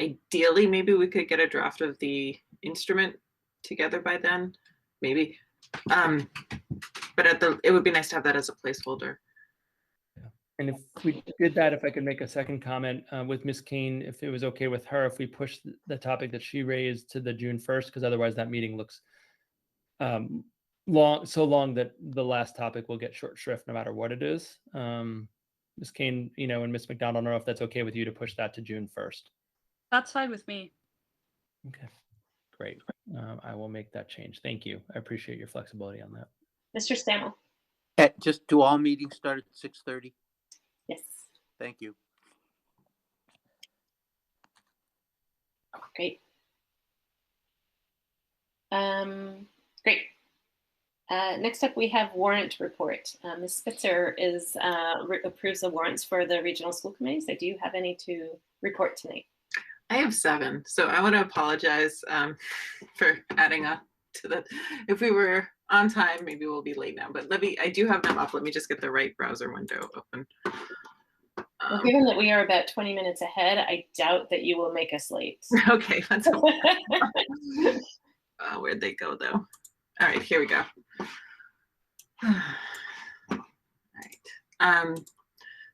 ideally, maybe we could get a draft of the instrument together by then, maybe. But but it would be nice to have that as a placeholder. And if we did that, if I could make a second comment with Ms. Kane, if it was okay with her, if we push the topic that she raised to the June 1st, because otherwise that meeting looks so long that the last topic will get short shrift no matter what it is. Ms. Kane, and Ms. McDonald, I don't know if that's okay with you to push that to June 1st. That's fine with me. Okay, great. I will make that change. Thank you. I appreciate your flexibility on that. Mr. Stammel? Just do all meetings start at 6:30? Yes. Thank you. Great. Great. Next up, we have warrant report. Ms. Spitzer approves the warrants for the regional school committees. So do you have any to report tonight? I have 7, so I want to apologize for adding up to the. If we were on time, maybe we'll be late now. But I do have them up. Let me just get the right browser window open. Well, given that we are about 20 minutes ahead, I doubt that you will make us late. Okay, let's hope. Where'd they go though? All right, here we go. All right.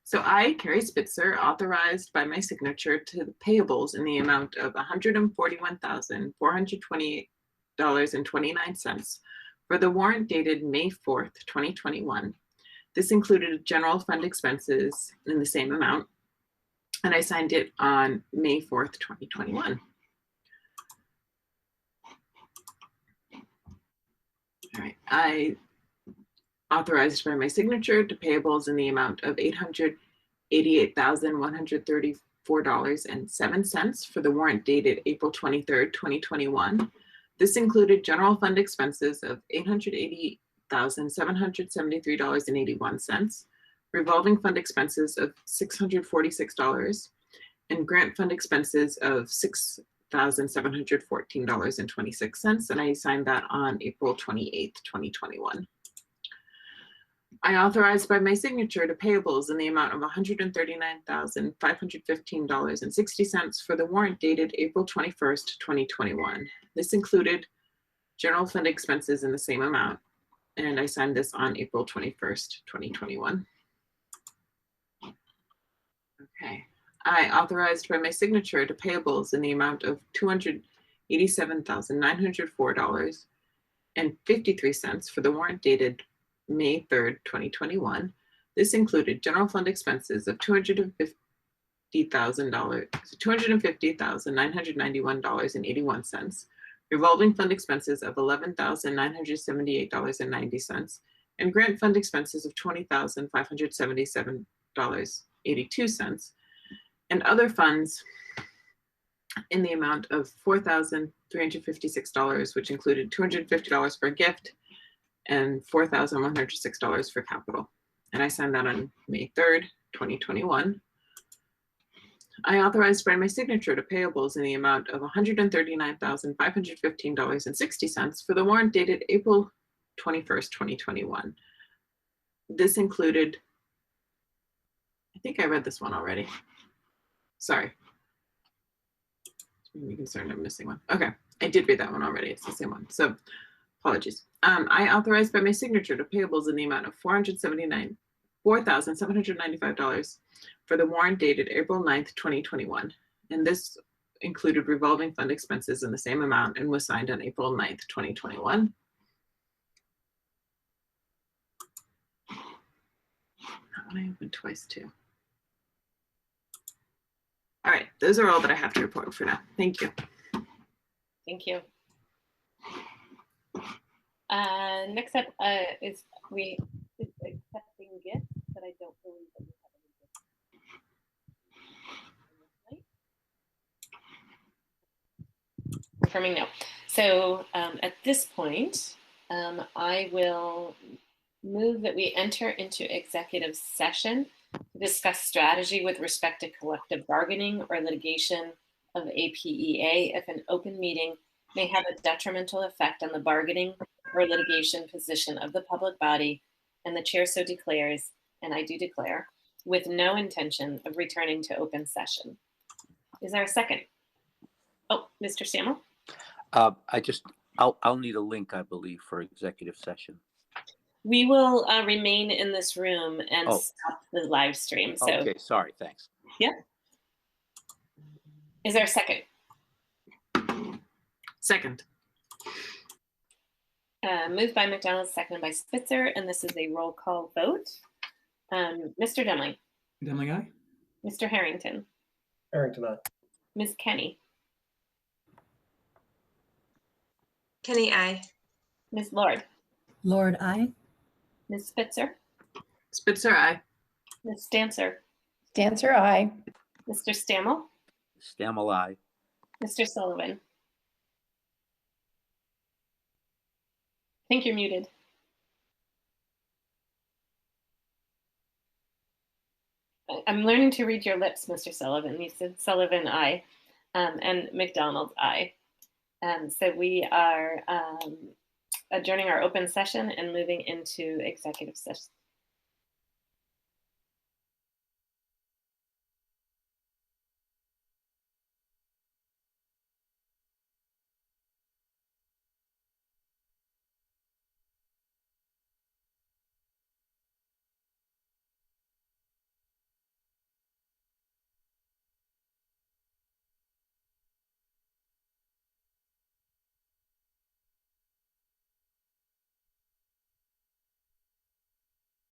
So I, Carrie Spitzer, authorized by my signature to the payables in the amount of $141,428.29 for the warrant dated May 4th, 2021. This included general fund expenses in the same amount, and I signed it on May 4th, 2021. All right, I authorized by my signature to payables in the amount of $888,134.07 for the warrant dated April 23rd, 2021. This included general fund expenses of $888,773.81, revolving fund expenses of $646, and grant fund expenses of $6,714.26, and I signed that on April 28th, 2021. I authorized by my signature to payables in the amount of $139,515.60 for the warrant dated April 21st, 2021. This included general fund expenses in the same amount, and I signed this on April 21st, 2021. Okay. I authorized by my signature to payables in the amount of $287,904.53 for the warrant dated May 3rd, 2021. This included general fund expenses of $250,991.81, revolving fund expenses of $11,978.90, and grant fund expenses of $20,577.82, and other funds in the amount of $4,356, which included $250 for a gift and $4,106 for capital. And I signed that on May 3rd, 2021. I authorized by my signature to payables in the amount of $139,515.60 for the warrant dated April 21st, 2021. This included, I think I read this one already. Sorry. I'm concerned I'm missing one. Okay, I did read that one already. It's the same one. So apologies. I authorized by my signature to payables in the amount of $4,795 for the warrant dated April 9th, 2021. And this included revolving fund expenses in the same amount and was signed on April 9th, 2021. That one I opened twice too. All right, those are all that I have to report for now. Thank you. Thank you. Next up is accepting gifts, but I don't believe that we have any gifts. Confirming no. So at this point, I will move that we enter into executive session to discuss strategy with respect to collective bargaining or litigation of APEA if an open meeting may have a detrimental effect on the bargaining or litigation position of the public body, and the chair so declares, and I do declare, with no intention of returning to open session. Is there a second? Oh, Mr. Stammel? I'll need a link, I believe, for executive session. We will remain in this room and Oh. stop the live stream. So, Okay, sorry, thanks. yeah. Is there a second? Second. Moved by McDonald, seconded by Spitzer, and this is a roll call vote. Mr. Demling, Demling, aye? Mr. Harrington, Harrington, aye. Ms. Kenny, Kenny, I. Ms. Lord, Lord, I. Ms. Spitzer, Spitzer, aye. Ms. Stancer, Dancer, aye. Mr. Stammel, Stammel, aye. Mr. Sullivan. I think you're muted. I'm learning to read your lips, Mr. Sullivan. You said Sullivan, aye, and McDonald, aye. So we are adjourning our open session and moving into executive